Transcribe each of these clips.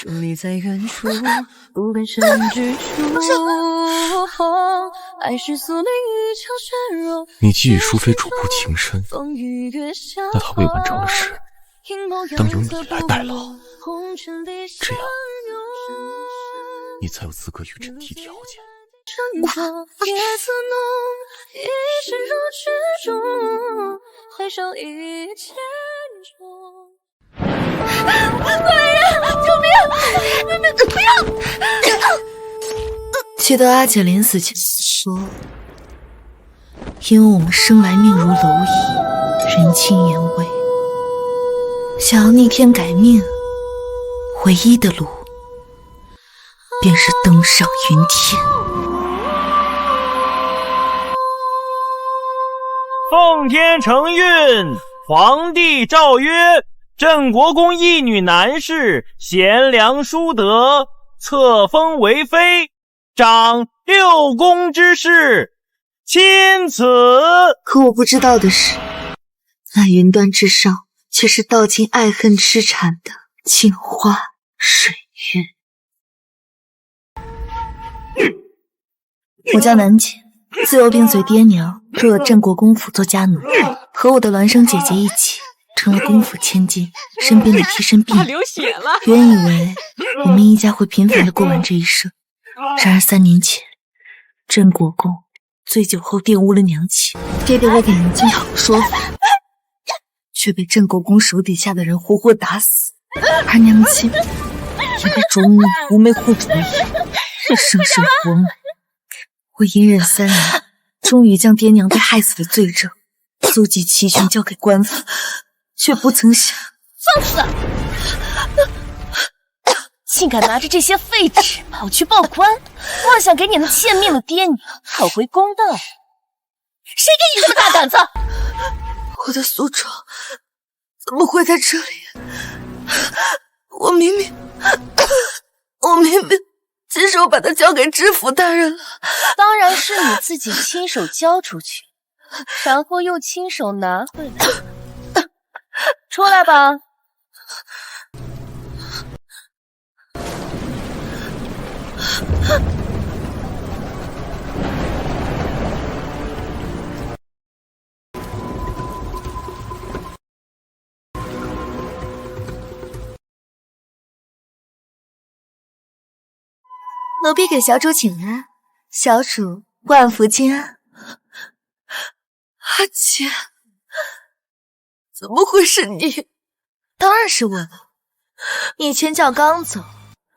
伫立在远处，不敢伸指触。爱是苏林一场血肉。你既与淑妃主仆情深，那她未完成的事，当由你来代劳。这样，你才有资格与朕提条件。不要！记得阿姐临死前说，因为我们生来命如蝼蚁，人轻言微，想要逆天改命，唯一的路便是登上云天。奉天承运，皇帝诏曰：镇国公一女男士，贤良淑德，册封为妃，掌6宫之事，钦此。可我不知道的是，那云端之上却是道尽爱恨痴缠的镜花水月。我叫南锦，自幼并随爹娘入了镇国公府做家奴，和我的孪生姐姐一起成了公府千金身边的贴身婢女。原以为我们一家会平凡的过完这一生，然而3年前，镇国公醉酒后玷污了娘亲，爹爹为给娘亲讨个说法，却被镇国公手底下的人活活打死，而娘亲也被主母无媒惑主意，生生活埋。我隐忍3年，终于将爹娘被害死的罪证搜集齐全，交给官府，却不曾想，放肆！竟敢拿着这些废纸跑去报官，妄想给你那欠命的爹娘讨回公道！谁给你这么大胆子？我的苏床怎么会在这里？我明明亲手把它交给知府大人了。当然是你自己亲手交出去，然后又亲手拿回来。出来吧。奴婢给小主请安，小主万福金安。阿姐，怎么会是你？当然是我了。你前脚刚走，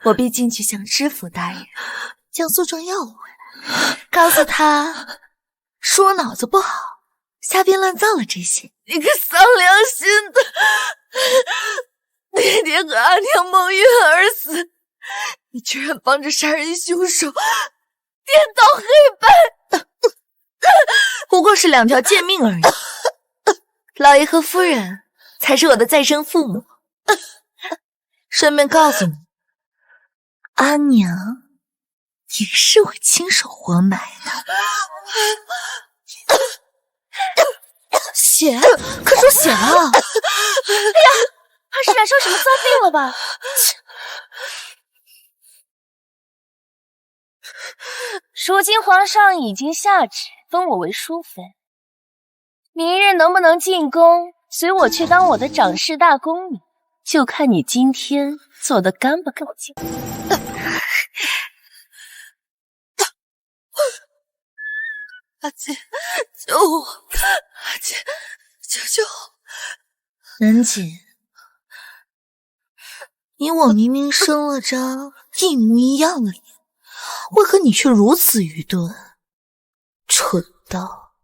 我便进去向知府大人将诉状要回来，告诉他说我脑子不好，瞎编乱造了这些。你个丧良心的！爹爹和阿娘蒙冤而死，你居然帮着杀人凶手颠倒黑白，不过是2条贱命而已。老爷和夫人才是我的再生父母。顺便告诉你，阿娘也是我亲手活埋的。血，可出血了！哎呀，怕是染上什么脏病了吧？如今皇上已经下旨封我为淑妃，明日能不能进宫，随我去当我的掌事大宫女，就看你今天做的干不干净。阿姐，救我！阿姐，救救我！南锦，你我明明生了张一模一样的脸，为何你却如此愚钝，蠢到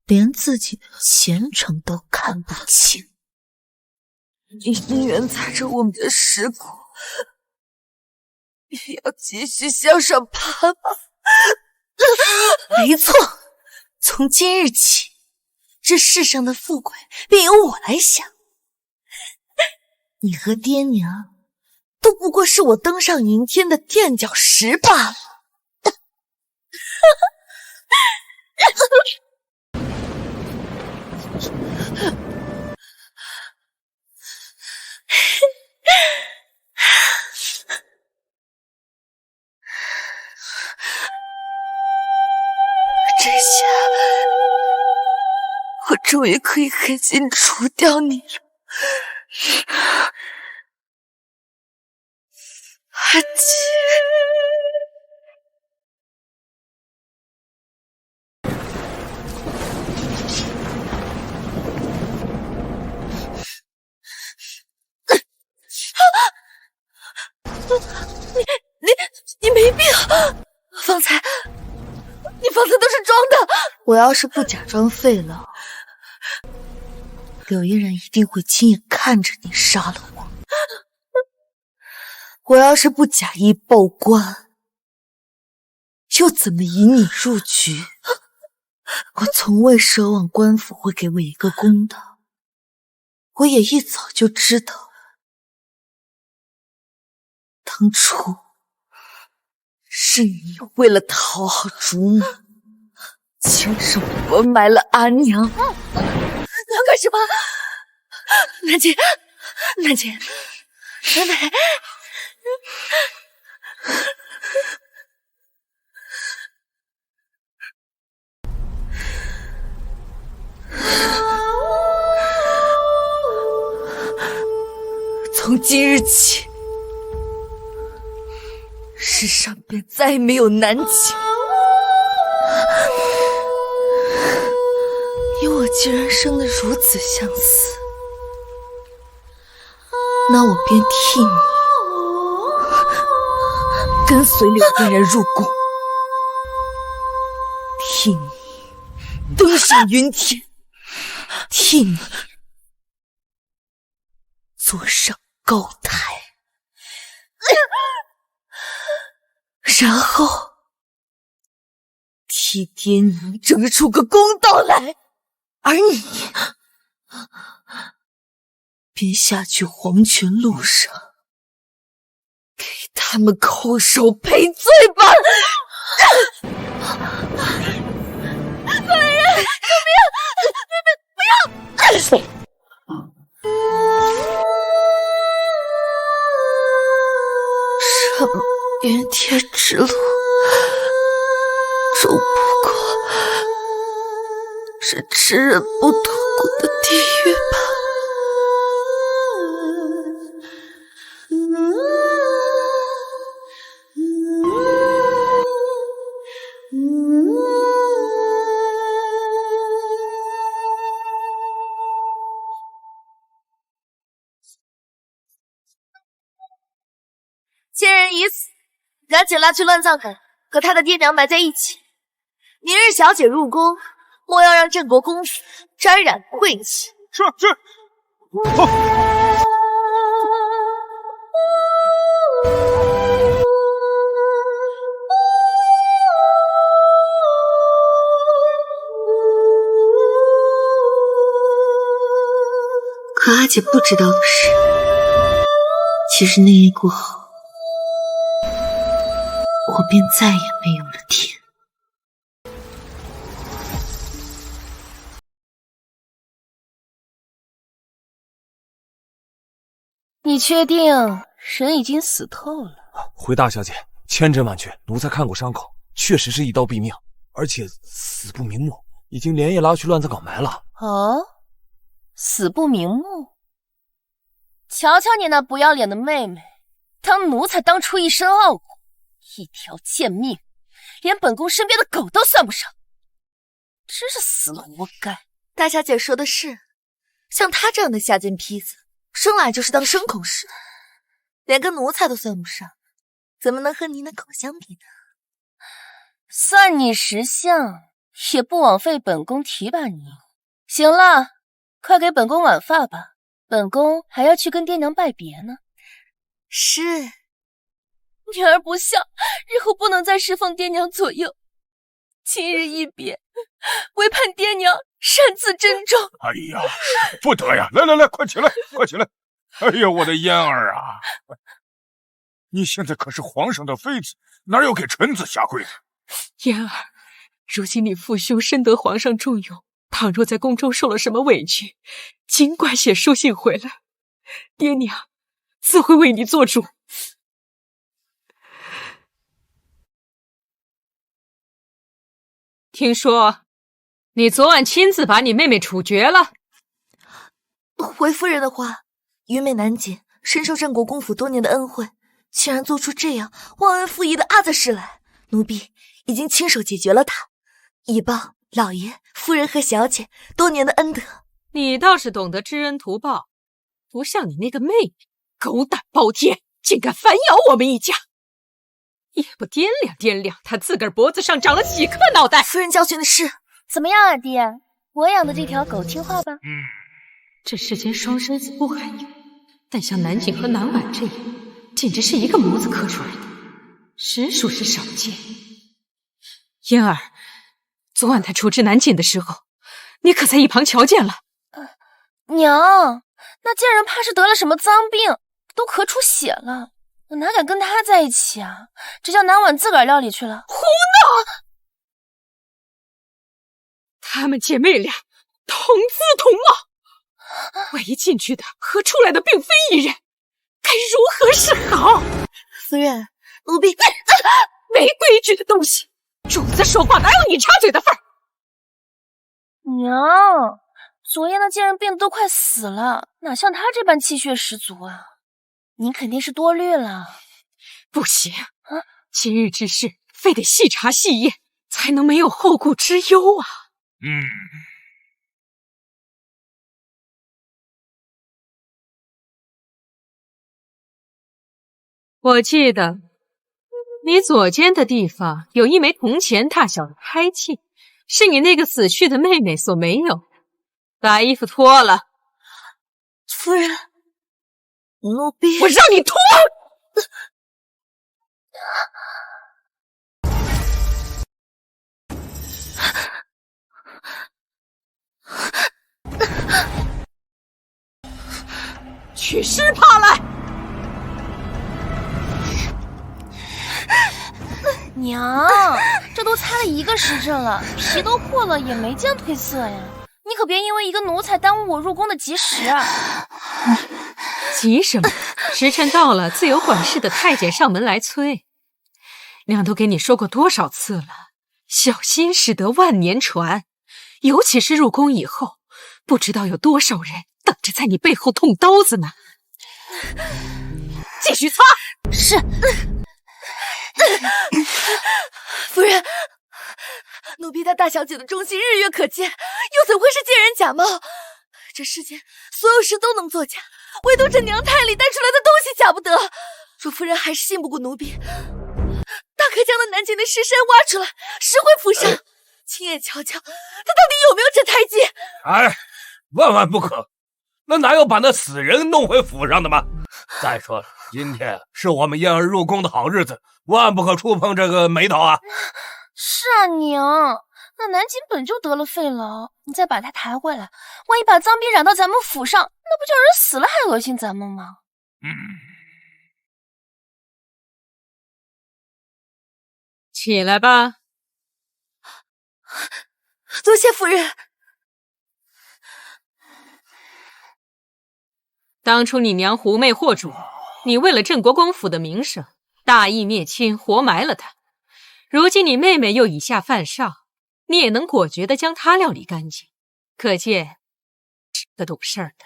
连自己的前程都看不清？你宁愿踩着我们的尸骨，也要继续向上爬吗？没错，从今日起，这世上的富贵便由我来享。你和爹娘都不过是我登上云天的垫脚石罢了。终于可以狠心除掉你了，阿姐。你没病？方才，你方才都是装的。我要是不假装废了，柳依然一定会亲眼看着你杀了我。我要是不假意报官，又怎么引你入局？我从未奢望官府会给我一个公道，我也一早就知道，当初是你为了讨好主母，亲手活埋了阿娘。干什么？南姐，南姐，奶奶。从今日起，世上便再没有南姐。你我既然生得如此相似，那我便替你跟随柳依然入宫，替你登上云天，替你坐上高台，然后替爹娘争出个公道来，而你便下去黄泉路上给他们叩首赔罪吧。官人，救命！不要！什么云天之路，终不过是吃人不吐骨的地狱吧。仙人已死，赶紧拉去乱葬岗，和他的爹娘埋在一起。明日小姐入宫，莫要让镇国公府沾染晦气。是。可阿姐不知道的是，其实那夜过后，我便再也没有了天。你确定人已经死透了？回大小姐，千真万确，奴才看过伤口，确实是一刀毙命，而且死不瞑目，已经连夜拉去乱葬岗埋了。哦，死不瞑目。瞧瞧你那不要脸的妹妹，当奴才当初一身傲骨，一条贱命，连本宫身边的狗都算不上，真是死了活该。大小姐说的是，像她这样的下贱坯子，生来就是当牲口使的，连个奴才都算不上，怎么能和你那狗相比呢？算你识相，也不枉费本宫提拔你。行了，快给本宫挽发吧，本宫还要去跟爹娘拜别呢。是，女儿不孝，日后不能再侍奉爹娘左右。今日一别，唯盼爹娘善自珍重。哎呀，不得呀！来，快起来，快起来！哎呀，我的嫣儿啊！你现在可是皇上的妃子，哪有给臣子下跪的？嫣儿，如今你父兄深得皇上重用，倘若在宫中受了什么委屈，尽管写书信回来，爹娘自会为你做主。听说你昨晚亲自把你妹妹处决了。回夫人的话，虞美南锦深受镇国公府多年的恩惠，竟然做出这样忘恩负义的阿杂事来，奴婢已经亲手解决了他，以报老爷、夫人和小姐多年的恩德。你倒是懂得知恩图报，不像你那个妹妹，狗胆包天，竟敢反咬我们一家，也不掂量掂量她自个儿脖子上长了几颗脑袋。夫人教训的是，怎么样啊，爹？我养的这条狗听话吧？这世间双生子不罕有，但像南锦和南婉这样，简直是一个模子刻出来的，实属是少见。嫣儿，昨晚他处置南锦的时候，你可在一旁瞧见了？娘，那贱人怕是得了什么脏病，都咳出血了，我哪敢跟他在一起啊？这叫南婉自个儿料理去了。胡闹！她们姐妹俩同姿同貌，万一进去的和出来的并非一人，该如何是好？夫人，奴婢没规矩的东西，主子说话哪有你插嘴的份儿？娘，昨夜那贱人病得都快死了，哪像她这般气血十足啊！您肯定是多虑了。不行啊，今日之事非得细查细验，才能没有后顾之忧啊。我记得你左肩的地方有一枚铜钱大小的胎记，是你那个死去的妹妹所没有的。把衣服脱了。夫人，奴婢，我让你脱！取尸帕来！娘，这都擦了1个时辰了，皮都破了，也没见褪色呀。你可别因为一个奴才耽误我入宫的吉时啊！急什么？时辰到了，自有管事的太监上门来催。娘都给你说过多少次了，小心驶得万年船。尤其是入宫以后，不知道有多少人等着在你背后捅刀子呢。继续擦。是。夫人，奴婢在大小姐的忠心日月可见，又怎会是贱人假冒？这世间所有事都能作假，唯独这娘胎里带出来的东西假不得。若夫人还是信不过奴婢，大可将那南京的尸身挖出来，拾回府上，亲眼瞧瞧他到底有没有这胎记。哎，万万不可！那哪有把那死人弄回府上的吗？再说了，今天是我们燕儿入宫的好日子，万不可触碰这个眉头啊！是啊，娘，那南京本就得了肺痨，你再把他抬回来，万一把脏逼染到咱们府上，那不叫人死了还恶心咱们吗？起来吧。多谢夫人。当初你娘狐媚惑主，你为了镇国公府的名声，大义灭亲，活埋了她。如今你妹妹又以下犯上，你也能果决地将她料理干净，可见是个懂事儿的。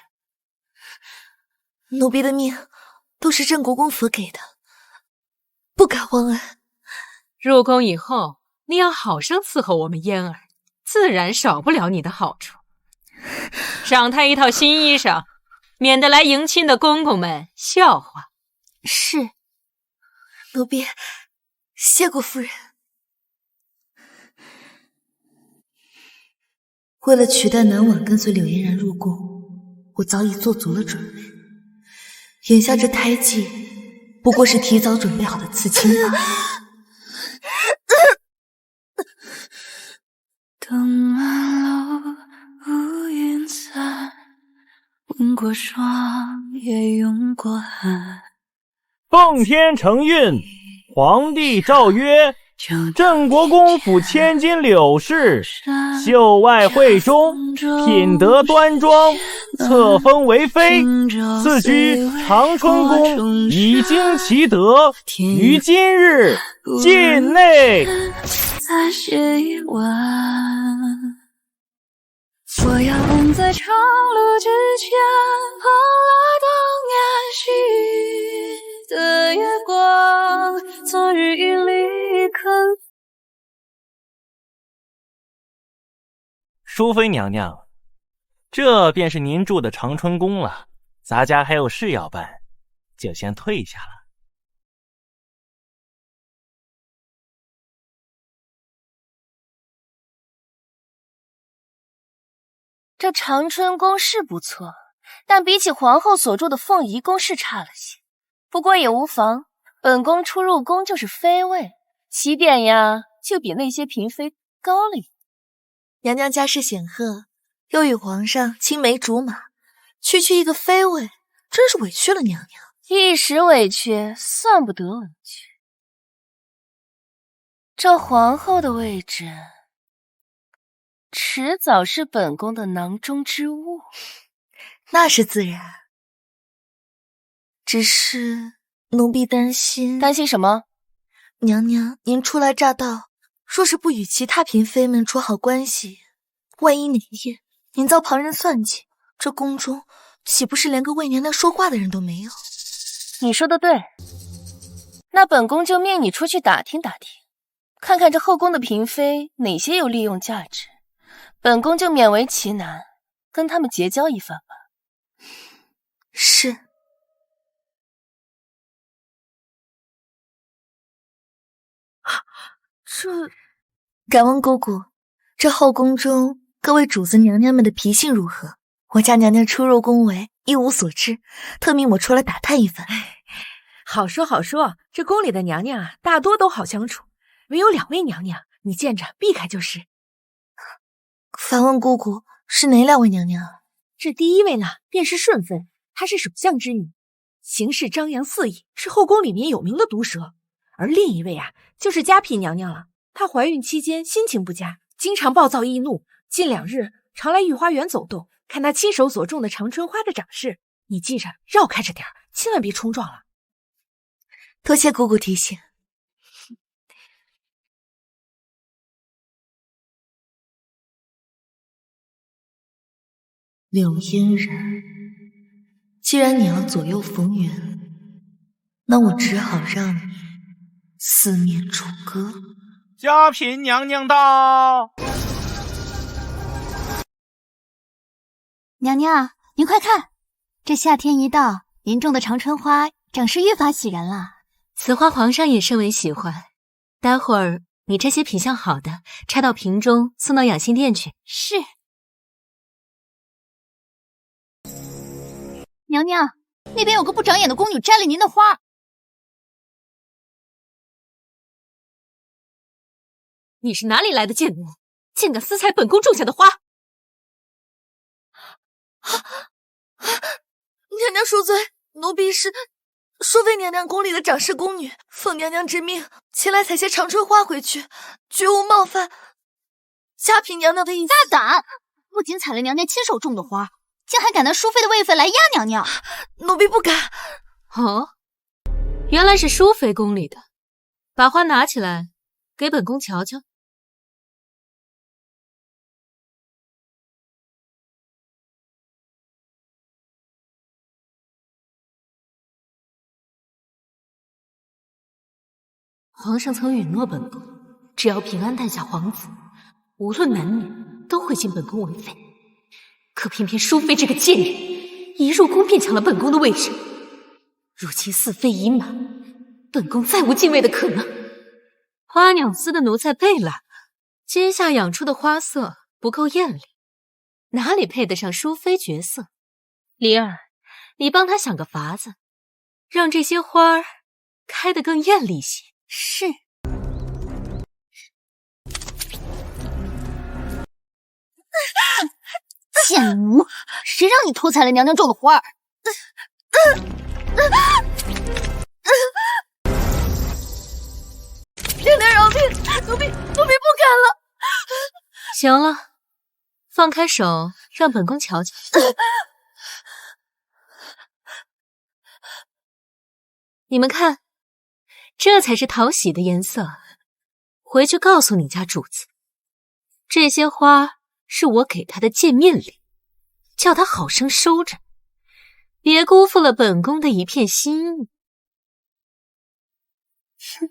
奴婢的命都是镇国公府给的，不敢忘恩。入宫以后，你要好生伺候我们嫣儿，自然少不了你的好处。赏她一套新衣裳，免得来迎亲的公公们笑话。是，奴婢谢过夫人。为了取代南婉跟随柳嫣然入宫，我早已做足了准备。眼下这胎记不过是提早准备好的刺青罢了。灯满楼，乌云散，吻过霜，也拥过寒。奉天承运，皇帝诏曰：镇国公府千金柳氏，秀外慧中，品德端庄，册封为妃，赐居长春宫，以经其德，于今日境内。再写一晚。我要奔在长路之前，碰了当年昔的月光，昨日与离肯。淑妃娘娘，这便是您住的长春宫了，咱家还有事要办，就先退下了。这长春宫是不错，但比起皇后所住的凤仪宫是差了些。不过也无妨，本宫出入宫就是妃位，起点呀就比那些嫔妃高了一点。娘娘家世显赫，又与皇上青梅竹马，区区一个妃位，真是委屈了娘娘。一时委屈算不得委屈。这皇后的位置，迟早是本宫的囊中之物。那是自然，只是奴婢担心。担心什么？娘娘，您初来乍到，若是不与其他嫔妃们处好关系，万一哪天您遭旁人算计，这宫中岂不是连个为娘娘说话的人都没有？你说的对，那本宫就命你出去打听打听，看看这后宫的嫔妃哪些有利用价值，本宫就勉为其难跟他们结交一番吧。是。敢问姑姑，这后宫中各位主子娘娘们的脾性如何？我家娘娘初入宫闱，一无所知，特命我出来打探一番。好说好说，这宫里的娘娘啊，大多都好相处，唯有2位娘娘，你见着避开就是。反问姑姑，是哪2位娘娘？这第一位呢，便是顺妃，她是首相之女，行事张扬肆意，是后宫里面有名的毒舌。而另一位啊，就是嘉嫔娘娘了。她怀孕期间心情不佳，经常暴躁易怒，近2日常来御花园走动，看她亲手所种的长春花的长势。你记着，绕开着点儿，千万别冲撞了。多谢姑姑提醒。柳嫣然，既然你要左右逢源，那我只好让你四面楚歌。嘉嫔娘娘到！娘娘，您快看，这夏天一到，您种的长春花长势愈发喜人了。此花皇上也甚为喜欢，待会儿你这些品相好的拆到瓶中，送到养心殿去。是。娘娘，那边有个不长眼的宫女摘了您的花。你是哪里来的贱奴，竟敢私采本宫种下的花？娘娘恕罪，奴婢是淑妃娘娘宫里的长侍宫女，奉娘娘之命前来采些长春花回去，绝无冒犯嘉嫔娘娘的意思。大胆！不仅采了娘娘亲手种的花，竟还敢拿淑妃的位分来压娘娘。奴婢不敢。哦，原来是淑妃宫里的，把花拿起来给本宫瞧瞧。皇上曾允诺本宫，只要平安诞下皇子，无论男女都会进本宫为妃。可偏偏淑妃这个贱人，一入宫便抢了本宫的位置。如今四妃已满，本宫再无进位的可能。花鸟司的奴才被揽了，阶下养出的花色不够艳丽，哪里配得上淑妃角色？离儿，你帮他想个法子，让这些花儿开得更艳丽些。是。贱奴，谁让你偷采了娘娘种的花儿？娘娘饶命，奴婢不敢了。行了，放开手，让本宫瞧瞧。你们看，这才是讨喜的颜色。回去告诉你家主子，这些花是我给他的见面礼，叫他好生收着，别辜负了本宫的一片心意。哼。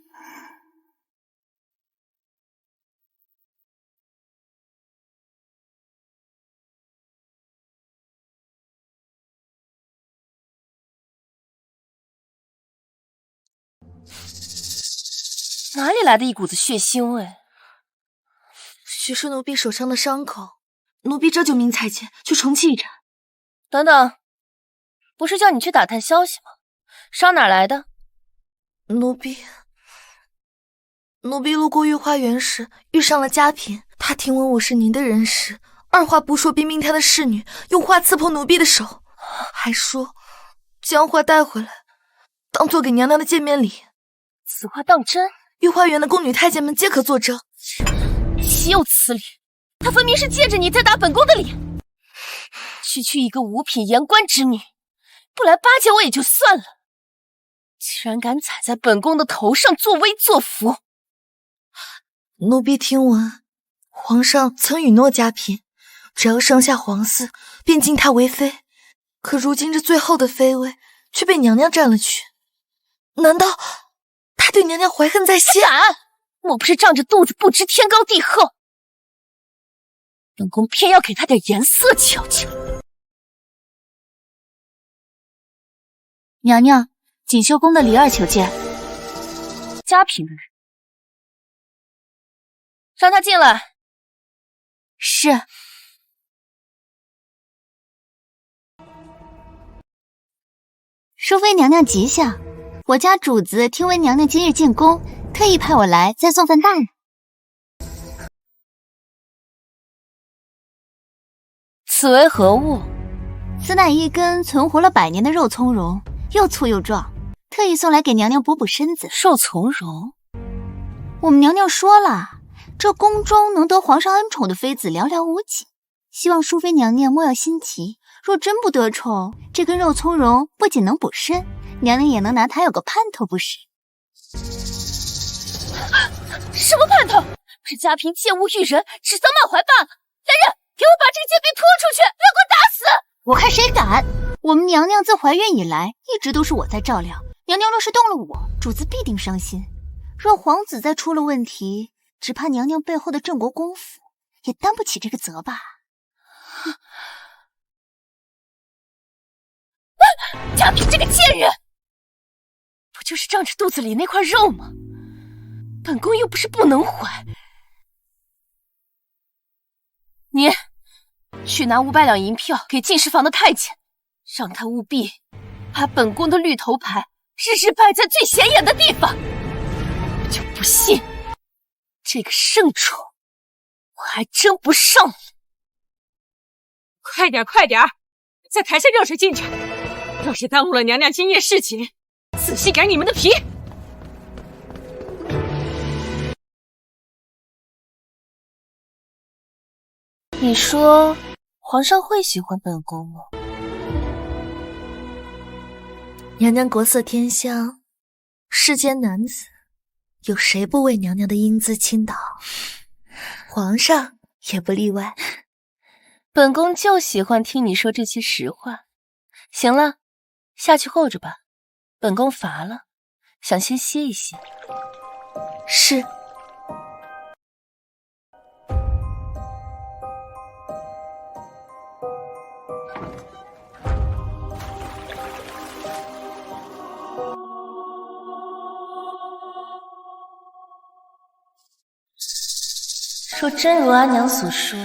哪里来的一股子血腥味？许是奴婢手上的伤口，奴婢这就命太监去重启一查。等等，不是叫你去打探消息吗？伤哪来的？奴婢路过御花园时遇上了嘉嫔，她听闻我是您的人时，二话不说便命她的侍女用花刺破奴婢的手，还说将花带回来，当做给娘娘的见面礼。此话当真？御花园的宫女太监们皆可作证。岂有此理！她分明是借着你在打本宫的脸。区一个五品言官之女，不来巴结我也就算了，居然敢踩在本宫的头上作威作福。奴婢听闻皇上曾允诺嘉嫔，只要生下皇嗣便晋她为妃，可如今这最后的妃位却被娘娘占了去，难道他对娘娘怀恨在心？敢！莫不是仗着肚子不知天高地厚？本宫偏要给他点颜色瞧瞧。娘娘，锦绣宫的李二求见。嘉嫔的人，让他进来。是。淑妃娘娘吉祥，我家主子听闻娘娘今日进宫，特意派我来再送份大人。此为何物？此乃一根存活了100年的肉苁蓉，又粗又壮，特意送来给娘娘补补身子。肉苁蓉？我们娘娘说了，这宫中能得皇上恩宠的妃子寥寥无几，希望淑妃娘娘莫要心急，若真不得宠，这根肉苁蓉不仅能补身，娘娘也能拿它有个盼头不是？什么盼头？是嘉嫔见物遇人，指桑骂槐罢了。来人，给我把这个贱婢拖出去，要给我打死！我看谁敢！我们娘娘自怀孕以来，一直都是我在照料。娘娘若是动了我，主子必定伤心。若皇子再出了问题，只怕娘娘背后的镇国公府也担不起这个责吧。嘉嫔这个贱人，不就是仗着肚子里那块肉吗？本宫又不是不能怀。你去拿500两银票给进士房的太监，让他务必把本宫的绿头牌日日摆在最显眼的地方。我就不信这个圣宠我还真不上了。快点，快点，再抬些热水进去。要是耽误了娘娘今夜侍寝，仔细改你们的皮。你说皇上会喜欢本宫吗？娘娘国色天香，世间男子有谁不为娘娘的英姿倾倒？皇上也不例外。本宫就喜欢听你说这些实话。行了，下去候着吧，本宫乏了，想先歇一歇。是。若真如阿娘所说，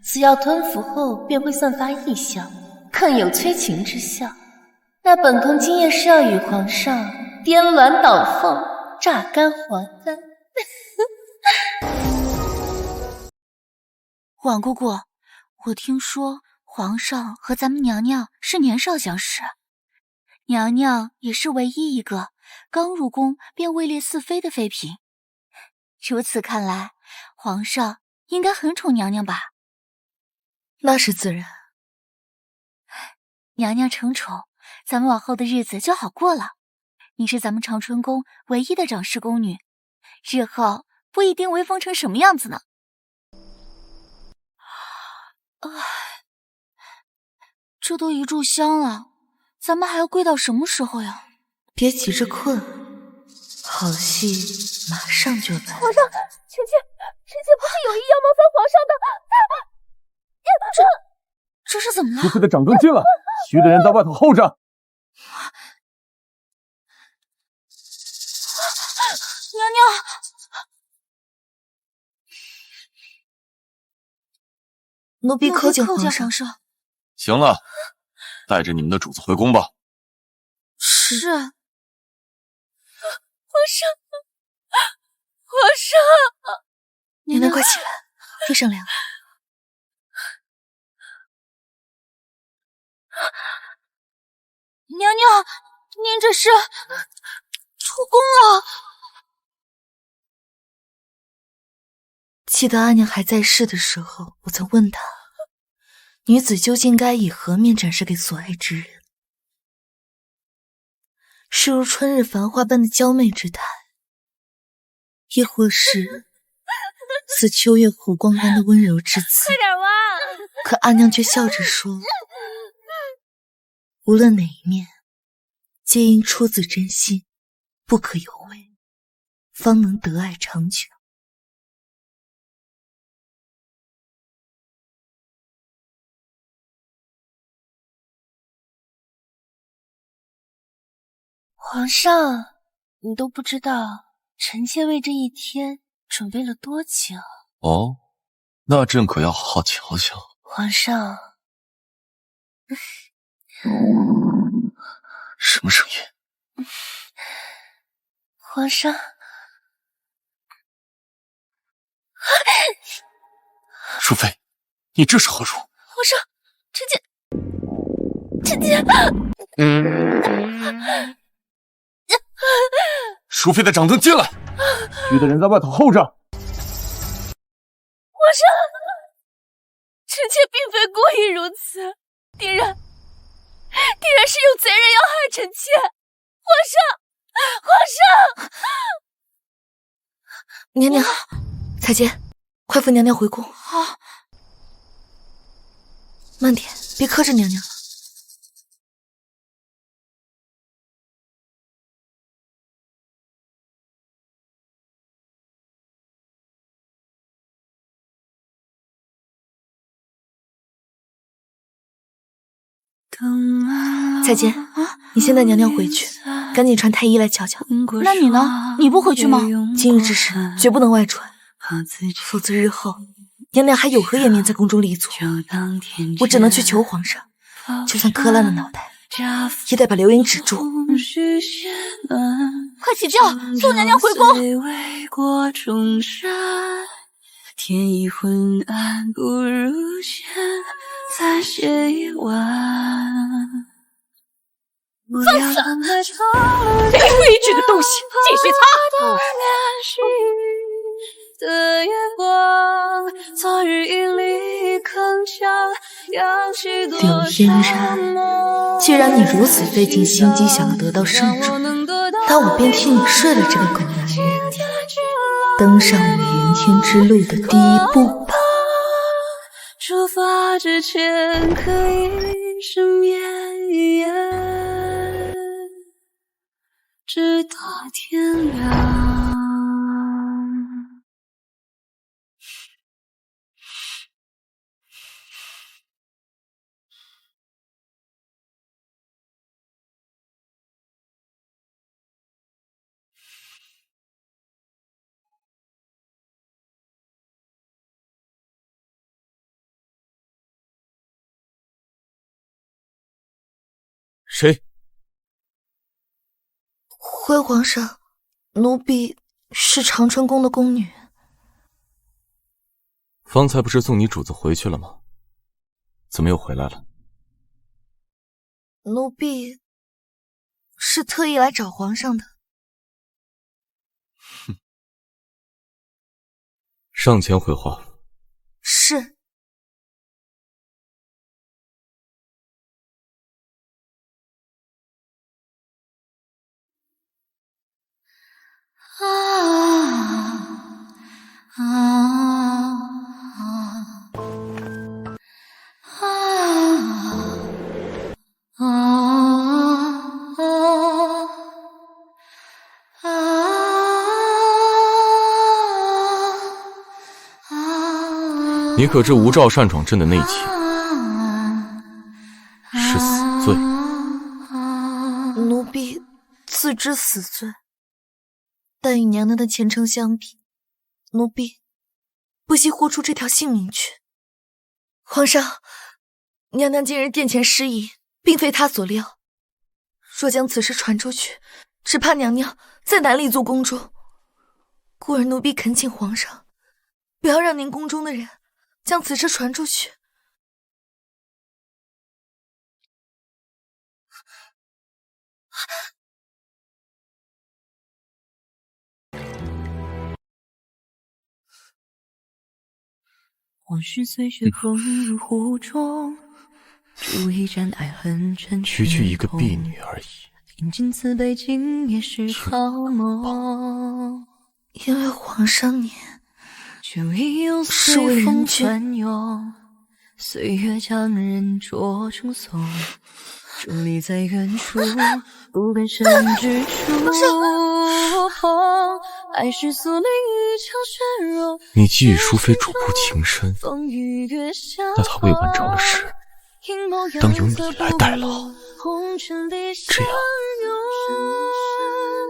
此药吞服后便会散发异香，更有催情之效，那本宫今夜是要与皇上颠鸾倒凤，榨干还丹。婉姑姑，我听说皇上和咱们娘娘是年少相识，娘娘也是唯一一个刚入宫便位列4妃的妃嫔。如此看来，皇上应该很宠娘娘吧？那是自然。娘娘承宠，咱们往后的日子就好过了。你是咱们长春宫唯一的长侍宫女，日后不一定威风成什么样子呢。这都一炷香了，咱们还要跪到什么时候呀？别急着困，好戏马上就来。皇上，臣妾不是有意要冒犯皇上的。这是怎么了？淑妃的掌灯进了，其余的人在外头候着。娘娘，奴婢叩见皇上。行了，带着你们的主子回宫吧。是。皇上，娘娘快起来，地上凉。娘娘，您这是出宫了？记得阿娘还在世的时候，我曾问她，女子究竟该以何面展示给所爱之人？是如春日繁花般的娇媚之态，亦或是似秋月湖光般的温柔之姿？快点挖！可阿娘却笑着说，无论哪一面，皆因出自真心，不可有违，方能得爱长久。皇上，你都不知道臣妾为这一天准备了多久。哦，那朕可要好好瞧瞧。皇上，什么声音？皇上，淑妃，你这是何如？皇上，臣妾。淑妃的掌灯进来，其余的人在外头候着。皇上，臣妾并非故意如此，定然是有贼人要害臣妾。皇上，娘娘，彩洁，快扶娘娘回宫。好，慢点，别磕着娘娘了。彩洁，你先带娘娘回去，赶紧传太医来瞧瞧。那你呢？你不回去吗？今日之事绝不能外传，否则日后娘娘还有何颜面在宫中立足？我只能去求皇上，就算磕烂了脑袋，也得把流言止住。快起轿，送娘娘回宫。天已昏暗，不如先再写一晚。放肆！没规矩的东西，继续擦！的月光，昨日一粒铿锵，扬起多少柳嫣然，既然你如此费尽心机想要得到圣主，那我便替你睡了这个狗男人，登上我云天之路的第一步吧。出发之前可以是绵延，直到天亮。谁？回皇上，奴婢是长春宫的宫女。方才不是送你主子回去了吗？怎么又回来了？奴婢是特意来找皇上的。哼，上前回话。是。你可知无照擅闯朕的内情是死罪？奴婢自知死罪，但与娘娘的前程相比，奴婢不惜豁出这条性命去。皇上，娘娘今日殿前失仪，并非她所料。若将此事传出去，只怕娘娘再难立足宫中。故而奴婢恳请皇上，不要让您宫中的人将此事传出去。往事随雪风入湖中，煮一盏爱恨成区区一个婢女而已，饮尽此杯今夜是好梦。因为皇上您是为人君，岁月将人灼成松，伫立在远处，不敢伸指触。爱是宿命一场血肉。你既与淑妃主仆情深，那她未完成的事，当由你来代劳。这样，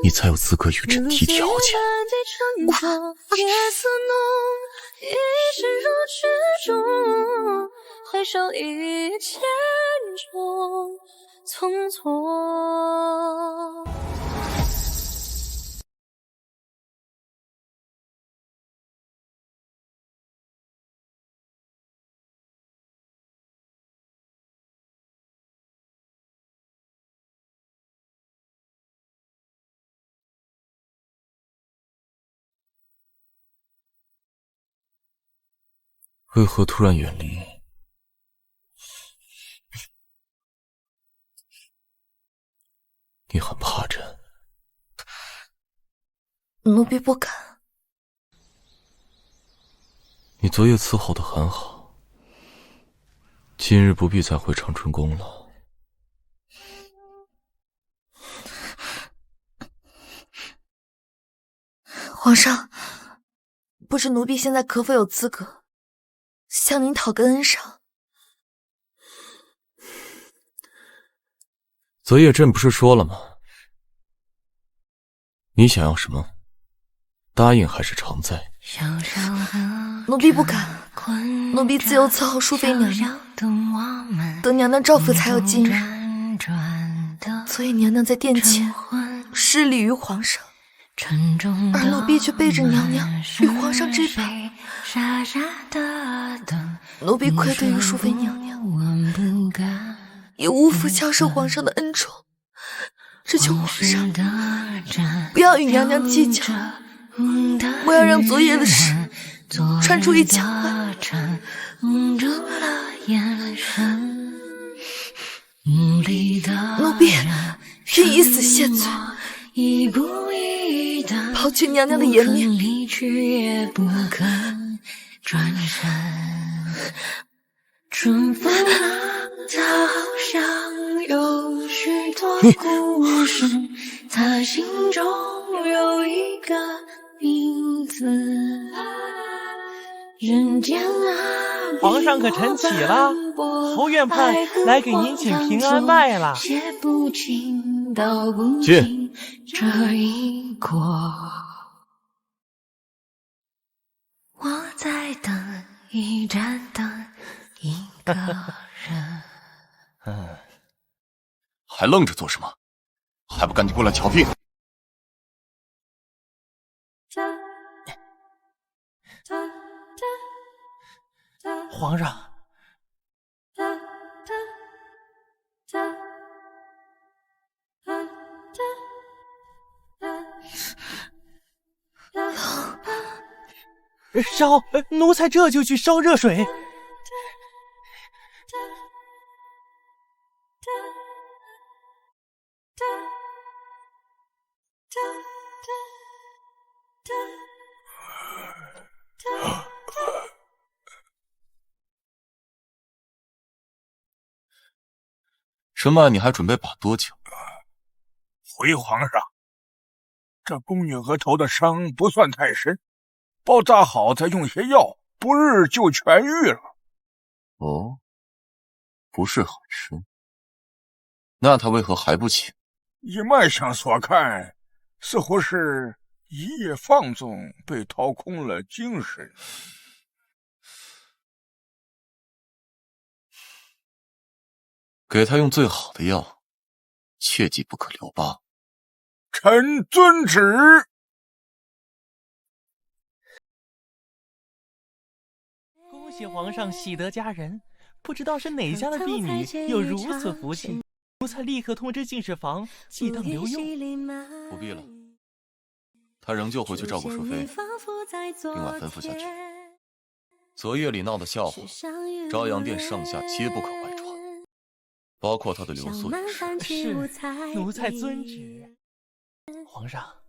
你才有资格与朕提条件。回首一见中匆匆。为何突然远离？你很怕朕？奴婢不敢。你昨夜伺候得很好，今日不必再回长春宫了。皇上，不知奴婢现在可否有资格向您讨个恩赏？昨夜朕不是说了吗？你想要什么？答应还是常在？奴婢不敢，奴婢自幼伺候淑妃娘娘，得娘娘照拂才有今日。所以娘娘在殿前失礼于皇上，而奴婢却背着娘娘与皇上这般。奴婢愧对于淑妃娘娘，也无福享受皇上的恩宠，只求皇上不要与娘娘计较，不要让昨夜的事传出于墙外。奴婢愿以死谢罪，抛去娘娘的颜面。春风它好像有许多故事，它心中有一个名字。人间啊，皇上可晨起了，侯院判来给您请平安麦了。进。这一过，我在等一盏灯。一个人，还愣着做什么？还不赶紧过来瞧病！皇上，烧，奴才这就去烧热水。神脉你还准备把多久？回皇上，这宫女额头的伤不算太深，包扎好再用些药，不日就痊愈了。哦，不是很深，那他为何还不起？以脉象所看，似乎是一夜放纵，被掏空了精神。给他用最好的药，切记不可留疤。臣遵旨。恭喜皇上喜得佳人，不知道是哪家的婢女有如此福气。奴才立刻通知进士房，即当留用。不必了，他仍旧回去照顾淑妃。另外吩咐下去，昨夜里闹的笑话，朝阳殿上下皆不可外传，包括他的留宿也是。是，奴才遵旨。皇上。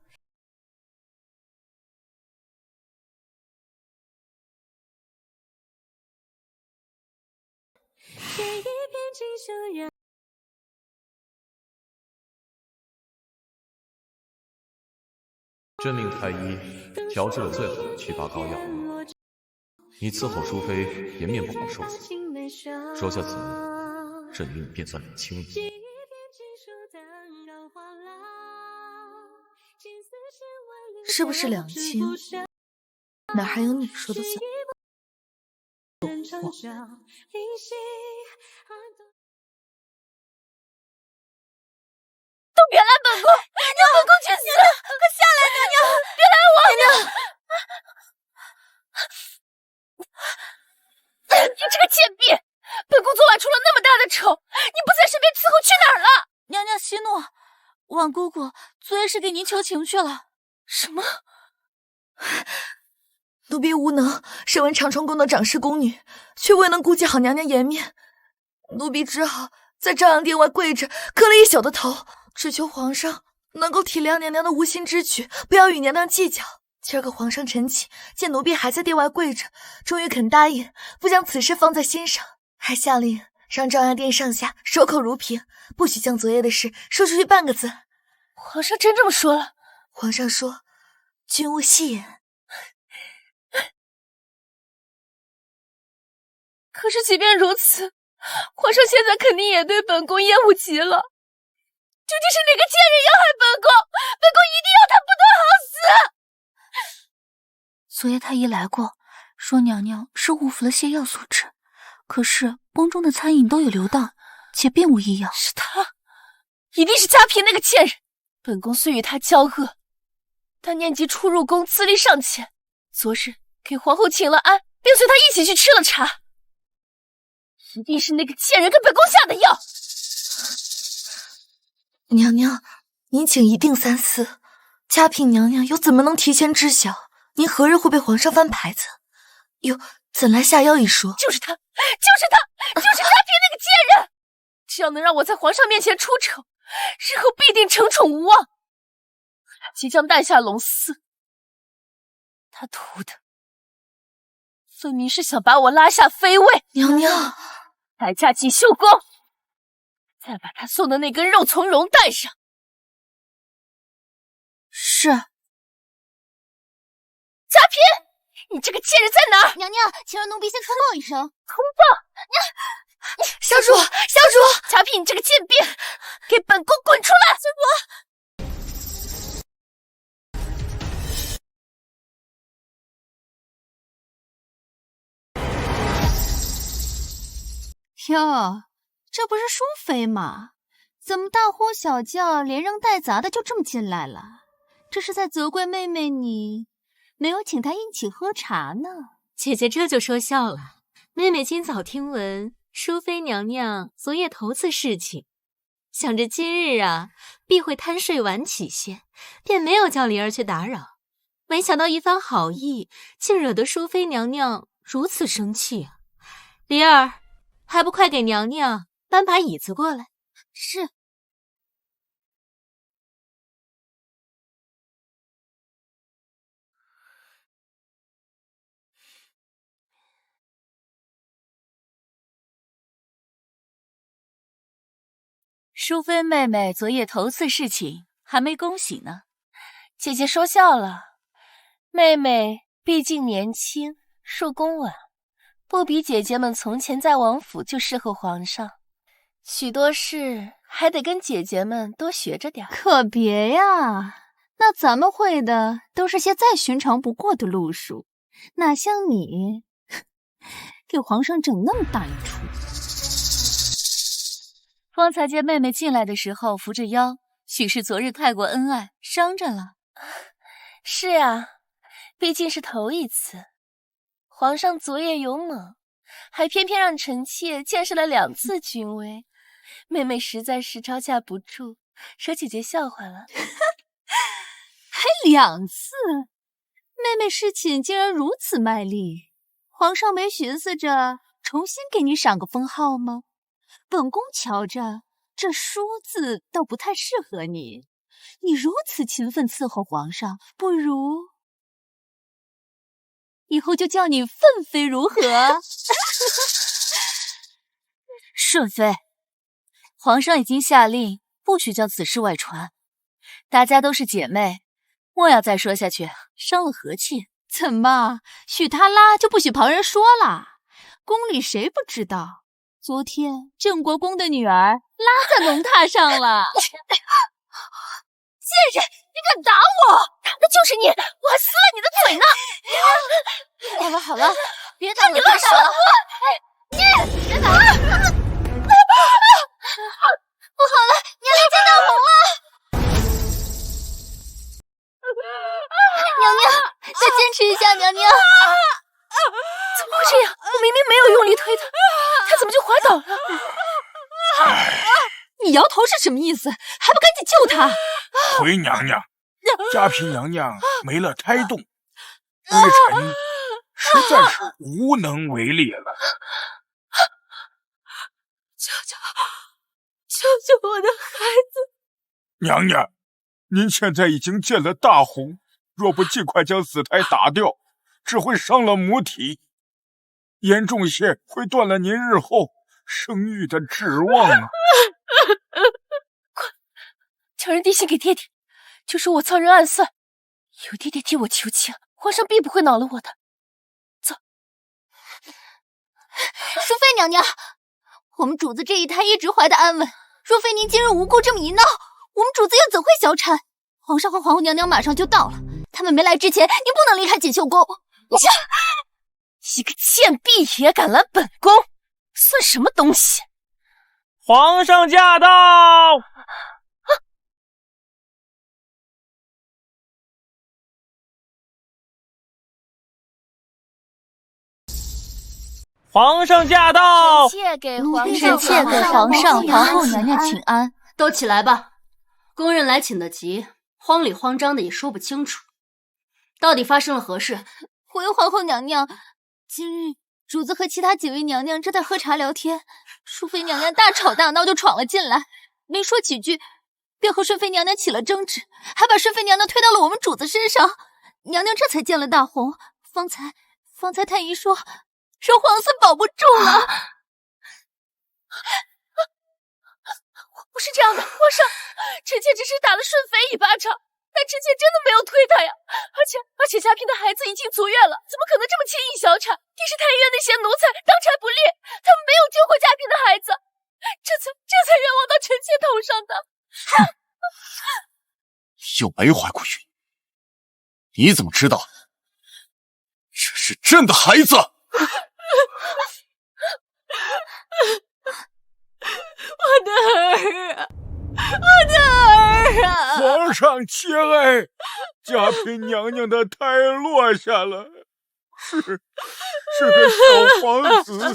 朕命太医调制了最好的祛疤膏药，你伺候淑妃颜面不好受罪。收下此命，朕与你便算两清了。是不是两清？哪还有你说的算？都别来本宫！让本宫去死！快下来，娘娘！别来我！娘娘，你这个贱婢！本宫昨晚出了那么大的丑，你不在身边伺候去哪儿了？娘娘息怒，婉姑姑昨夜是给您求情去了。什么？奴婢无能，身为长春宫的长侍宫女，却未能顾及好娘娘颜面，奴婢只好在朝阳殿外跪着磕了一宿的头，只求皇上能够体谅娘娘的无心之举，不要与娘娘计较。今儿个皇上晨起，见奴婢还在殿外跪着，终于肯答应不将此事放在心上，还下令让朝阳殿上下守口如瓶，不许将昨夜的事说出去半个字。皇上真这么说了？皇上说君无戏言。可是即便如此，皇上现在肯定也对本宫厌恶极了。究竟是哪个贱人要害本宫？本宫一定要他不得好死！昨夜太医来过，说娘娘是误服了泻药所致，可是宫中的餐饮都有留档，且并无异样。是他，一定是嘉嫔那个贱人。本宫虽与他交恶，但念及初入宫，资历尚浅，昨日给皇后请了安，并随他一起去吃了茶。一定是那个贱人给本宫下的药。娘娘，您请一定三思。嘉嫔娘娘又怎么能提前知晓您何日会被皇上翻牌子？又怎来下药一说？就是他，就是他，就是嘉嫔那个贱人！只要能让我在皇上面前出丑，日后必定承宠无望。即将诞下龙嗣，他图的分明是想把我拉下妃位。娘娘，待嫁锦绣宫，再把他送的那根肉从容带上。是。嘉嫔，你这个贱人在哪儿？娘娘，请让奴婢先通报一声。通报？小主，小主！嘉嫔，你这个贱婢，给本宫滚出来！哟，这不是淑妃吗？怎么大呼小叫，连扔带砸的就这么进来了？这是在责怪妹妹你没有请她一起喝茶呢。姐姐这就说笑了。妹妹今早听闻淑妃娘娘昨夜头次侍寝，想着今日必会贪睡晚起些，便没有叫灵儿去打扰。没想到一番好意，竟惹得淑妃娘娘如此生气啊！灵儿，还不快给娘娘搬把椅子过来。是。淑妃妹妹昨夜头次侍寝，还没恭喜呢。姐姐说笑了，妹妹毕竟年轻，入宫晚，不比姐姐们从前在王府就适合皇上，许多事还得跟姐姐们多学着点。可别呀，那咱们会的都是些再寻常不过的路数，哪像你给皇上整那么大一出。方才见妹妹进来的时候扶着腰，许是昨日太过恩爱，伤着了。是啊，毕竟是头一次。皇上昨夜勇猛，还偏偏让臣妾见识了2次君威，妹妹实在是招架不住，惹姐姐笑话了。还2次？妹妹侍寝竟然如此卖力，皇上没寻思着重新给你赏个封号吗？本宫瞧着这淑字倒不太适合你，你如此勤奋伺候皇上，不如以后就叫你愤妃如何？顺妃，皇上已经下令不许将此事外传，大家都是姐妹，莫要再说下去，伤了和气。怎么许他拉就不许旁人说啦？宫里谁不知道？昨天郑国公的女儿拉在龙榻上了。贱人，你敢打我？打的就是你，我还撕了你的嘴呢！好了好了，别打了，你乱说！你别打了！不好了，娘娘见大红了！娘娘，再坚持一下，娘娘！怎么会这样？我明明没有用力推他，他怎么就滑倒了？你摇头是什么意思？还不赶紧救他！回娘娘，嘉嫔娘娘没了胎动，微臣实在是无能为力了。救救我的孩子！娘娘，您现在已经见了大红，若不尽快将死胎打掉，只会伤了母体，严重些会断了您日后生育的指望啊！快，叫人递信给爹爹，就说我遭人暗算，有爹爹替我求情，皇上必不会恼了我的。走。淑妃娘娘，我们主子这一胎一直怀得安稳，若非您今日无故这么一闹，我们主子又怎会小产？皇上和皇后娘娘马上就到了，他们没来之前，您不能离开锦绣宫。一个贱婢也敢拦本宫，算什么东西？皇上驾到！皇上驾到！臣妾给皇上、皇后娘娘请安。都起来吧，宫人来请得急，慌里慌张的也说不清楚，到底发生了何事？回皇后娘娘，今日主子和其他几位娘娘正在喝茶聊天，淑妃娘娘大吵大闹就闯了进来，没说几句，便和顺妃娘娘起了争执，还把顺妃娘娘推到了我们主子身上。娘娘这才见了大红，方才太医说皇孙保不住了。不是这样的，皇上，臣妾只是打了顺妃一巴掌，但臣妾真的没有推他呀。而且嘉嫔的孩子已经足月了，怎么可能这么轻易小产？定是太医院那些奴才当差不利，他们没有救过嘉嫔的孩子，这才冤枉到臣妾头上的。又没怀过孕，你怎么知道这是朕的孩子？我的儿啊，我的儿啊！皇上亲爱，嘉嫔娘娘的胎落下了，是个小皇子。皇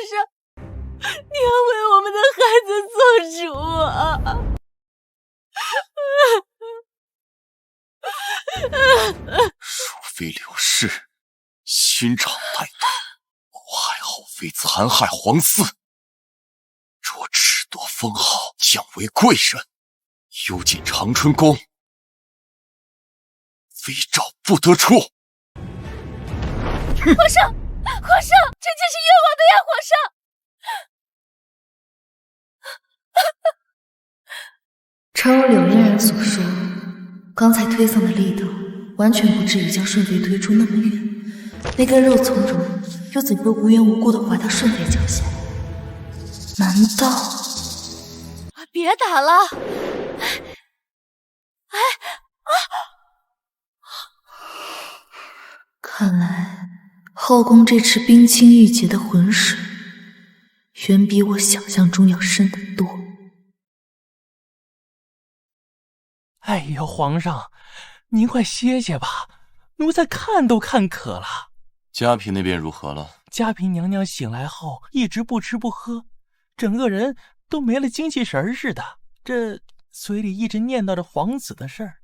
上，你要为我们的孩子做主啊！淑妃刘氏心肠歹毒，害后妃残害皇嗣，若褫夺封号，降为贵人，幽禁长春宫，非诏不得出。皇上，臣妾是冤枉的呀，皇上！诚如柳嫣然所说，刚才推搡的力道完全不至于将顺妃推出那么远，那根肉苁蓉又怎会无缘无故地滑到顺妃脚下？难道……别打了！看来后宫这池冰清玉洁的浑水，远比我想象中要深得多。哎呦，皇上，您快歇歇吧，奴才看都看渴了。嘉嫔那边如何了？嘉嫔娘娘醒来后一直不吃不喝，整个人都没了精气神似的，这嘴里一直念叨着皇子的事儿，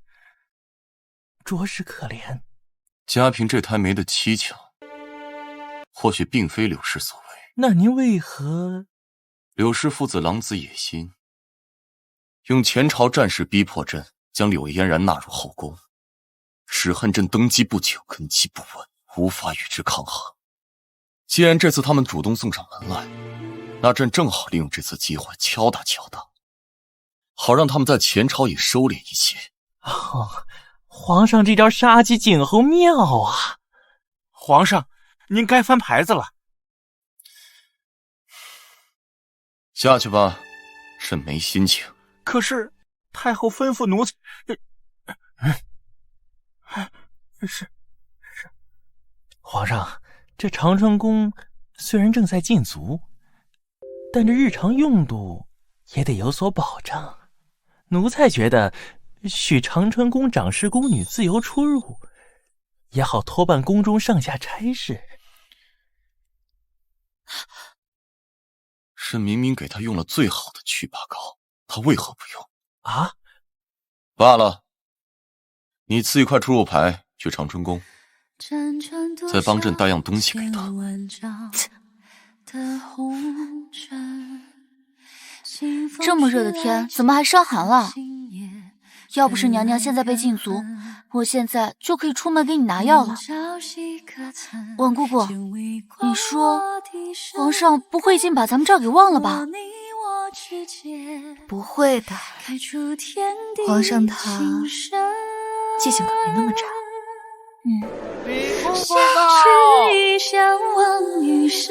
着实可怜。嘉嫔这胎没的蹊跷，或许并非柳氏所为。那您为何？柳氏父子狼子野心，用前朝战事逼迫朕将柳嫣然纳入后宫，只恨朕登基不久，根基不稳，无法与之抗衡。既然这次他们主动送上门来，那朕正好利用这次机会敲打敲打，好让他们在前朝也收敛一些。哦，皇上这招杀鸡儆猴妙啊！皇上，您该翻牌子了。下去吧，朕没心情。可是太后吩咐奴才，是。皇上，这长春宫虽然正在禁足，但这日常用度也得有所保障。奴才觉得许长春宫长侍宫女自由出入，也好托办宫中上下差事。朕明明给他用了最好的祛疤膏，他为何不用？啊？罢了，你赐一块出入牌去长春宫，再帮朕带样东西给他。这么热的天，怎么还伤寒了？要不是娘娘现在被禁足，我现在就可以出门给你拿药了。王姑姑，你说皇上不会已经把咱们这儿给忘了吧？不会的，皇上他记性可没那么差。夏至一相望女神，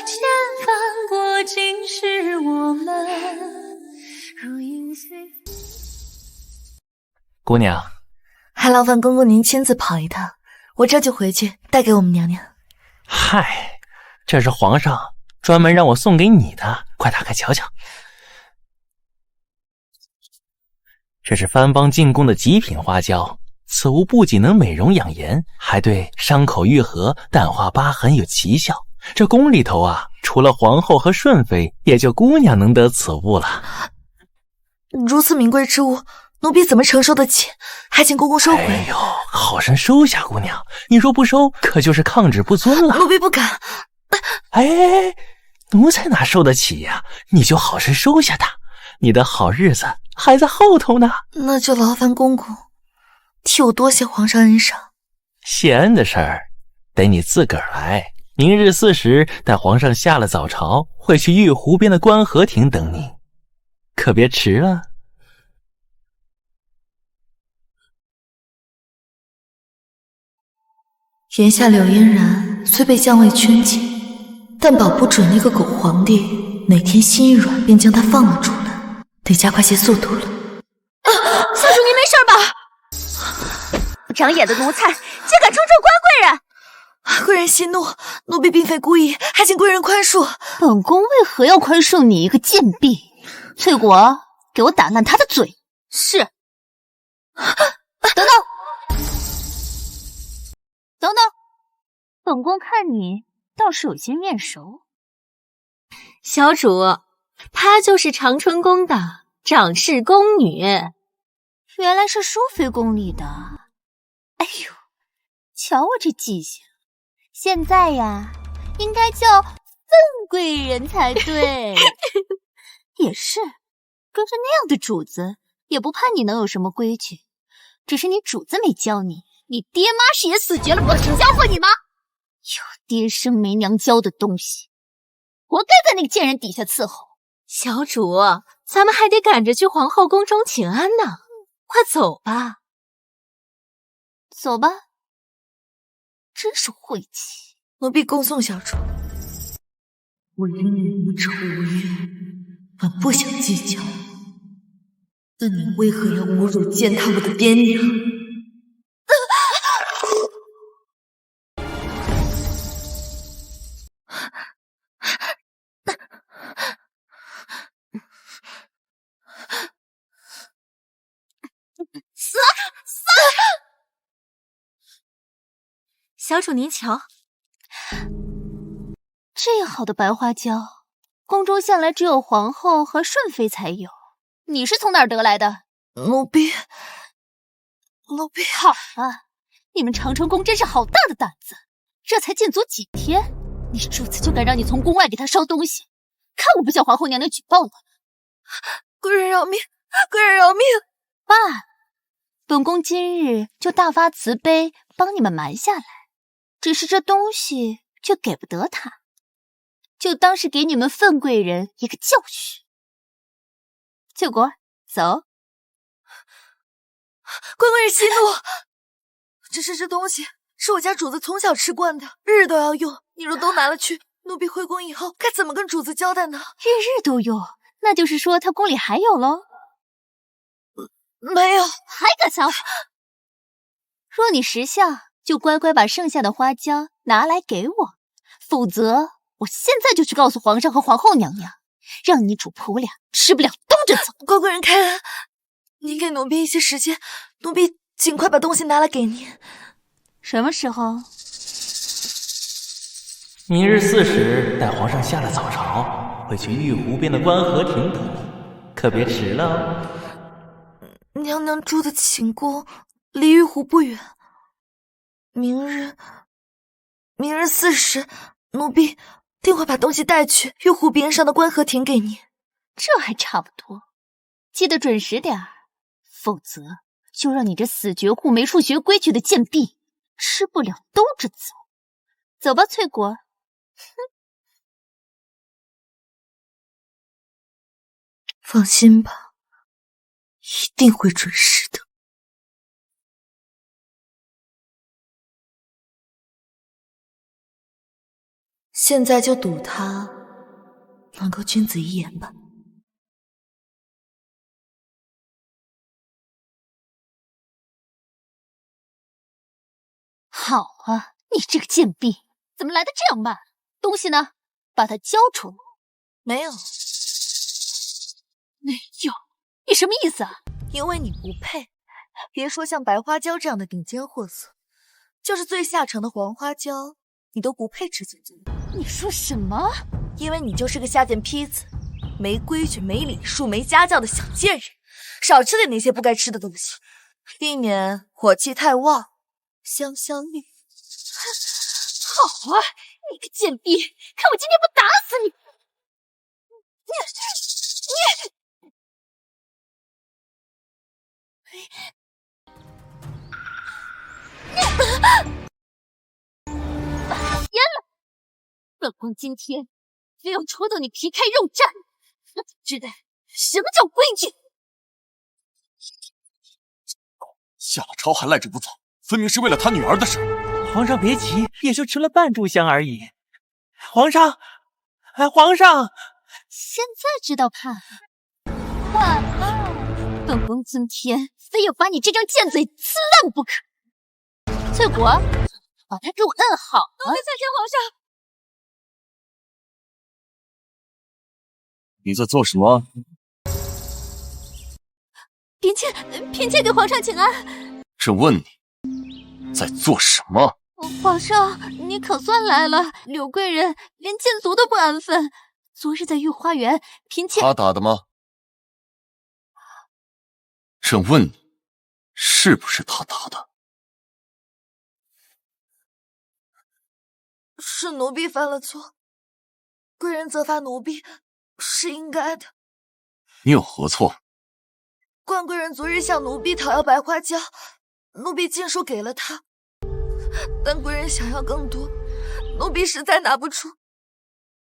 千帆过尽是我们。如影随。姑娘，还劳烦公公您亲自跑一趟，我这就回去带给我们娘娘。嗨，这是皇上专门让我送给你的，快打开瞧瞧。这是番邦进贡的极品花椒，此物不仅能美容养颜，还对伤口愈合、淡化疤痕有奇效。这宫里头啊，除了皇后和顺妃，也就姑娘能得此物了。如此名贵之物，奴婢怎么承受得起？还请公公收回。哎呦，好生收下，姑娘，你若不收，可就是抗旨不遵了。奴婢不敢。哎，奴才哪受得起呀？你就好生收下它，你的好日子还在后头呢。那就劳烦公公替我多谢皇上恩赏。谢恩的事儿得你自个儿来。明日4时，待皇上下了早朝，会去玉湖边的观河亭等你，可别迟了。眼下柳嫣然虽被将位圈禁，但保不准那个狗皇帝哪天心一软便将她放了出来，得加快些速度了。小主，您没事吧？不长眼的奴才，竟敢冲撞关贵人！贵人息怒，奴婢并非故意，还请贵人宽恕。本宫为何要宽恕你一个贱婢？翠果，给我打烂他的嘴！是。等等，等等，本宫看你倒是有些面熟。小主，她就是长春宫的长侍宫女。原来是淑妃宫里的。哎呦，瞧我这记性，现在呀，应该叫凤贵人才对。也是，跟着那样的主子，也不怕你能有什么规矩。只是你主子没教你，你爹妈是也死绝了，不是教过你吗？有爹生没娘教的东西，活该在那个贱人底下伺候。小主，咱们还得赶着去皇后宫中请安呢，快走吧。走吧。真是晦气。奴婢恭送小主。我与你无仇无怨，本不想计较，但你为何要侮辱践踏我的爹娘？小主您瞧，这样好的白花椒，宫中向来只有皇后和顺妃才有，你是从哪儿得来的？奴婢好啊！你们长春宫真是好大的胆子，这才禁足几天，你主子就敢让你从宫外给他烧东西，看我不向皇后娘娘举报了！贵人饶命，贵人饶命！爸，本宫今日就大发慈悲，帮你们瞒下来。只是这东西却给不得他，就当是给你们份贵人一个教训。翠果，走。贵人息怒，只是这东西是我家主子从小吃惯的，日日都要用。你若都拿了去，奴婢回宫以后该怎么跟主子交代呢？日日都用，那就是说他宫里还有喽？没有，还敢撒谎？若你识相，就乖乖把剩下的花椒拿来给我，否则我现在就去告诉皇上和皇后娘娘，让你主仆俩吃不了兜着走。贵人开恩，您给奴婢一些时间，奴婢尽快把东西拿来给您。什么时候？明日4时带皇上下了早朝，会去玉湖边的观河亭等你，可别迟了哦。娘娘住的寝宫离玉湖不远。明日4时，奴婢定会把东西带去玉湖边上的观河亭给你。这还差不多，记得准时点儿，否则就让你这死绝户没处学规矩的贱婢吃不了兜着走。走吧，翠果。放心吧，一定会准时的。现在就赌他能够君子一言吧。好啊，你这个贱婢，怎么来的这样慢？东西呢？把它交出来。没有。没有？你什么意思啊？因为你不配。别说像白花椒这样的顶尖货色，就是最下乘的黄花椒，你都不配吃进嘴。你说什么？因为你就是个下贱坯子，没规矩、没礼数、没家教的小贱人，少吃点那些不该吃的东西，避免火气太旺。香香绿。好啊，你个贱婢，看我今天不打死你！淹了！本宫今天非要戳到你皮开肉绽，让你知道什么叫规矩。下了朝还赖着不走，分明是为了他女儿的事。皇上别急，也就吃了半炷香而已。皇上，皇上，现在知道怕了？晚了，本宫今天非要把你这张贱嘴撕烂不可。翠果，把它给我摁好啊！奴婢在见皇上。你在做什么？嫔妾给皇上请安。朕问你，在做什么？皇上，你可算来了。柳贵人连禁足都不安分。昨日在御花园，嫔妾他打的吗？朕问你，是不是他打的？是奴婢犯了错，贵人责罚奴婢是应该的。你有何错？冠贵人昨日向奴婢讨要白花椒，奴婢尽数给了他，但贵人想要更多，奴婢实在拿不出，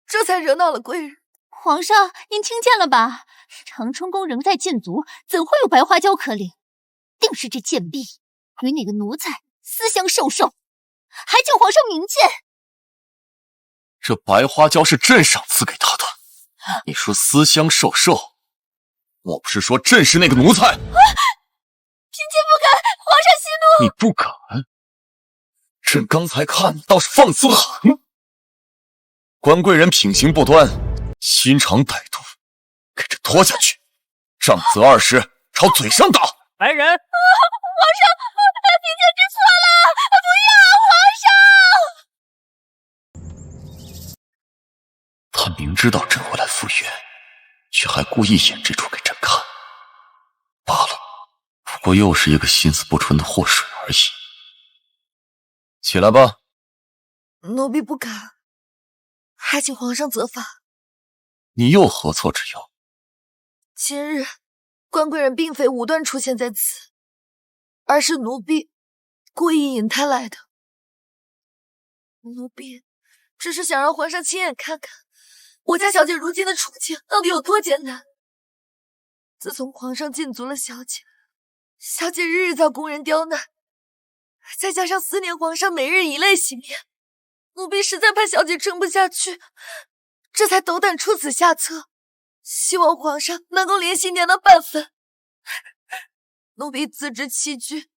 这才惹恼了贵人。皇上，您听见了吧？长春宫仍在禁足，怎会有白花椒可领？定是这贱婢与哪个奴才私相授受，还请皇上明鉴。这白花椒是朕赏赐给他的，你说私相授受，我不是说朕是那个奴才。嫔妾不敢，皇上息怒。你不敢？朕刚才看倒是放肆很。关贵人品行不端，心肠歹毒，给朕拖下去，杖责20，朝嘴上打。来人！皇上，嫔妾知错了，不要，皇上！他明知道朕会来赴约，却还故意演这出给朕看。罢了，不过又是一个心思不纯的祸水而已。起来吧。奴婢不敢，还请皇上责罚。你又何错之有？今日关贵人并非无端出现在此，而是奴婢故意引他来的。奴婢只是想让皇上亲眼看看我家小姐如今的处境到底有多艰难。自从皇上禁足了小姐，小姐日日遭宫人刁难，再加上思念皇上每日以泪洗面，奴婢实在怕小姐撑不下去，这才斗胆出此下策，希望皇上能够怜惜娘娘半分。奴婢自知欺君，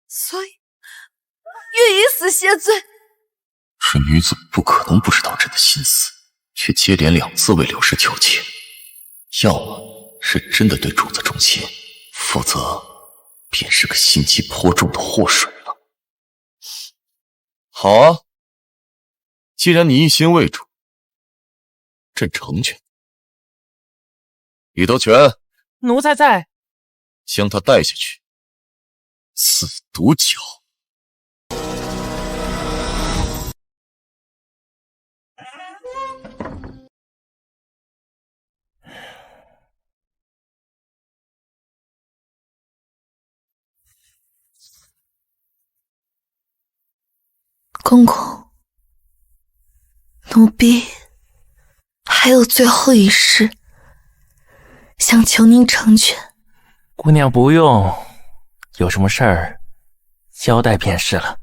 所以愿以死谢罪。这女子不可能不知道朕的心思，却接连2次为柳氏求情，要么是真的对主子忠心，否则便是个心机颇重的祸水了。好啊，既然你一心为主，朕成全。宇德全，奴才在。将他带下去，死毒搅。公公，奴婢还有最后一事，想求您成全。姑娘不用，有什么事儿交代便是了。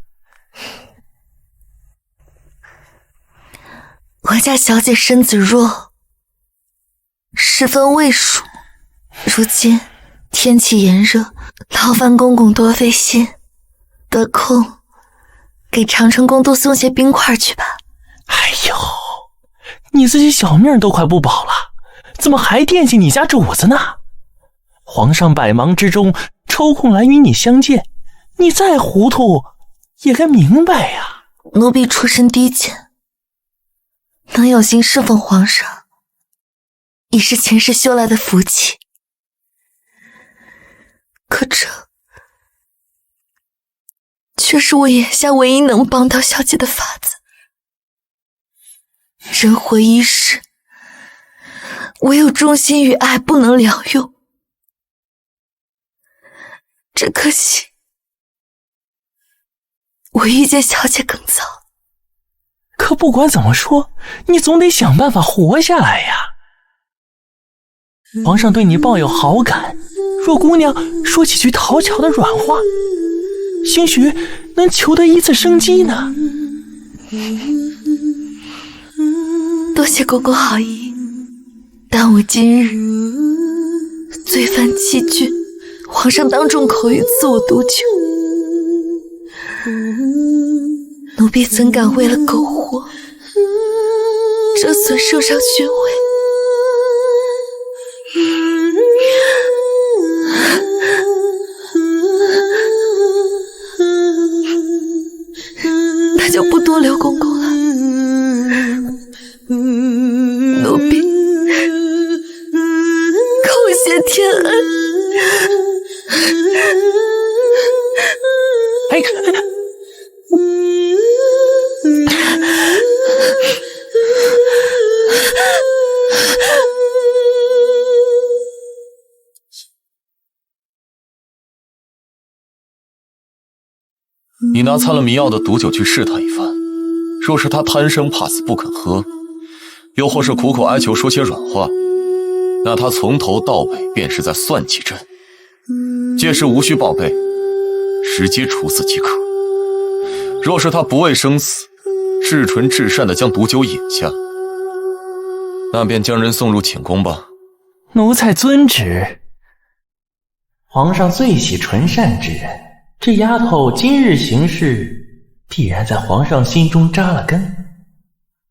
我家小姐身子弱，十分畏暑，如今天气炎热，劳烦公公多费心，得空给长春宫多送些冰块去吧。哎呦，你自己小命都快不保了，怎么还惦记你家主子呢？皇上百忙之中抽空来与你相见，你再糊涂也该明白呀。奴婢出身低贱，能有心侍奉皇上，已是前世修来的福气。可这却是我眼下唯一能帮到小姐的法子。人活一世，唯有忠心与爱不能两用。只可惜我遇见小姐更早。可不管怎么说，你总得想办法活下来呀。皇上对你抱有好感，若姑娘说几句讨巧的软话，兴许能求得一次生机呢。多谢公公好意，但我今日罪犯欺君，皇上当众口语赐我毒酒，奴婢怎敢为了苟活折损圣上勋位？那就不多留公公了，奴婢叩谢天恩。哎，你拿掺了迷药的毒酒去试他一番，若是他贪生怕死不肯喝，又或是苦口哀求说些软话，那他从头到尾便是在算计朕。届时无需报备，直接处死即可。若是他不畏生死，至纯至善地将毒酒饮下，那便将人送入寝宫吧。奴才遵旨。皇上最喜纯善之人，这丫头今日行事，必然在皇上心中扎了根。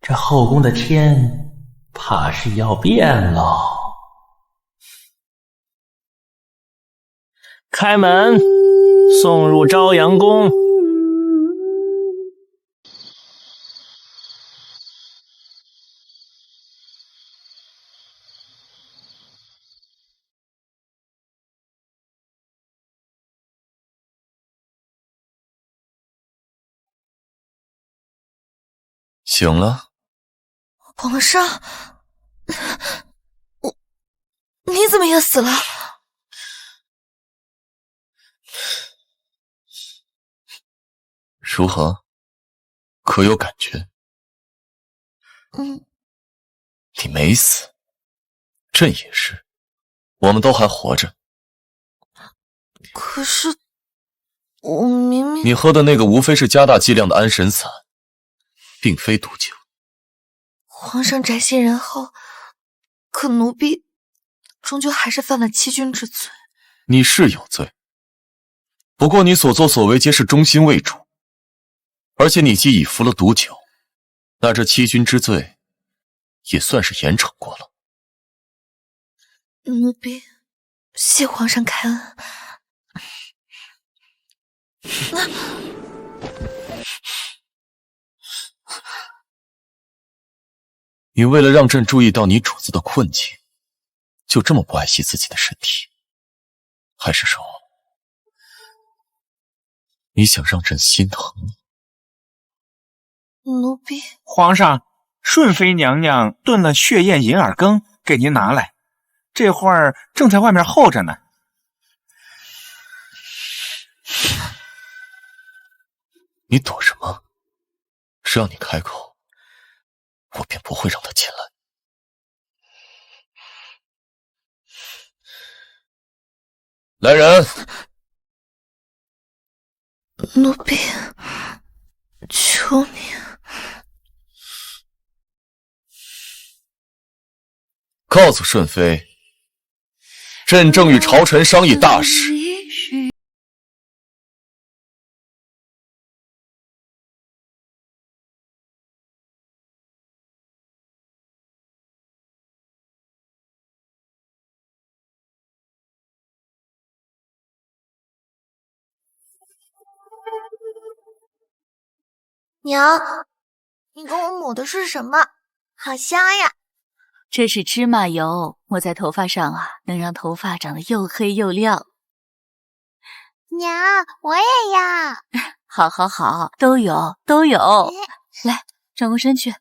这后宫的天，怕是要变喽。开门，送入朝阳宫。醒了？皇上，你怎么也死了？如何？可有感觉？你没死，朕也是，我们都还活着。可是，我明明……你喝的那个无非是加大剂量的安神散，并非毒酒。皇上宅心仁厚，可奴婢终究还是犯了欺君之罪。你是有罪，不过你所作所为皆是忠心为主，而且你既已服了毒酒，那这欺君之罪也算是严惩过了。奴婢谢皇上开恩。你为了让朕注意到你主子的困境，就这么不爱惜自己的身体？还是说，你想让朕心疼你？奴婢……皇上，顺妃娘娘炖了血燕银耳羹，给您拿来，这会儿正在外面候着呢。你躲什么？只要你开口，我便不会让他进来。来人！奴婢，求你。告诉顺妃，朕正与朝臣商议大事。娘，你给我抹的是什么？好香呀！这是芝麻油，抹在头发上啊，能让头发长得又黑又亮。娘，我也要。好，好，好，都有，都有。来，转过身去。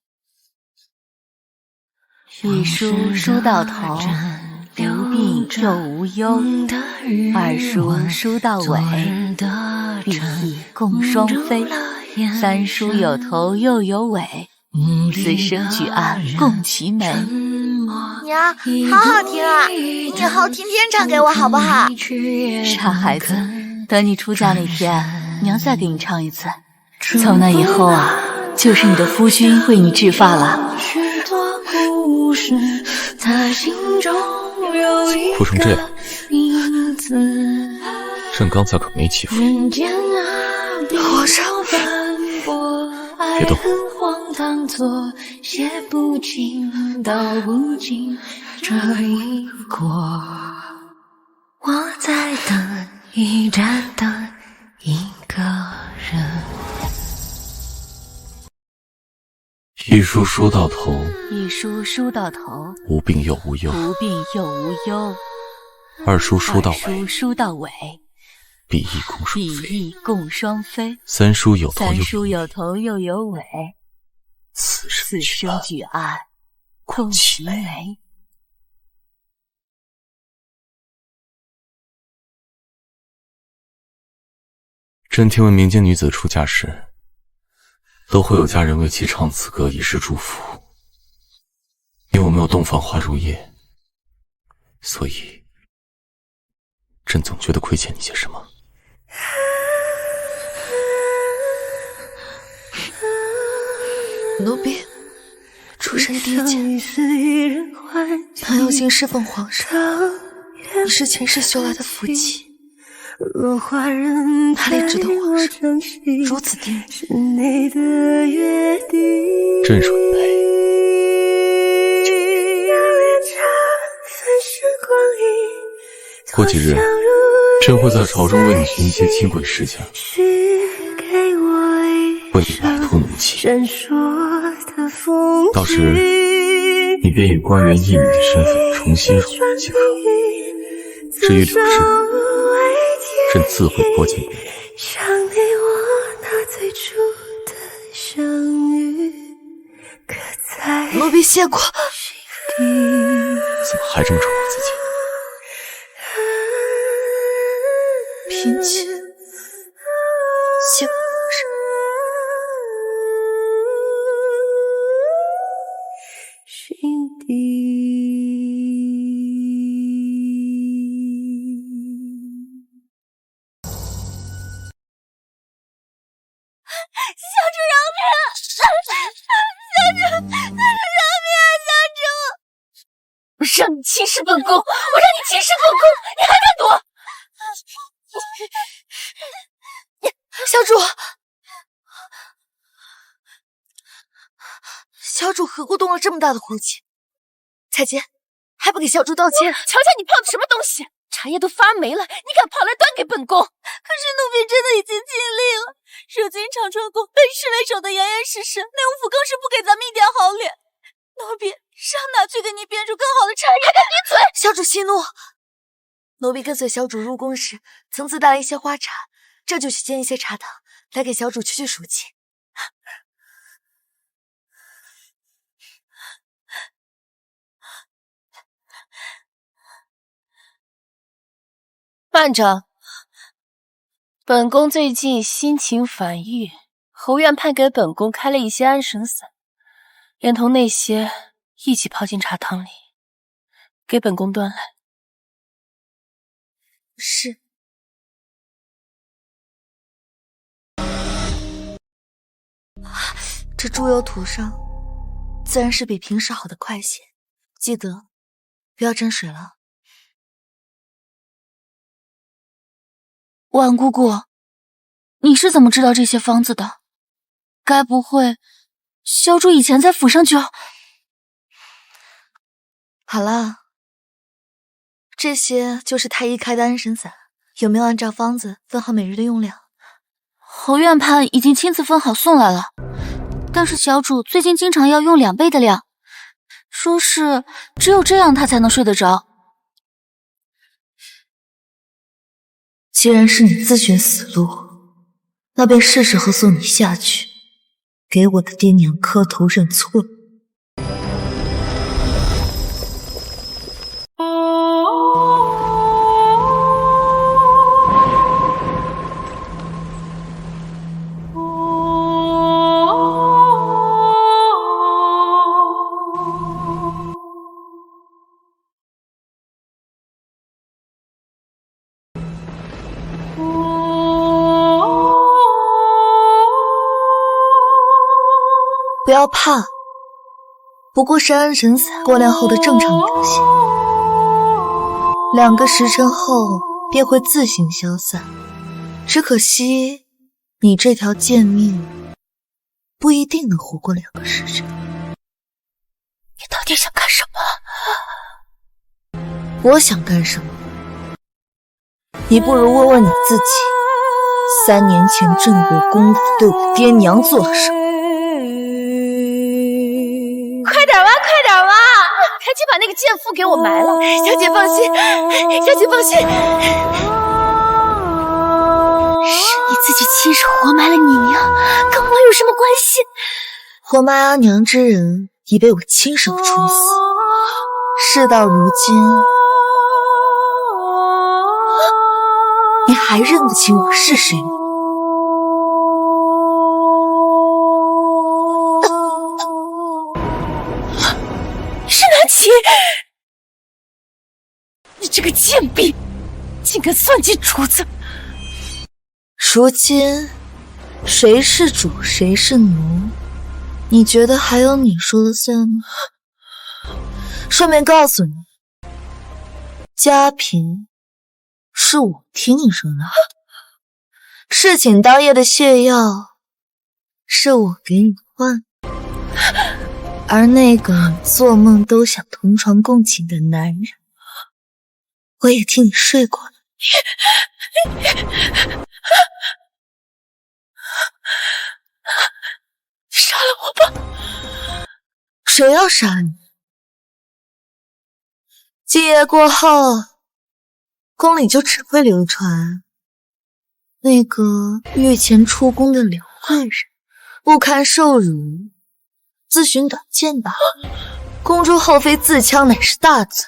一梳梳到头，无病又无忧；二梳梳到尾，比翼共双飞；三梳有头又有尾，四声举案共齐眉。娘，好好听啊！你以后天天唱给我好不好？傻孩子，等你出嫁那天，娘再给你唱一次。从那以后啊，就是你的夫君为你制发了。哭成这样，朕刚才可没欺负你。皇上，别动。我在等一站等一个人。一梳梳到头，一梳梳到头，无病又无忧；无病又无忧。二梳梳到尾，二梳梳到尾，比翼共双飞；比翼共双飞。三梳有头三梳有头又有尾，四声举案共齐眉。朕听闻民间女子出嫁时，都会有家人为其唱此歌以示祝福。因为我没有洞房花烛夜，所以朕总觉得亏欠你些什么。奴婢出身低贱，他有心侍奉皇上，你是前世修来的福气，哪里值得皇上如此低眉？朕属于卑。过几日，朕会在朝中为你寻一些金贵世家，为你摆脱奴气。到时，你便以官员义女的身份重新入宫即可。至于柳氏，朕自会拨进宫。奴婢谢过。怎么还这么宠我自己？嫔妾谢过皇上。小主饶命！小主饶命！我让你轻视本宫，我让你轻视本宫，你还敢躲？小主，小主何故动了这么大的火气？彩洁，还不给小主道歉？瞧瞧你泡的什么东西，茶叶都发霉了，你敢跑来端给本宫？可是奴婢真的已经尽力了。如今长春宫被侍卫守得严严实实，内务府更是不给咱们一点好脸。奴婢上哪去给你编出更好的茶叶？还敢闭嘴！小主息怒。奴婢跟随小主入宫时，曾自带了一些花茶，这就去煎一些茶汤来给小主去暑气。慢着，本宫最近心情烦郁，侯院派给本宫开了一些安神散，连同那些一起泡进茶汤里，给本宫端来。是。这猪油涂上，自然是比平时好的快些。记得不要沾水了。婉姑姑，你是怎么知道这些方子的？该不会小主以前在府上就……好了，这些就是太医开的安神散，有没有按照方子分好每日的用量？侯院判已经亲自分好送来了，但是小主最近经常要用2倍的量，说是只有这样她才能睡得着。既然是你自寻死路，那便是时候送你下去，给我的爹娘磕头认错。不要怕，不过是安神散过量后的正常表现，2个时辰后便会自行消散。只可惜你这条贱命不一定能活过2个时辰。你到底想干什么？我想干什么？你不如问问你自己，3年前镇国公府对我爹娘做了什么？快点吧，快点吧！赶紧把那个贱妇给我埋了！小姐放心，小姐放心，是你自己亲手活埋了你娘，跟我有什么关系？活埋阿娘之人已被我亲手处死，事到如今，你还认得清我是谁吗？是南齐，你这个贱婢，竟敢算计主子！如今谁是主谁是奴，你觉得还有你说了算吗？顺便告诉你，家嫔是我替你生的，侍寝当夜的泻药是我给你换，而那个做梦都想同床共寝的男人，我也替你睡过了。杀了我吧！谁要杀你？祭夜过后，宫里就只会流传那个御前出宫的柳贵人不堪受辱，自寻短见罢了。公主后妃自戕乃是大罪，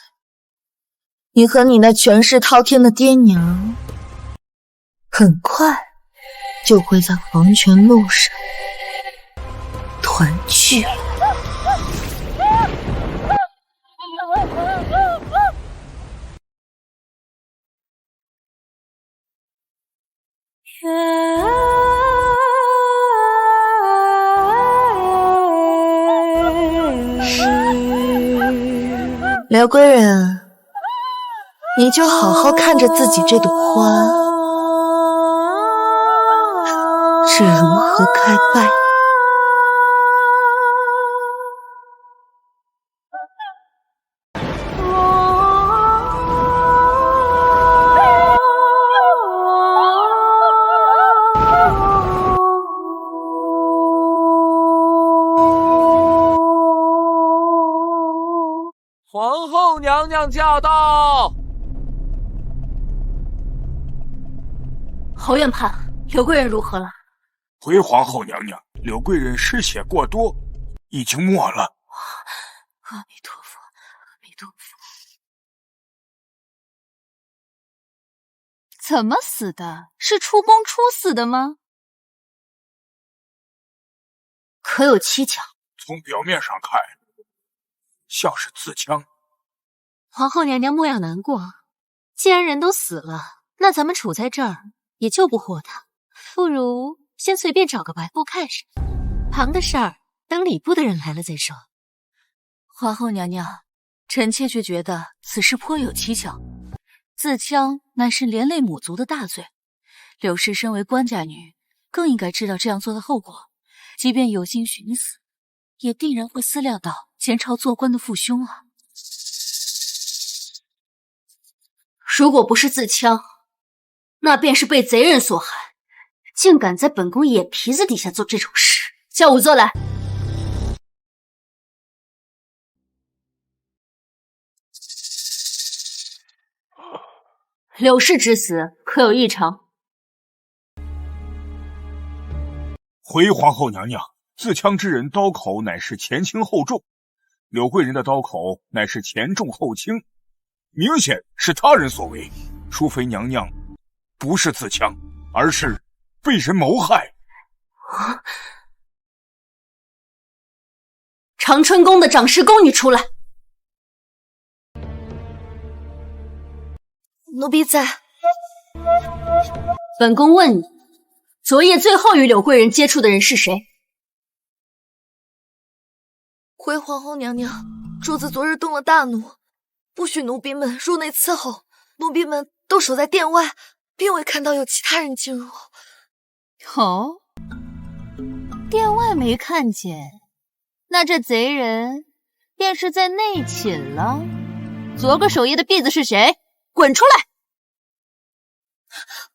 你和你那权势滔天的爹娘，很快就会在黄泉路上团聚。柳贵人，你就好好看着自己这朵花是如何开败。皇后娘娘驾到！侯院判，柳贵人如何了？回皇后娘娘，柳贵人失血过多，已经没了。阿弥陀佛，阿弥陀佛。怎么死的？是出宫出死的吗？可有蹊跷？从表面上看，像是自戕。皇后娘娘莫要难过，既然人都死了，那咱们处在这儿也救不活他，不如先随便找个白布盖上，旁的事儿等礼部的人来了再说。皇后娘娘，臣妾却觉得此事颇有蹊跷。自戕乃是连累母族的大罪，柳氏身为官家女，更应该知道这样做的后果。即便有心寻死，也定然会思量到前朝做官的父兄啊。如果不是自戕，那便是被贼人所害，竟敢在本宫眼皮子底下做这种事。叫仵作来。柳氏之死可有异常？回皇后娘娘，自戕之人刀口乃是前轻后重，柳贵人的刀口乃是前重后轻，明显是他人所为。淑妃娘娘不是自戕，而是被人谋害。长春宫的掌事宫女出来。奴婢在。本宫问你，昨夜最后与柳贵人接触的人是谁？回皇后娘娘，主子昨日动了大怒，不许奴婢们入内伺候，奴婢们都守在殿外，并未看到有其他人进入。哦，殿外没看见，那这贼人便是在内寝了。昨个守夜的婢子是谁？滚出来！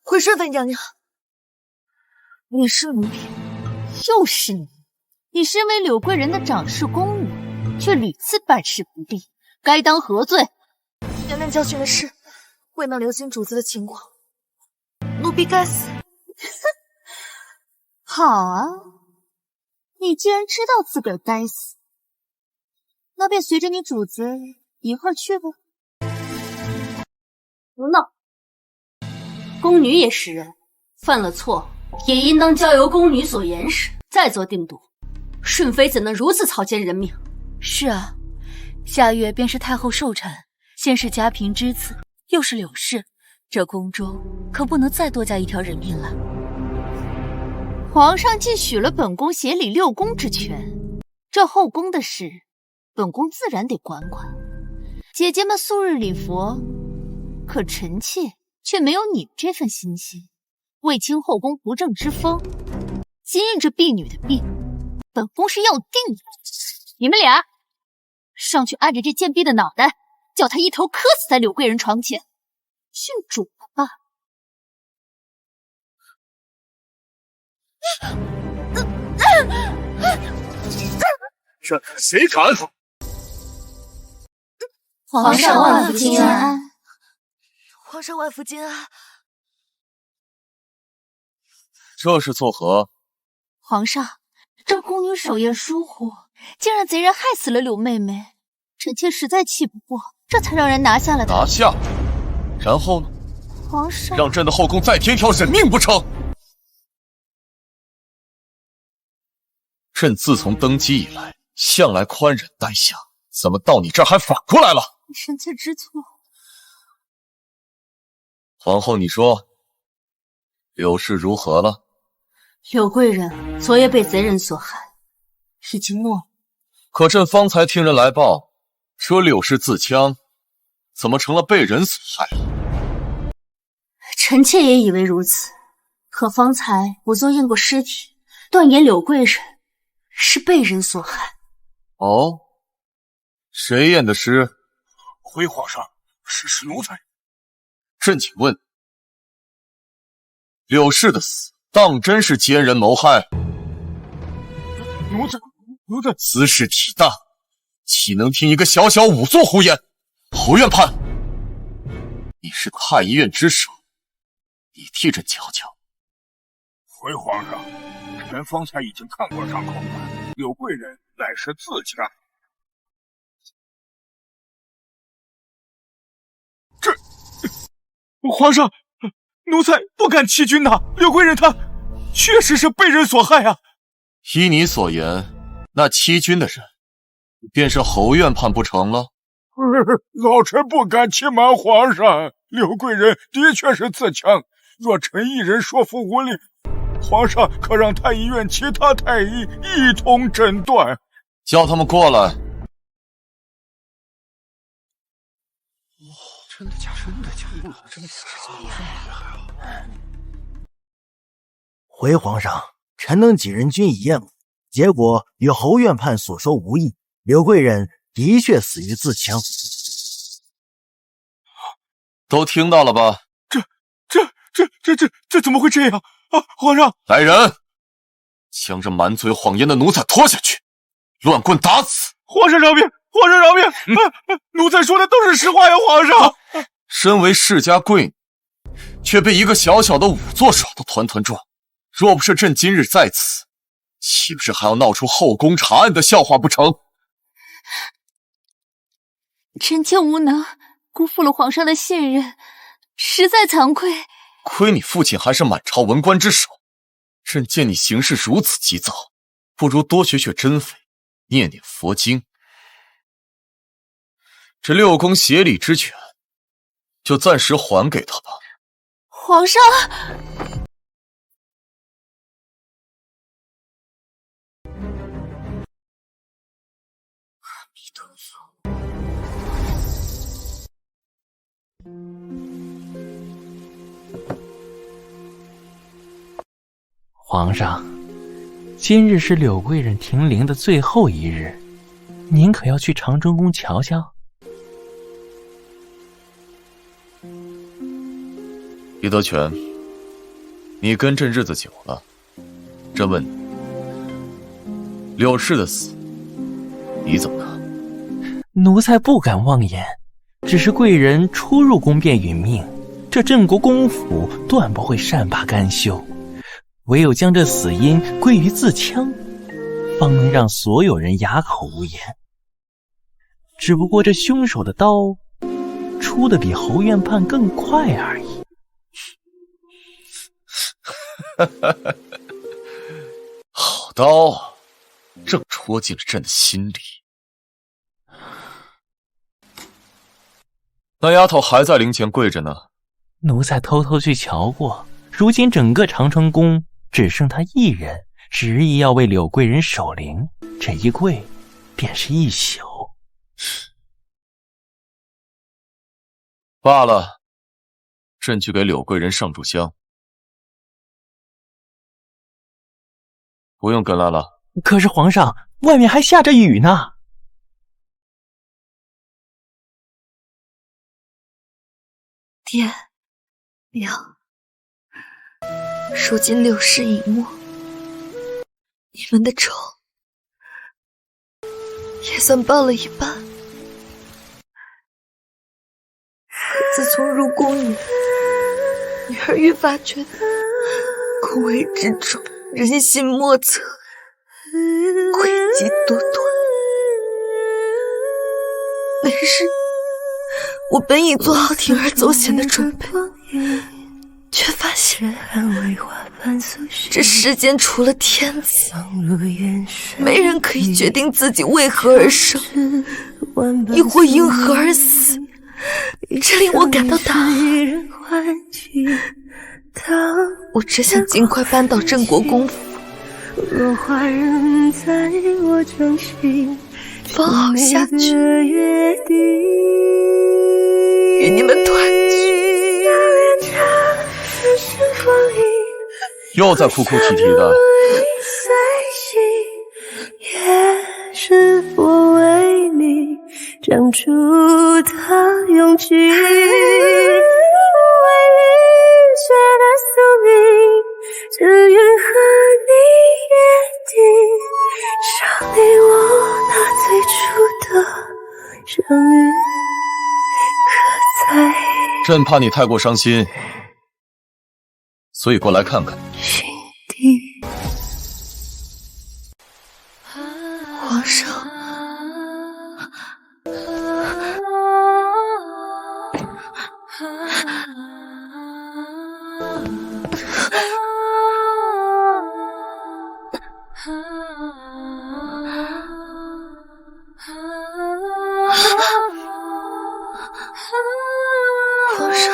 回顺妃娘娘，你是奴婢，又是你！你身为柳贵人的掌事宫女，却屡次办事不力，该当何罪？娘娘教训的是，未能留心主子的情况，奴婢该死。好啊，你既然知道自个儿该死，那便随着你主子一块儿去吧。不闹！宫女也是人，犯了错也应当交由宫女所严审，再做定夺。顺妃怎能如此草菅人命？是啊，下月便是太后寿辰，先是家嫔之子，又是柳氏，这宫中可不能再多加一条人命了。皇上既许了本宫协理六宫之权，这后宫的事，本宫自然得管管。姐姐们素日礼佛，可臣妾却没有你们这份心心，为清后宫不正之风。今日这婢女的病，本宫是要定的。你们俩上去按着这贱婢的脑袋，叫她一头磕死在柳贵人床前，信主了吧？这谁敢？皇上万福金安。皇上万福金安。这是作何？皇上，这宫女守夜疏忽，竟让贼人害死了柳妹妹，臣妾实在气不过，这才让人拿下了她。拿下，然后呢？皇上，让朕的后宫再添一条人命不成？朕自从登基以来，向来宽忍待下，怎么到你这儿还反过来了？臣妾知错。皇后，你说柳氏如何了？柳贵人昨夜被贼人所害，已经没了。可朕方才听人来报，说柳氏自枪，怎么成了被人所害了？臣妾也以为如此，可方才我搜验过尸体，断言柳贵人是被人所害。哦，谁验的尸？回皇上，是奴才。朕请问，柳氏的死当真是奸人谋害？奴才，此事体大，岂能听一个小小仵作胡言？侯院判，你是太医院之首，你替朕瞧瞧。回皇上，臣方才已经看过伤口了，柳贵人乃是自枪。皇上，奴才不敢欺君呐！柳贵人她确实是被人所害啊！依你所言，那欺君的人便是侯院判不成了？老臣不敢欺瞒皇上，柳贵人的确是自强。若臣一人说服无力，皇上可让太医院其他太医一同诊断。叫他们过来。真的假的？回皇上，臣等几人均已验过，结果与侯院判所说无异，柳贵人的确死于自枪。都听到了吧？这怎么会这样啊！皇上，来人，将这满嘴谎言的奴才拖下去，乱棍打死！皇上饶命！皇上饶命！奴才说的都是实话呀，皇上。身为世家贵女，却被一个小小的仵作耍得团团转。若不是朕今日在此，岂不是还要闹出后宫查案的笑话不成？臣妾无能，辜负了皇上的信任，实在惭愧。亏你父亲还是满朝文官之首，朕见你行事如此急躁，不如多学学真伪，念念佛经。这六宫协理之权，就暂时还给他吧。皇上，阿弥陀佛。皇上，今日是柳贵人停灵的最后一日，您可要去长春宫瞧瞧？李德全，你跟朕日子久了，朕问你，柳氏的死，你怎么看？奴才不敢妄言，只是贵人初入宫便殒命，这镇国公府断不会善罢甘休。唯有将这死因归于自枪，方能让所有人哑口无言。只不过这凶手的刀出的比侯院判更快而已。好刀，正戳进了朕的心里。那丫头还在灵前跪着呢。奴才偷偷去瞧过，如今整个长春宫只剩她一人，执意要为柳贵人守灵，这一跪便是一宿。罢了，朕去给柳贵人上炷香。不用跟来了。可是皇上，外面还下着雨呢。爹娘，如今6世已没，你们的仇也算报了一半。自从入宫以来，女儿越发觉得宫闱之中人心莫测，诡计多端。那时我本已做好铤而走险的准备，却发现这世间除了天子，没人可以决定自己为何而生，亦或因何而死。这令我感到大寒。我只想尽快搬到镇国公府，放好下去，与你们团聚。又在哭哭啼啼的。是否为你长出的勇气？为雨雪的宿命，只愿和你约定，赏你我那最初的相遇。可在朕怕你太过伤心，所以过来看看。心底。皇上，皇上。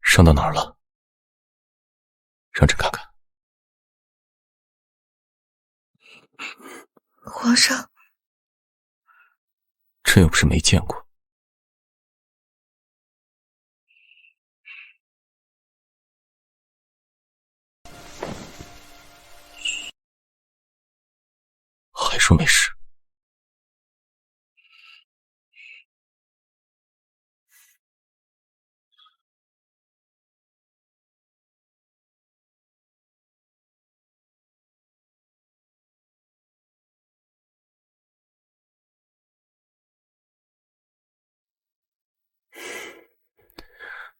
伤到哪儿了？让朕看看。皇上，朕又不是没见过。还说没事。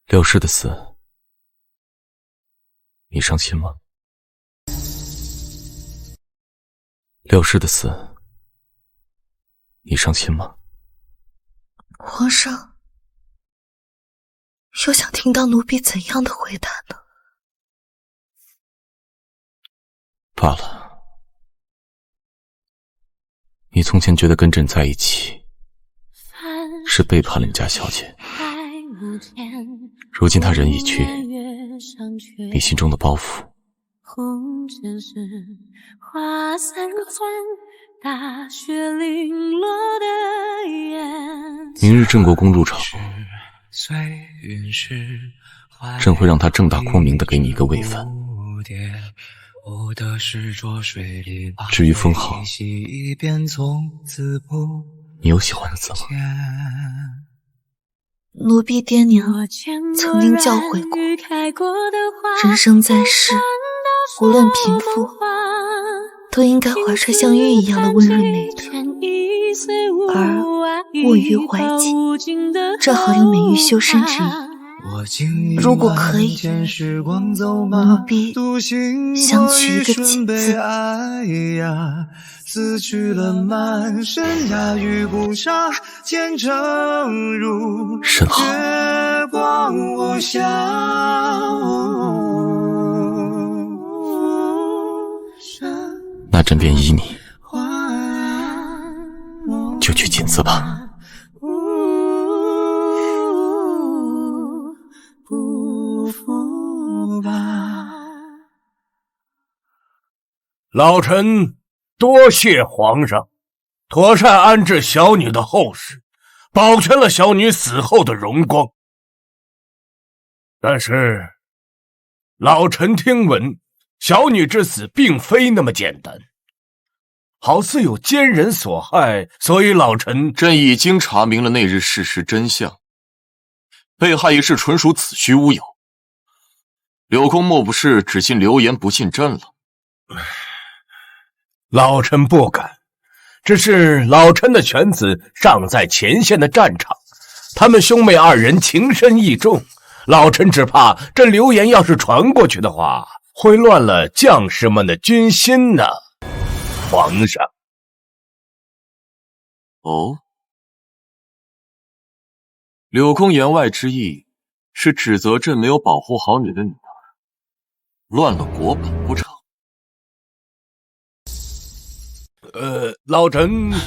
柳氏的死，你伤心吗？柳氏的死，你伤心吗？皇上，又想听到奴婢怎样的回答呢？罢了，你从前觉得跟朕在一起是背叛了你家小姐，如今他人已去，你心中的包袱明日镇国公入朝，朕会让他正大光明的给你一个位分。至于封号，你有喜欢的字吗？奴婢爹娘曾经教诲过，人生在世，无论贫富，都应该怀揣像玉一样的温润美德，而物欲怀瑾，正好有美玉修身之意。如果可以，奴婢想取一个瑾字。撕去了满身雅与不杀，虔诚如甚好。月光无暇。朕便依你，就去锦字吧。老臣多谢皇上，妥善安置小女的后事，保全了小女死后的荣光。但是，老臣听闻，小女之死并非那么简单，好似有奸人所害，所以老臣已经查明了那日事实真相，被害一事纯属子虚乌有。柳公莫不是只信流言不信朕了？老臣不敢，只是老臣的犬子尚在前线的战场，他们兄妹二人情深义重，老臣只怕这流言要是传过去的话，会乱了将士们的军心呢。皇上。哦，柳公言外之意是指责朕没有保护好你的女儿，乱了国本不成？老臣柳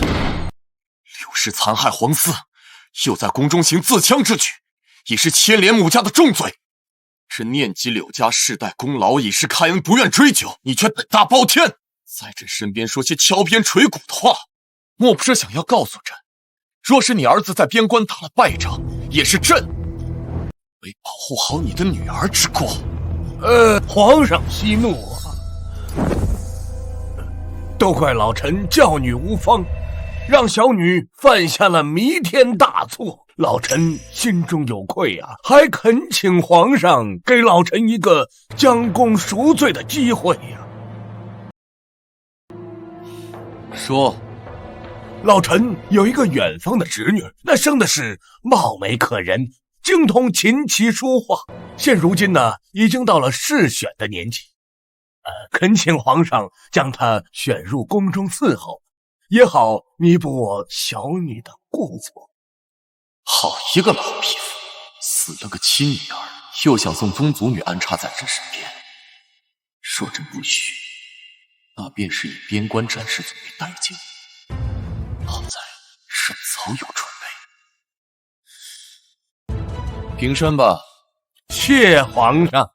氏残害皇嗣，又在宫中行自戕之举，已是牵连母家的重罪。朕念及柳家世代功劳，已是开恩，不愿追究，你却胆大包天，在朕身边说些敲边捶骨的话，莫不是想要告诉朕，若是你儿子在边关打了败仗，也是朕为保护好你的女儿之过。皇上息怒啊！都怪老臣教女无方，让小女犯下了弥天大错，老臣心中有愧啊，还恳请皇上给老臣一个将功赎罪的机会呀。说，老臣有一个远方的侄女，那生的是貌美可人，精通琴棋书画，现如今呢，已经到了试选的年纪。恳请皇上将她选入宫中伺候，也好弥补我小女的过错。好一个老匹夫，死了个亲女儿，又想送宗族女安插在朕身边。若朕不许，那便是以边关战事作为代价。好在朕早有准备。平身吧。谢皇上。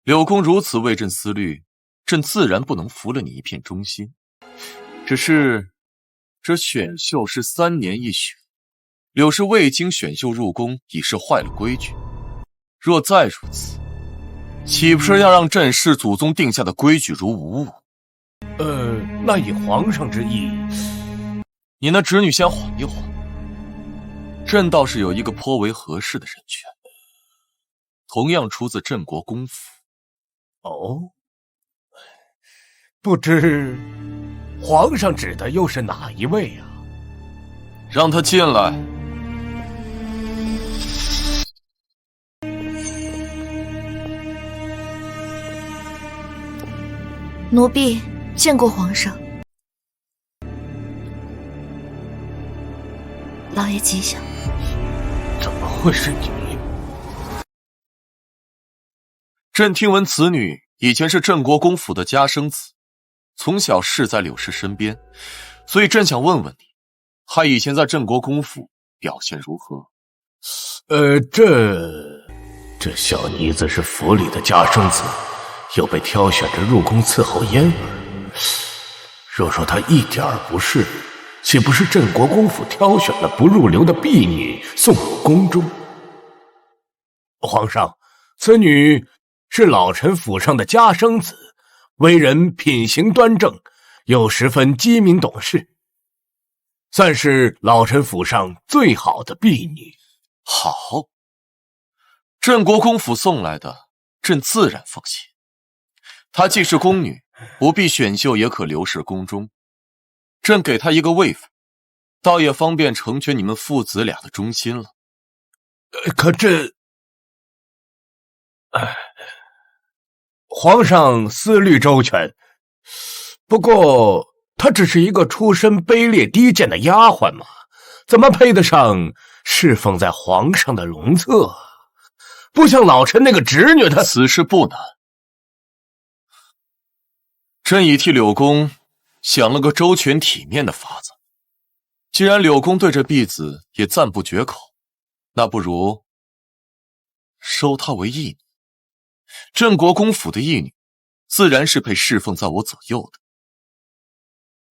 柳公如此为朕思虑，朕自然不能服了你一片忠心。只是这选秀是3年一选，柳氏未经选秀入宫，已是坏了规矩。若再如此，岂不是要让朕视祖宗定下的规矩如无物？那以皇上之意，你那侄女先缓一缓，朕倒是有一个颇为合适的人选，同样出自镇国公府。哦，不知皇上指的又是哪一位啊？让他进来。奴婢见过皇上。老爷吉祥。怎么会是你？朕听闻此女以前是镇国公府的家生子，从小侍在柳氏身边，所以朕想问问你，她以前在镇国公府表现如何？这小妮子是府里的家生子，又被挑选着入宫伺候嫣儿。若说她一点儿不是，岂不是镇国公府挑选了不入流的婢女送入宫中？皇上，此女是老臣府上的家生子，为人品行端正，又十分机敏懂事，算是老臣府上最好的婢女。好，镇国公府送来的，朕自然放心。她既是宫女，不必选秀也可留侍宫中。朕给她一个位分，倒也方便成全你们父子俩的忠心了。可这……皇上思虑周全，不过她只是一个出身卑劣低贱的丫鬟嘛，怎么配得上侍奉在皇上的容侧？不像老臣那个侄女，她……此事不难。朕已替柳公想了个周全体面的法子。既然柳公对这婢子也赞不绝口，那不如收她为义女。镇国公府的义女，自然是配侍奉在我左右的。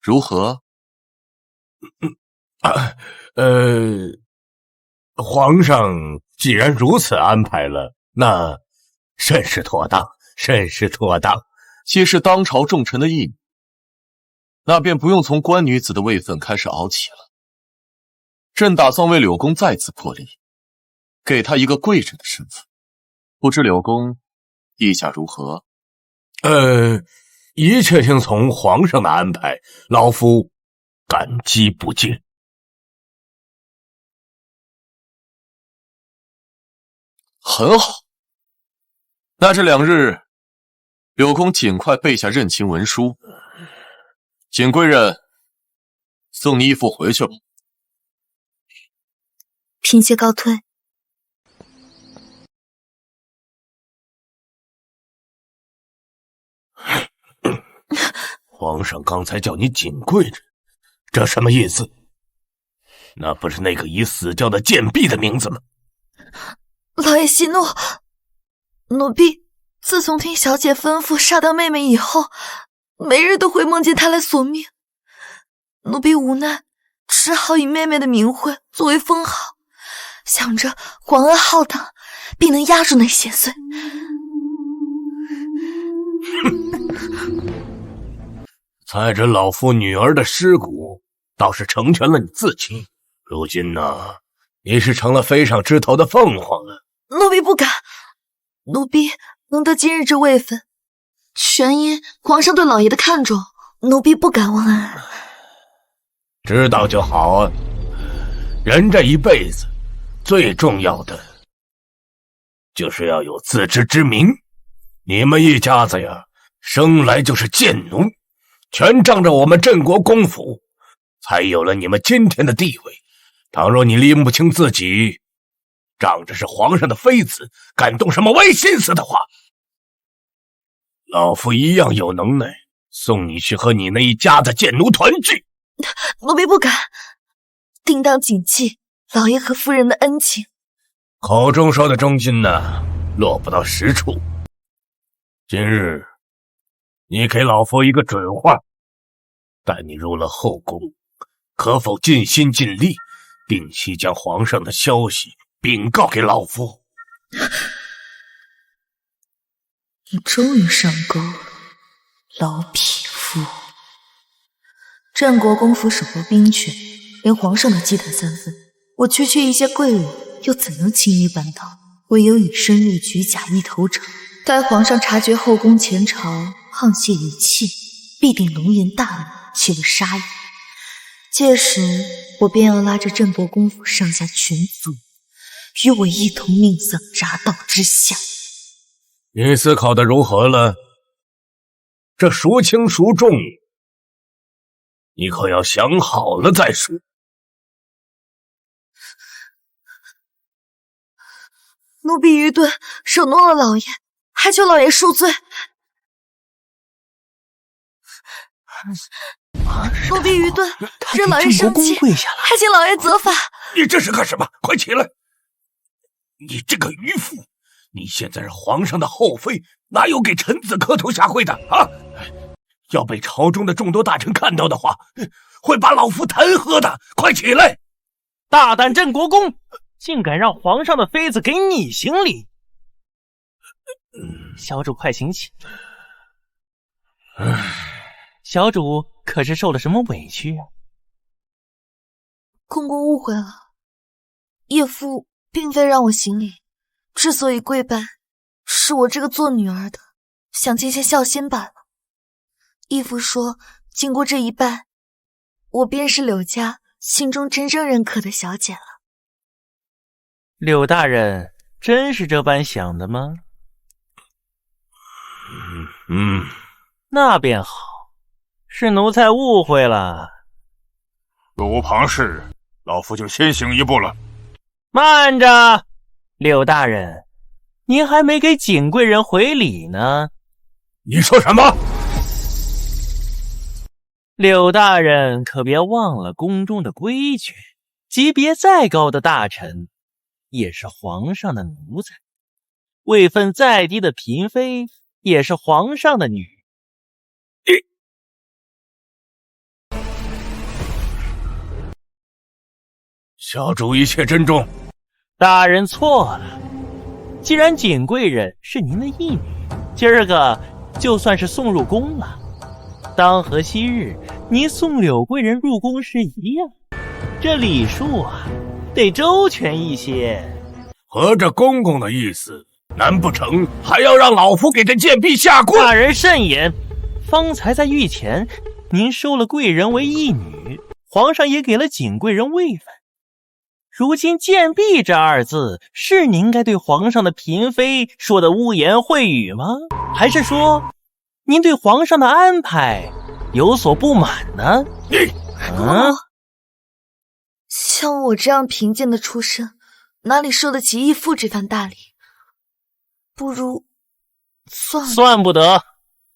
如何？皇上既然如此安排了，那甚是妥当，甚是妥当。既是当朝重臣的义女，那便不用从官女子的位分开始熬起了。朕打算为柳公再次破例，给他一个贵人的身份。不知柳公意下如何？一切听从皇上的安排，老夫感激不尽。很好，那这2日，柳公尽快备下认亲文书。景贵人，送你义父回去吧。嫔妾告退。皇上刚才叫你景贵人，这什么意思？那不是那个已死掉的贱婢的名字吗？老爷息怒，奴婢自从听小姐吩咐杀掉妹妹以后，每日都会梦见她来索命。奴婢无奈，只好以妹妹的名讳作为封号，想着皇恩浩荡，必能压住那邪祟。踩着老夫女儿的尸骨，倒是成全了你自己。如今呢，你是成了飞上枝头的凤凰了。奴婢不敢，奴婢能得今日这位分，全因皇上对老爷的看重，奴婢不敢忘恩。知道就好啊。人这一辈子，最重要的就是要有自知之明。你们一家子呀，生来就是贱奴，全仗着我们镇国公府，才有了你们今天的地位。倘若你拎不清自己，仗着是皇上的妃子，敢动什么歪心思的话，老夫一样有能耐送你去和你那一家子贱奴团聚。奴婢不敢，定当谨记老爷和夫人的恩情。口中说的忠心呢，落不到实处。今日你给老夫一个准话，待你入了后宫，可否尽心尽力，定期将皇上的消息禀告给老夫？你终于上钩了，老匹夫！镇国公府手握兵权，连皇上都忌惮3分，我区区一些贵人又怎能轻易办到？唯有以身入局，假意投诚，待皇上察觉后宫前朝沆瀣一气，必定龙颜大怒，起了杀意。届时我便要拉着镇国公府上下群族，与我一同命丧铡道之下。你思考的如何了？这孰轻孰重，你可要想好了再说。奴婢愚钝，惹怒了老爷，还求老爷恕罪。奴婢愚钝，惹老爷生气，还请老爷责罚。你这是干什么？快起来！你这个渔夫，你现在是皇上的后妃，哪有给臣子磕头下跪的啊？要被朝中的众多大臣看到的话，会把老夫弹劾的。快起来！大胆镇国公，竟敢让皇上的妃子给你行礼！小主快请起。小主可是受了什么委屈啊？公公误会了，叶父并非让我行礼，之所以跪拜，是我这个做女儿的想尽些孝心罢了。义父说，经过这一拜，我便是柳家心中真正认可的小姐了。柳大人真是这般想的吗？那便好，是奴才误会了。若无旁事，老夫就先行一步了。慢着，柳大人，您还没给景贵人回礼呢。你说什么？柳大人可别忘了宫中的规矩，级别再高的大臣也是皇上的奴才，位分再低的嫔妃也是皇上的女。小主一切珍重。大人错了，既然景贵人是您的义女，今儿个就算是送入宫了，当和昔日您送柳贵人入宫时一样，这礼数啊得周全一些。合着公公的意思，难不成还要让老夫给这贱婢下跪？大人慎言，方才在御前您收了贵人为义女，皇上也给了景贵人位分，如今贱婢这二字是您该对皇上的嫔妃说的污言秽语吗？还是说您对皇上的安排有所不满呢？像我这样贫贱的出身，哪里受得起义父这番大礼？不如算不得，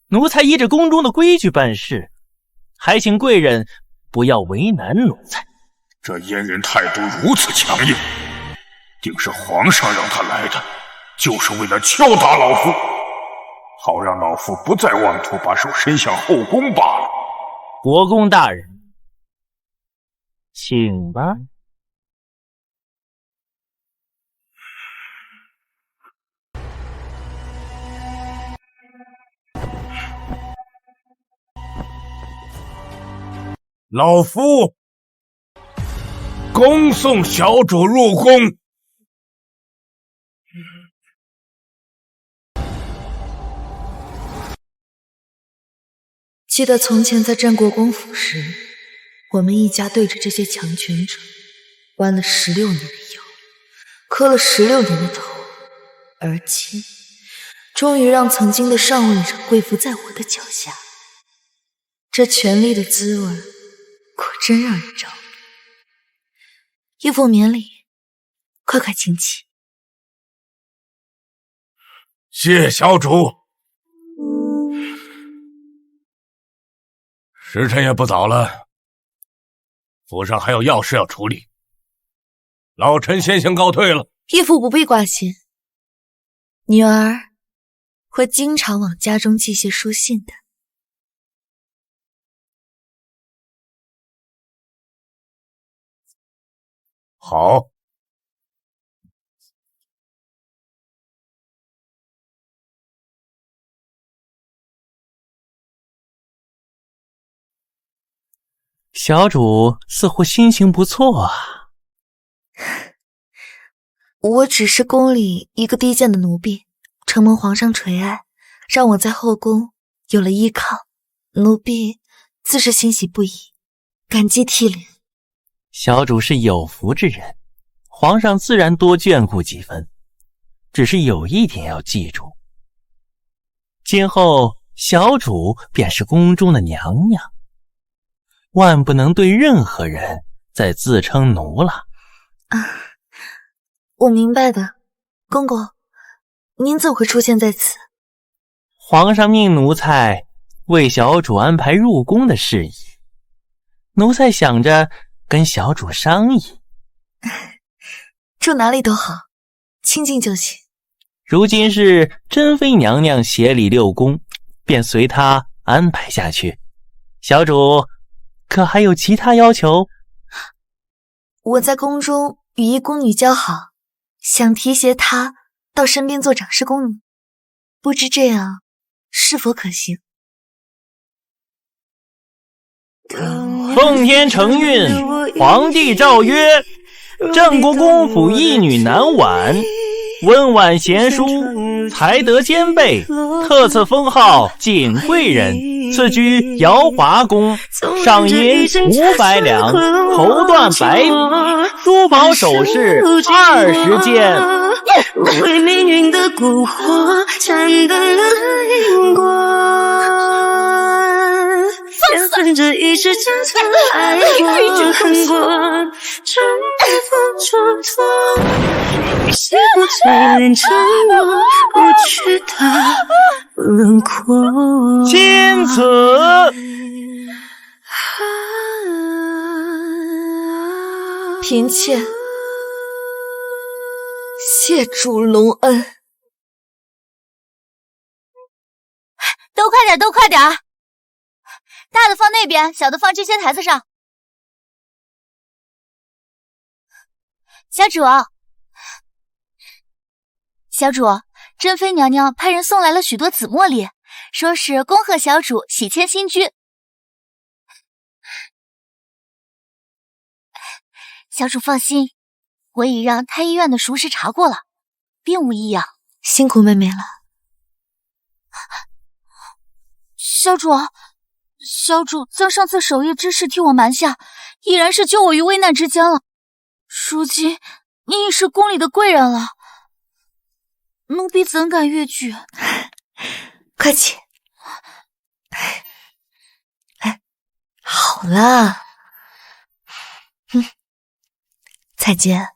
奴才依着宫中的规矩办事，还请贵人不要为难奴才。这阉人态度如此强硬，定是皇上让他来的，就是为了敲打老夫，好让老夫不再妄图把手伸向后宫罢了。国公大人，请吧。老夫恭送小主入宫。记得从前在战国公府时，我们一家对着这些强权者弯了16年的腰，磕了16年的头，而今终于让曾经的上位者跪伏在我的脚下。这权力的滋味果真让人着迷。义父免礼，快快请起。谢小主。时辰也不早了，府上还有要事要处理，老臣先行告退了。义父不必挂心，女儿会经常往家中寄些书信的。好。小主似乎心情不错啊。我只是宫里一个低贱的奴婢，承蒙皇上垂爱，让我在后宫有了依靠，奴婢自是欣喜不已，感激涕零。小主是有福之人，皇上自然多眷顾几分，只是有一点要记住，今后小主便是宫中的娘娘，万不能对任何人再自称奴了。我明白的，公公，您怎会出现在此？皇上命奴才为小主安排入宫的事宜，奴才想着跟小主商议。住哪里都好，清静就行。如今是珍妃娘娘协理六宫，便随她安排下去。小主可还有其他要求？我在宫中与一宫女交好，想提携她到身边做掌事宫女，不知这样是否可行？奉天承运，皇帝诏曰：郑国公府义女南婉，温婉贤淑，才德兼备，特赐封号景贵人，赐居瑶华宫，赏银500两，头断白玉，珠宝首饰20件。为命运的蛊惑，斩断了因果。缘分这一世真曾爱过恨过，终不蹉跎，谁不最能掌握过去的轮廓？钦此。嫔妾谢主隆恩。都快点，都快点！大的放那边，小的放这些台子上。小主，珍妃娘娘派人送来了许多紫茉莉，说是恭贺小主喜迁新居。小主放心，我已让太医院的熟识查过了，并无异样。辛苦妹妹了。小主将上次守夜之事替我瞒下，已然是救我于危难之间了。如今你已是宫里的贵人了，奴婢怎敢越矩？快起！好啦，彩洁，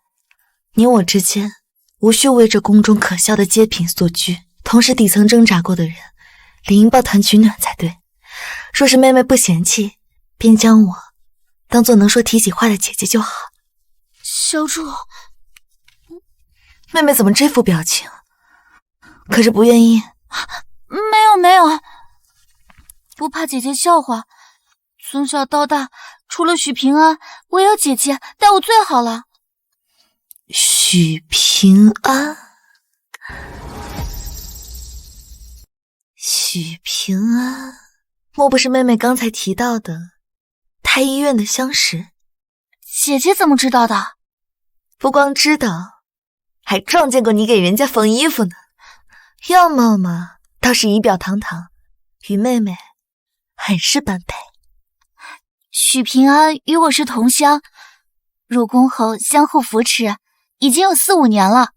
你我之间无需为这宫中可笑的阶品所拘，同是底层挣扎过的人，理应抱团取暖才对。若是妹妹不嫌弃，便将我当做能说提起话的姐姐就好。小主，妹妹怎么这副表情？可是不愿意？没有，不怕姐姐笑话。从小到大，除了许平安，唯有姐姐待我最好了。许平安，许平安，莫不是妹妹刚才提到的太医院的相识？姐姐怎么知道的？不光知道，还撞见过你给人家缝衣服呢。样貌嘛，倒是仪表堂堂，与妹妹很是般配。许平安与我是同乡，入宫后相互扶持，已经有4、5年了。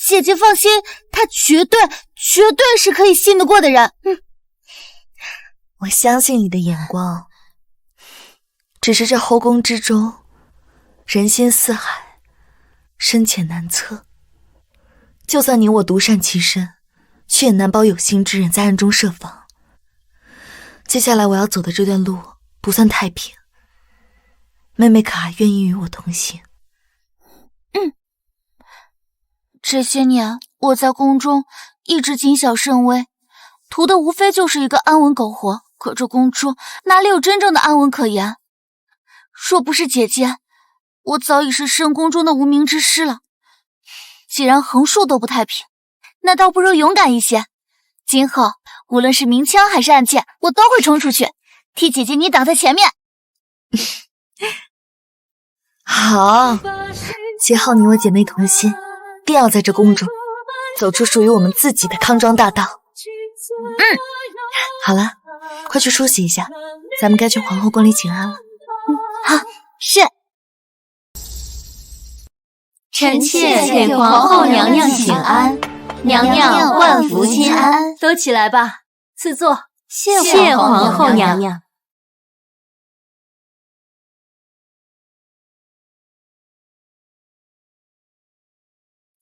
姐姐放心，他绝对是可以信得过的人。我相信你的眼光，只是这后宫之中，人心似海，深浅难测。就算你我独善其身，却也难保有心之人在暗中设防。接下来我要走的这段路不算太平，妹妹可还愿意与我同行？这些年我在宫中一直谨小慎微，图的无非就是一个安稳苟活。可这宫中哪里有真正的安稳可言？若不是姐姐，我早已是深宫中的无名之师了。既然横竖都不太平，那倒不如勇敢一些。今后无论是明枪还是暗箭，我都会冲出去，替姐姐你挡在前面。好，结好你我姐妹同心，定要在这宫中走出属于我们自己的康庄大道。好了，快去梳洗一下，咱们该去皇后宫里请安了。好，是。臣妾给皇后娘娘请安，娘娘万福金安。都起来吧，赐座。谢皇后娘娘。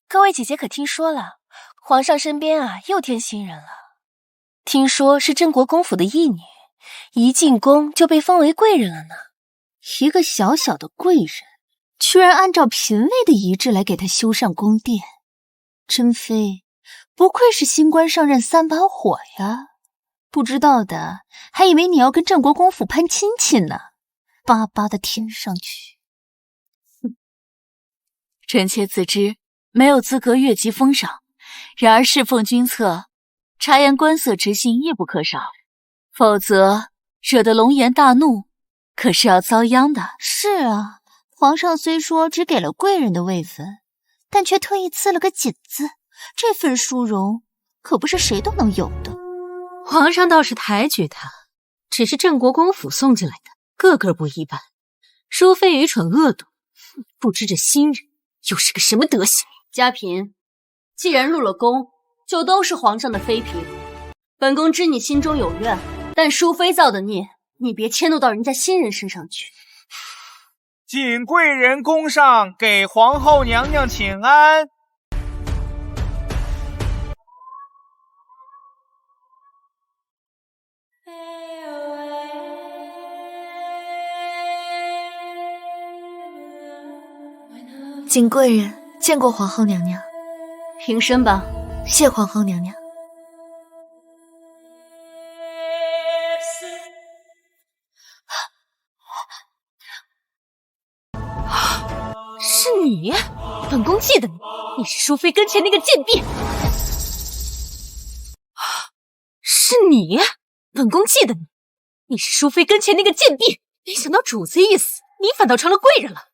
各位姐姐可听说了，皇上身边又添新人了。听说是镇国公府的义女，一进宫就被封为贵人了呢。一个小小的贵人，居然按照嫔位的仪制来给她修缮宫殿，珍妃不愧是新官上任3把火呀！不知道的还以为你要跟镇国公府攀亲戚呢，巴巴的填上去。臣妾自知没有资格越级封赏，然而侍奉君侧，察言观色之心亦不可少，否则惹得龙颜大怒，可是要遭殃的。是啊，皇上虽说只给了贵人的位分，但却特意赐了个锦字，这份殊荣可不是谁都能有的。皇上倒是抬举他，只是镇国公府送进来的，个个不一般。淑妃愚蠢恶毒，不知这新人又是个什么德行。嘉嫔，既然入了宫，就都是皇上的妃嫔。本宫知你心中有怨，但淑妃造的孽，你别迁怒到人家新人身上去。谨贵人宫上给皇后娘娘请安。景贵人见过皇后娘娘。平身吧。谢皇后娘娘。是你，本宫记得你，你是淑妃跟前那个贱婢。是你，本宫记得你，你是淑妃跟前那个贱婢。没想到主子一死，你反倒成了贵人了。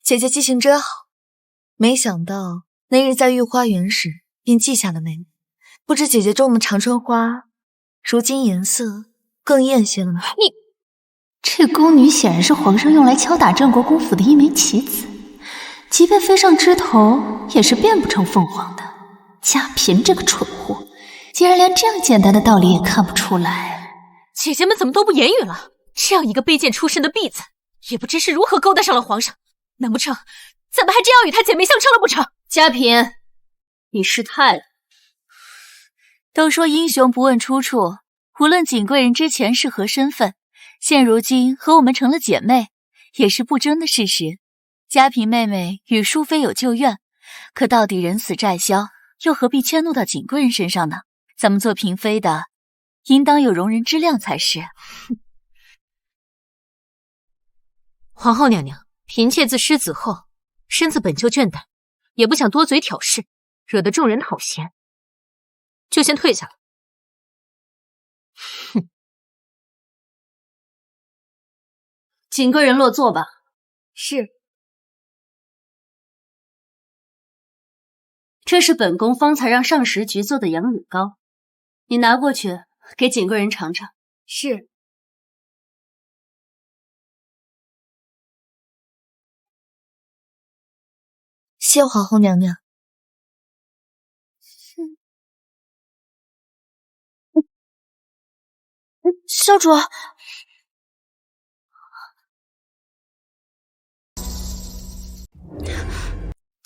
姐姐记性真好，没想到那日在御花园时便记下了妹妹。不知姐姐种的长春花，如今颜色更艳些了呢。你，这宫女显然是皇上用来敲打镇国公府的一枚棋子，即便飞上枝头，也是变不成凤凰的。嘉嫔这个蠢货，竟然连这样简单的道理也看不出来。姐姐们怎么都不言语了？这样一个卑贱出身的婢子，也不知是如何勾搭上了皇上。难不成咱们还真要与她姐妹相称了不成？嘉嫔，你失态了。都说英雄不问出处，无论景贵人之前是何身份，现如今和我们成了姐妹，也是不争的事实。嘉嫔妹妹与淑妃有旧怨，可到底人死债消，又何必迁怒到景贵人身上呢？咱们做嫔妃的，应当有容人之量才是。皇后娘娘，嫔妾自失子后，身子本就倦怠，也不想多嘴挑事，惹得众人讨嫌，就先退下了。哼，景贵人落座吧。是。这是本宫方才让上食局做的羊乳糕，你拿过去给景贵人尝尝。是。谢皇后娘娘。少主，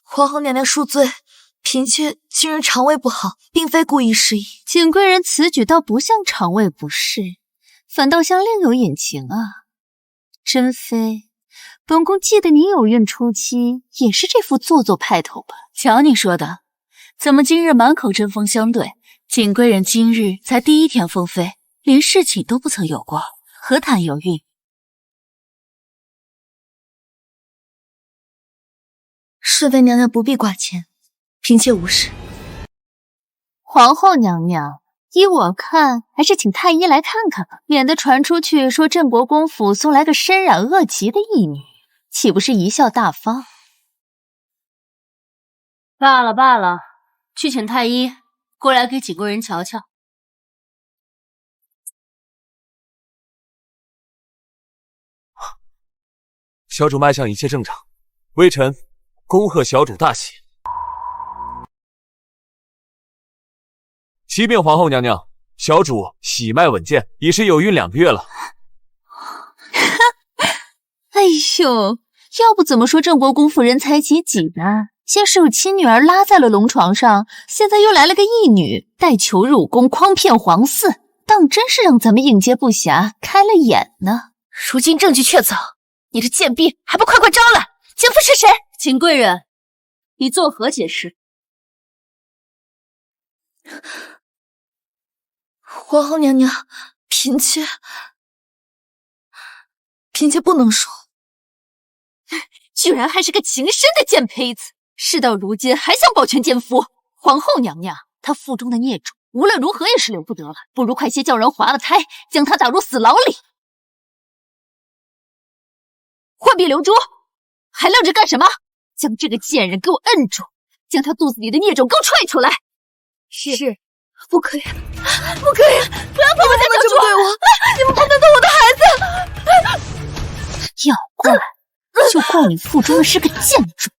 皇后娘娘恕罪，嫔妾今日肠胃不好，并非故意失忆。景贵人此举倒不像肠胃不适，反倒像另有隐情啊。珍妃，本宫记得你有孕初期也是这副做作派头吧？瞧你说的，怎么今日满口针锋相对？景贵人今日才第一天封妃，连侍寝都不曾有过，何谈有孕？顺妃娘娘不必挂牵，嫔妾无事。皇后娘娘，依我看，还是请太医来看看吧，免得传出去说镇国公府送来个身染恶疾的义女，岂不是贻笑大方？罢了罢了，去请太医过来给景贵人瞧瞧。小主脉象一切正常，微臣恭贺小主大喜。启禀皇后娘娘，小主喜脉稳健，已是有孕2个月了。哎呦，要不怎么说镇国公府人才济济呢？先是有亲女儿拉在了龙床上，现在又来了个义女，带球入宫，诓骗皇嗣，当真是让咱们应接不暇开了眼呢。如今证据确凿，你这贱婢还不快快招来？奸夫是谁？景贵人，你作何解释？皇后娘娘，嫔妾不能说。居然还是个情深的贱胚子，事到如今还想保全奸夫。皇后娘娘，她腹中的孽种无论如何也是留不得了，不如快些叫人滑了胎，将她打入死牢里。换婢留珠，还愣着干什么？将这个贱人给我摁住，将她肚子里的孽种给我踹出来。是，不可以，不可以，不要把我再这么对我，你们不能动我的孩子。要怪就怪你腹中的是个贱种。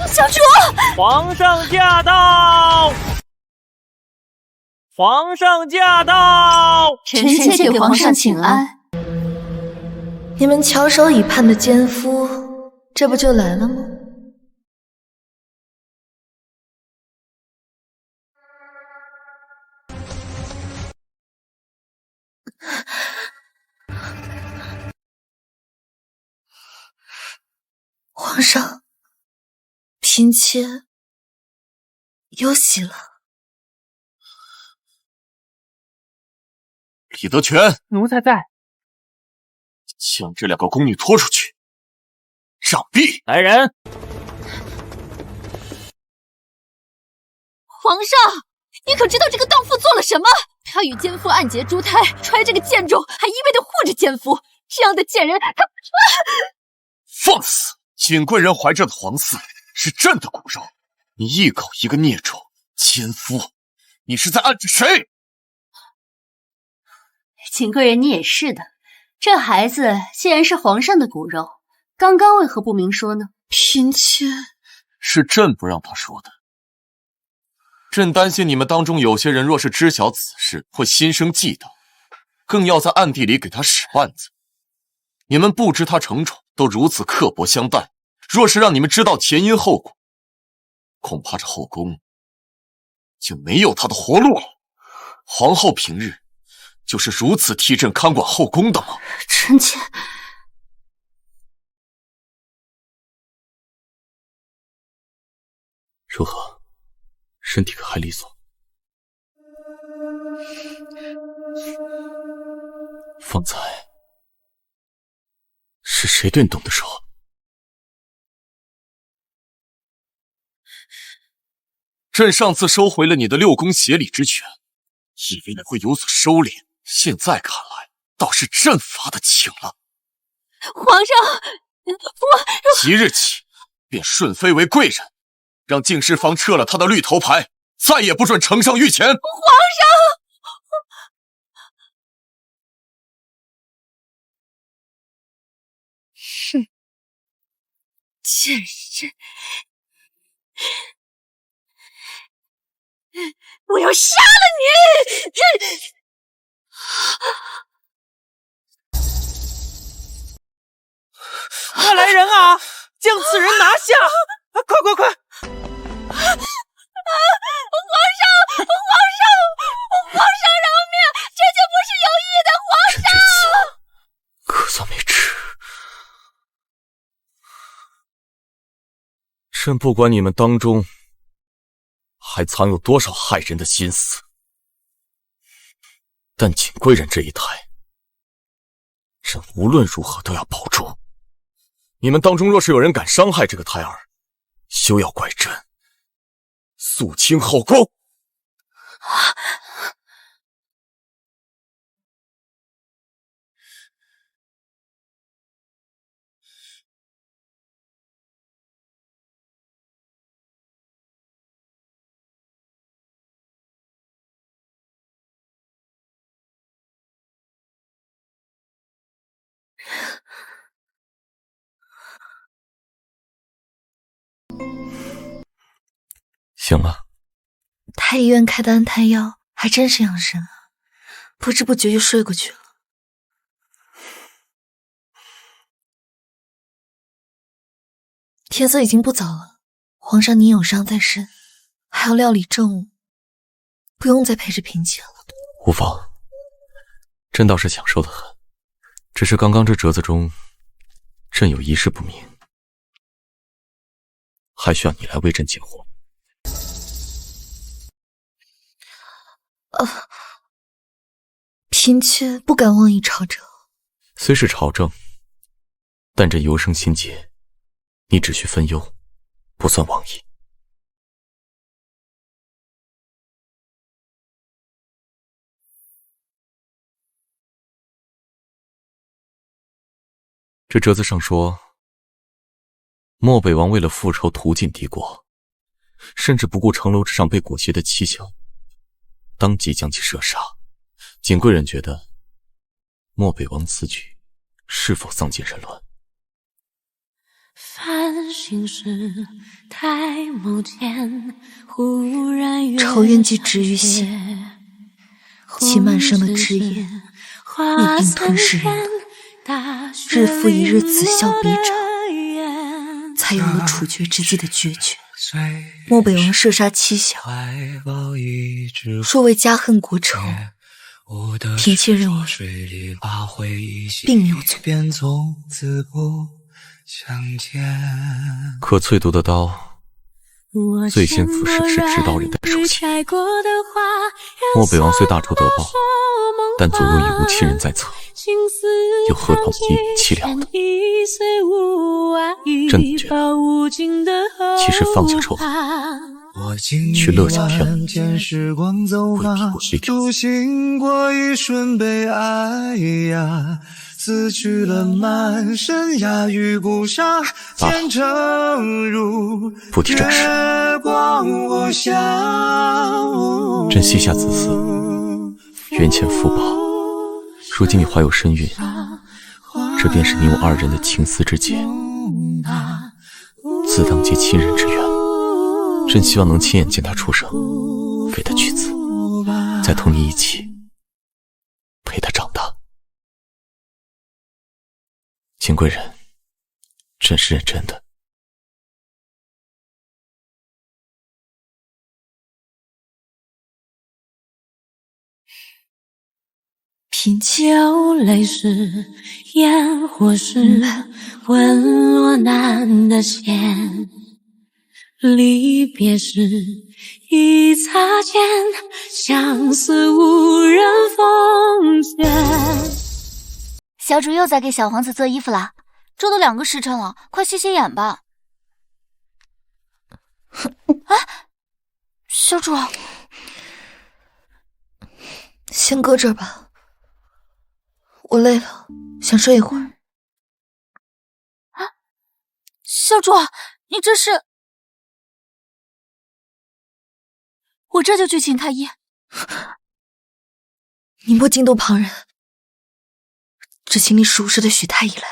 小主，皇上驾到！皇上驾到！臣妾给皇上请安。你们翘首以盼的奸夫，这不就来了吗？皇皇上，嫔妾有喜了。李德全，奴才在。将这2个宫女拖出去，杖毙！来人！皇上，你可知道这个荡妇做了什么？他与奸夫暗结珠胎，揣这个贱种，还一味的护着奸夫。这样的贱人，他放肆！景贵人怀着的皇嗣是朕的骨肉，你一口一个孽种，奸夫，你是在暗指谁？景贵人，你也是的，这孩子既然是皇上的骨肉，刚刚为何不明说呢？嫔妾是朕不让他说的。朕担心你们当中有些人若是知晓此事，会心生忌惮，更要在暗地里给他使绊子。你们不知他成宠，都如此刻薄相待，若是让你们知道前因后果，恐怕这后宫就没有他的活路了。皇后平日就是如此替朕看管后宫的吗？臣妾如何？身体可还利索？方才是谁对你动的手？朕上次收回了你的6宫协理之权，以为你会有所收敛，现在看来倒是朕发的轻了。皇上，我即日起便顺妃为贵人，让敬事房撤了他的绿头牌，再也不准呈上御前。皇上，哼，贱人！我要杀了你！快来人啊！将此人拿下！快快快！皇上，饶命！这就不是有意的，皇上！可算没吃。朕不管你们当中还藏有多少害人的心思，但景贵人这一胎，朕无论如何都要保住。你们当中若是有人敢伤害这个胎儿，休要怪朕肃清后宫。醒了。太医院开的安胎药还真是养生啊，不知不觉就睡过去了。天色已经不早了，皇上您有伤在身，还要料理政务，不用再陪着嫔妾了。无妨，朕倒是享受得很，只是刚刚这折子中，朕有一事不明，还需要你来为朕解惑。嫔妾不敢妄议朝政。虽是朝政，但朕尤生心结，你只需分忧，不算妄议。这折子上说，漠北王为了复仇屠尽敌国，甚至不顾城楼之上被裹挟的妻小，当即将其射杀。景贵人觉得漠北王此举是否丧尽人伦？仇怨既植于心，其漫生的枝叶必定吞噬人伦，日复一日此消彼长，才有了处决之际的决绝。漠北王射杀妻小，若为家恨国仇，嫔妾认为并没有错。可淬毒的刀，最先腐蚀的是执刀人的手心。漠北王虽大仇得报，但左右已无亲人在侧，又何况一语凄凉的？朕觉得，其实放下仇恨，去乐享天伦，未必过这条。撕去了满身雅与孤沙，前程如不提这事，朕膝下子嗣，冤欠父报。如今你怀有身孕，这便是你我二人的情丝之结，自当结亲人之缘。朕希望能亲眼见他出生，给他取子，再同你一起陪他长大。秦贵人，朕是认真的。品酒泪是烟火是温罗难的线，离别时一擦肩，相思无人奉献。小主又在给小皇子做衣服了，这都2个时辰了，快洗洗眼吧。哎，小主，先搁这儿吧，我累了，想睡一会儿。啊，小主，你这是……我这就去请太医。你莫惊动旁人。只请你熟识的许太医来。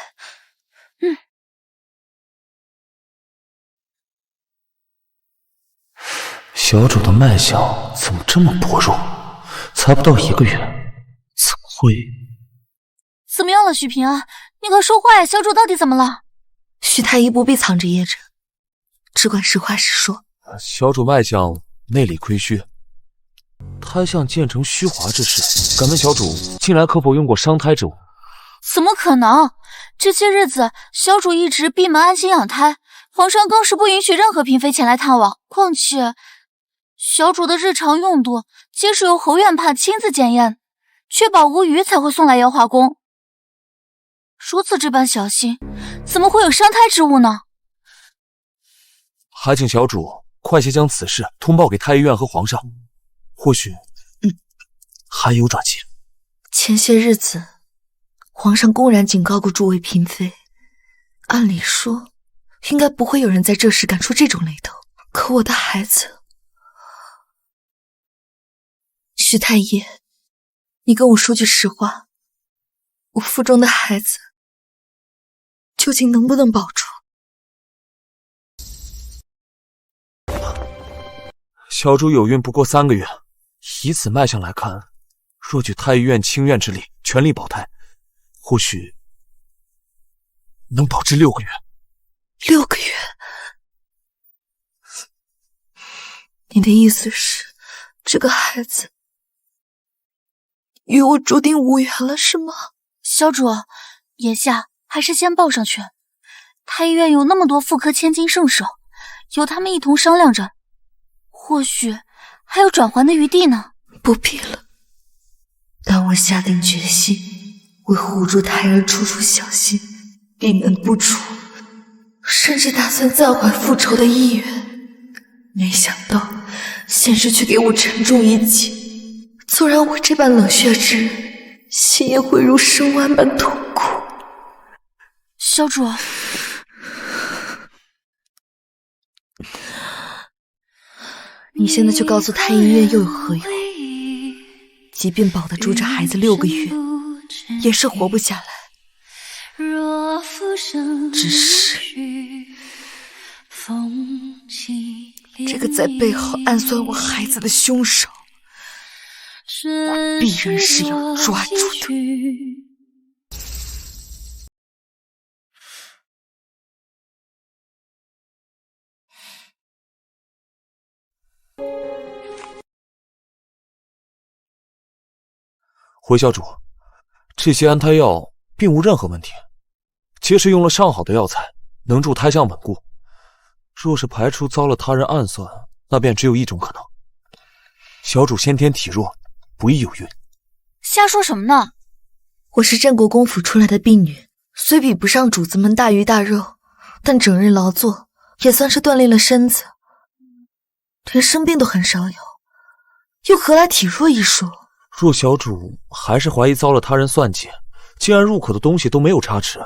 小主的脉象怎么这么薄弱？才不到1个月，怎么会？怎么样了，许平安？你快说话呀！小主到底怎么了？许太医不必藏着掖着，只管实话实说。小主脉象内里亏虚，胎相渐成虚滑之势。敢问小主近来可否用过伤胎之物？怎么可能？这些日子，小主一直闭门安心养胎，皇上更是不允许任何嫔妃前来探望。况且，小主的日常用度皆是由侯院判亲自检验，确保无虞才会送来瑶华宫。如此这般小心，怎么会有伤胎之物呢？还请小主快些将此事通报给太医院和皇上，或许还有转机。前些日子，皇上公然警告过诸位嫔妃，按理说应该不会有人在这时敢出这种雷头。可我的孩子，许太医，你跟我说句实话，我腹中的孩子究竟能不能保住？小主有孕不过3个月，以此脉象来看，若举太医院清院之力，全力保胎，或许能保至6个月。6个月？你的意思是，这个孩子与我注定无缘了，是吗？小主，眼下还是先抱上去。太医院有那么多妇科千金圣手，由他们一同商量着，或许还有转圜的余地呢。不必了，当我下定决心为护住胎儿处处小心，闭门不出，甚至打算暂缓复仇的意愿，没想到现实却给我沉重一击，纵然我这般冷血之人，心也会如生剜般痛苦。小主，你现在就告诉太医院又有何用？即便保得住这孩子6个月，也是活不下来。只是这个在背后暗算我孩子的凶手，我必然是要抓住的。回小主，这些安胎药并无任何问题，皆是用了上好的药材，能助胎相稳固。若是排除遭了他人暗算，那便只有一种可能：小主先天体弱，不易有孕。瞎说什么呢？我是镇国公府出来的婢女，虽比不上主子们大鱼大肉，但整日劳作也算是锻炼了身子，连生病都很少有，又何来体弱一说？若小主还是怀疑遭了他人算计，既然入口的东西都没有差池，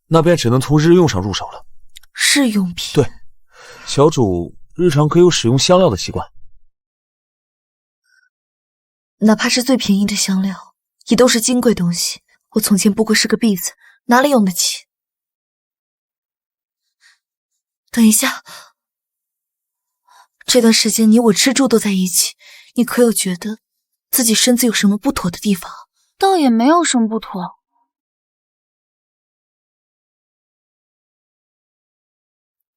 那便只能从日用上入手了。日用品？对，小主日常可有使用香料的习惯。哪怕是最便宜的香料，也都是金贵东西。我从前不过是个婢子，哪里用得起？等一下，这段时间你我吃住都在一起，你可有觉得自己身子有什么不妥的地方？倒也没有什么不妥，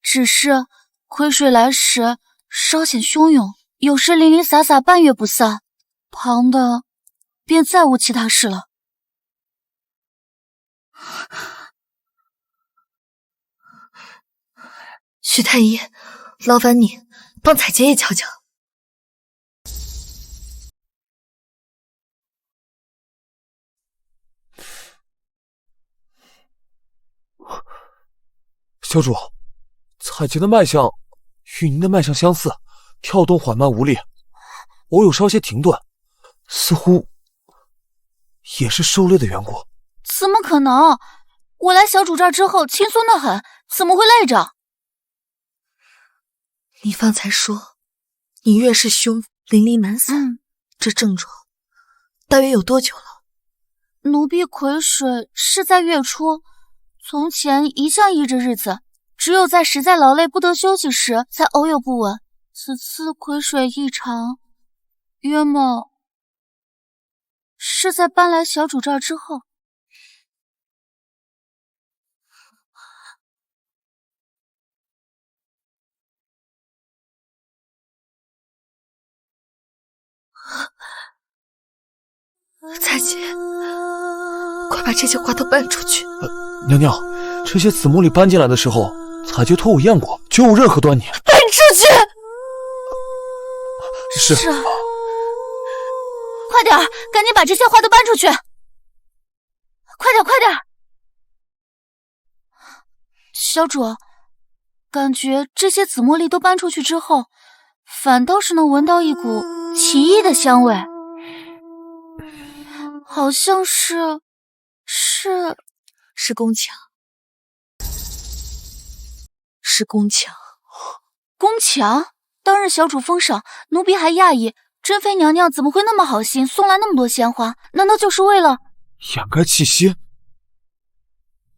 只是癸水来时稍显汹涌，有时零零洒洒半月不散，旁的便再无其他事了。徐太医，劳烦你帮彩姐也瞧瞧。小主，彩姐的脉象与您的脉象相似，跳动缓慢无力，偶有稍些停顿，似乎也是受累的缘故。怎么可能？我来小主这儿之后轻松得很，怎么会累着？你方才说你月事凶，淋漓难散，这症状大约有多久了？奴婢癸水是在月初，从前一向依着日子，只有在实在劳累不得休息时，才偶有不稳。此次癸水异常，约莫是在搬来小主这儿之后。彩姐，快把这些花都搬出去。娘娘，这些紫茉莉搬进来的时候，彩姐托我验过，绝无任何端倪。搬出去！是啊，快点，赶紧把这些花都搬出去！快点，快点！小主，感觉这些紫茉莉都搬出去之后，反倒是能闻到一股奇异的香味。好像是宫墙，是宫墙。宫墙？当日小主封赏，奴婢还讶异，珍妃娘娘怎么会那么好心，送来那么多鲜花？难道就是为了掩盖气息？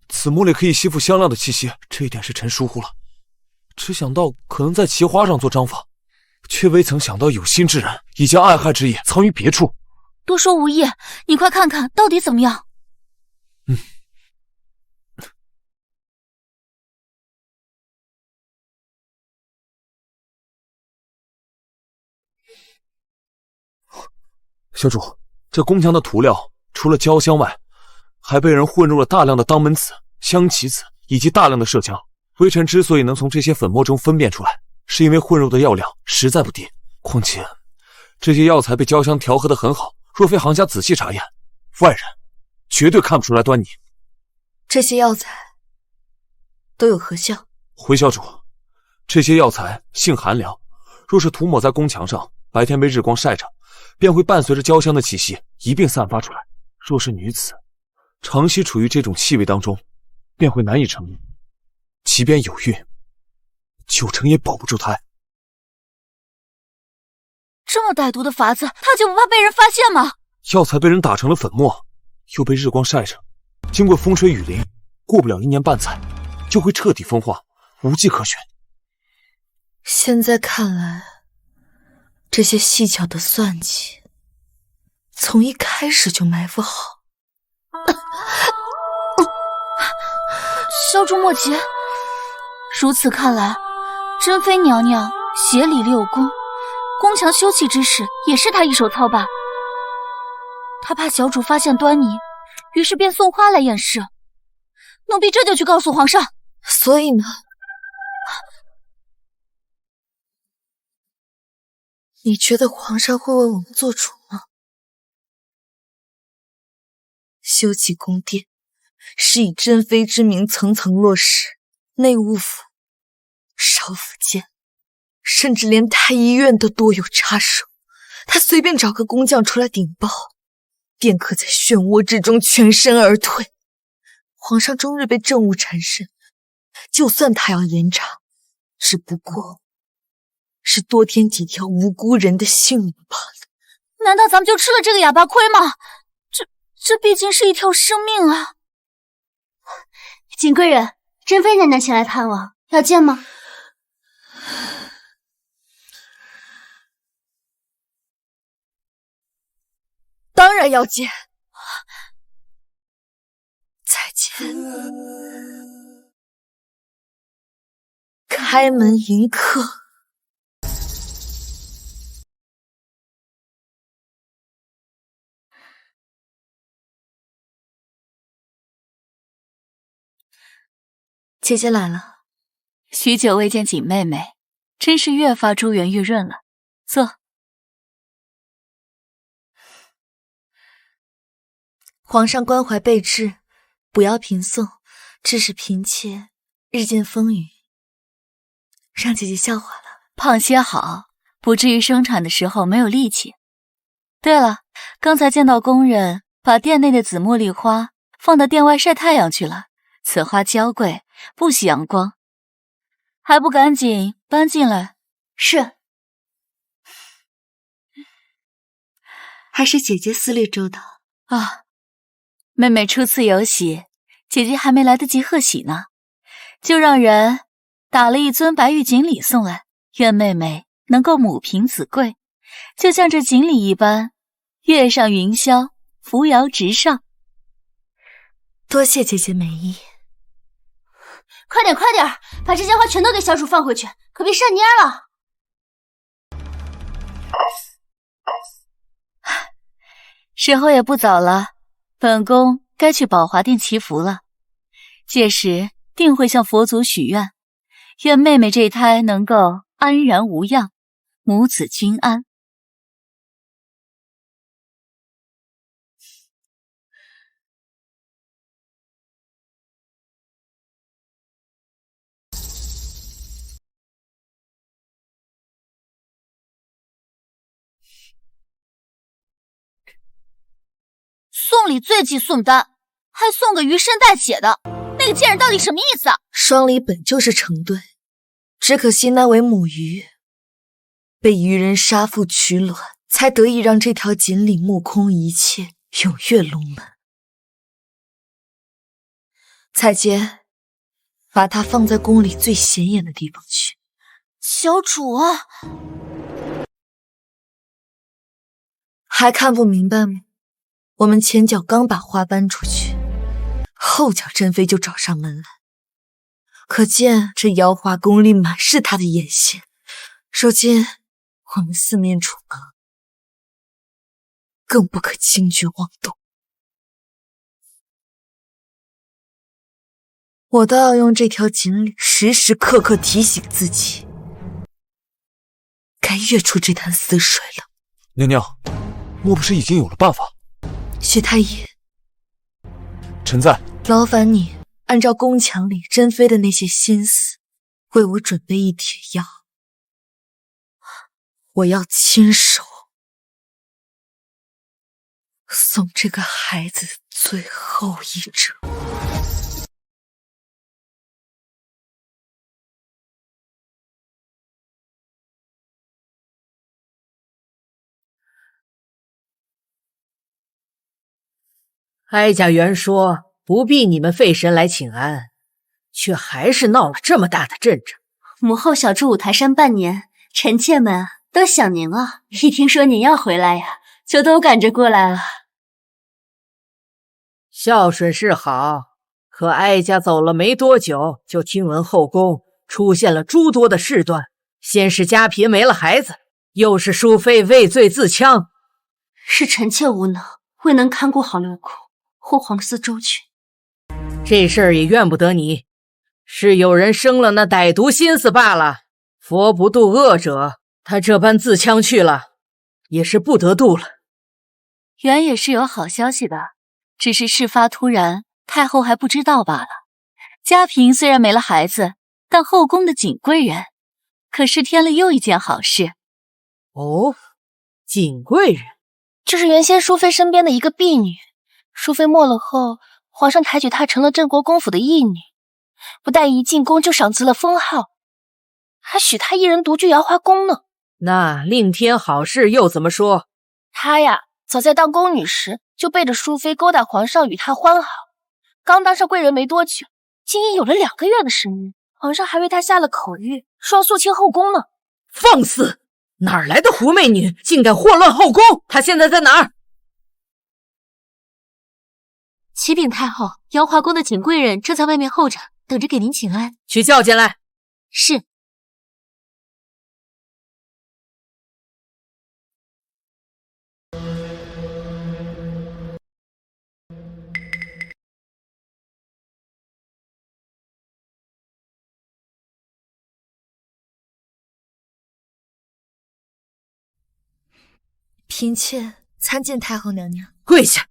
紫茉莉可以吸附香料的气息，这一点是臣疏忽了。只想到可能在奇花上做章法，却未曾想到有心之人已将暗害之意藏于别处。多说无益，你快看看到底怎么样。小主，这宫墙的涂料除了焦香外，还被人混入了大量的当门子、香棋子以及大量的麝香。微臣之所以能从这些粉末中分辨出来，是因为混入的药量实在不低。况且这些药材被焦香调和得很好，若非行家仔细查验，外人绝对看不出来端倪。这些药材都有何效？回小主，这些药材性寒凉，若是涂抹在宫墙上，白天被日光晒着，便会伴随着焦香的气息一并散发出来。若是女子长期处于这种气味当中，便会难以成孕，即便有孕，9成也保不住胎。这么歹毒的法子，他就不怕被人发现吗？药材被人打成了粉末，又被日光晒着，经过风吹雨淋，过不了1年半载，就会彻底风化，无迹可寻。现在看来，这些细巧的算计，从一开始就埋伏好。小主莫急，如此看来，珍妃娘娘协理6宫，宫墙修葺之事也是她一手操办。她怕小主发现端倪，于是便送花来掩饰。奴婢这就去告诉皇上。所以呢？你觉得皇上会为我们做主吗？修葺宫殿是以珍妃之名层层落实，内务府、少府监，甚至连太医院都多有插手。他随便找个工匠出来顶包，便可在漩涡之中全身而退。皇上终日被政务缠身，就算他要延长，只不过是多添几条无辜人的性命罢了。难道咱们就吃了这个哑巴亏吗？这毕竟是一条生命啊！景贵人，珍妃娘娘前来探望，要见吗？当然要见。再见。开门迎客。姐姐来了，许久未见景妹妹，真是越发珠圆玉润了。坐。皇上关怀备至，不要频送，致使嫔妾日渐风雨，让姐姐笑话了。胖些好，不至于生产的时候没有力气。对了，刚才见到工人把殿内的紫茉莉花放到殿外晒太阳去了，此花娇贵，不喜阳光，还不赶紧搬进来？是。还是姐姐思虑周到啊。妹妹初次有喜，姐姐还没来得及贺喜呢，就让人打了一尊白玉锦鲤送来，愿妹妹能够母凭子贵，就像这锦鲤一般，跃上云霄，扶摇直上。多谢姐姐美意。快点，把这些花全都给小主放回去，可别晒蔫了。时候也不早了，本宫该去宝华殿祈福了。届时定会向佛祖许愿，愿妹妹这胎能够安然无恙，母子均安。送礼最忌送单，还送个鱼身带血的，那个贱人到底什么意思啊？双礼本就是成对，只可惜那尾母鱼被渔人杀父取卵，才得以让这条锦鲤目空一切，永跃龙门。彩洁，把它放在宫里最显眼的地方去。小主啊，还看不明白吗？我们前脚刚把花搬出去，后脚珍妃就找上门来，可见这瑶华宫里满是她的眼线。如今我们四面楚歌，更不可轻举妄动。我倒要用这条锦鲤时时刻刻提醒自己，该跃出这潭死水了。娘娘，莫不是已经有了办法？许太医，臣在。劳烦你按照宫墙里珍妃的那些心思，为我准备一帖药。我要亲手送这个孩子最后一程。哀家原说不必你们费神来请安，却还是闹了这么大的阵仗。母后小住五台山半年，臣妾们都想您啊，一听说您要回来呀，就都赶着过来了。孝顺是好，可哀家走了没多久，就听闻后宫出现了诸多的事端，先是家嫔没了孩子，又是淑妃畏罪自戕。是臣妾无能，未能看顾好六宫，护皇嗣周全。这事儿也怨不得你，是有人生了那歹毒心思罢了。佛不渡恶者，他这般自戕去了，也是不得度了。原也是有好消息的，只是事发突然，太后还不知道罢了。嘉嫔虽然没了孩子，但后宫的景贵人可是添了又一件好事。哦，景贵人就是原先淑妃身边的一个婢女，淑妃没了后，皇上抬举她成了镇国公府的义女，不但一进宫就赏赐了封号，还许她一人独居瑶华宫呢。那另添好事又怎么说？她呀，早在当宫女时就背着淑妃勾搭皇上与她欢好，刚当上贵人没多久，竟已有了2个月的身孕，皇上还为她下了口谕，说要肃清后宫呢。放肆！哪儿来的狐媚女，竟敢祸乱后宫？她现在在哪儿？启禀太后，瑶华宫的景贵人正在外面候着，等着给您请安。去叫进来。是。嫔妾参见太后娘娘。跪下。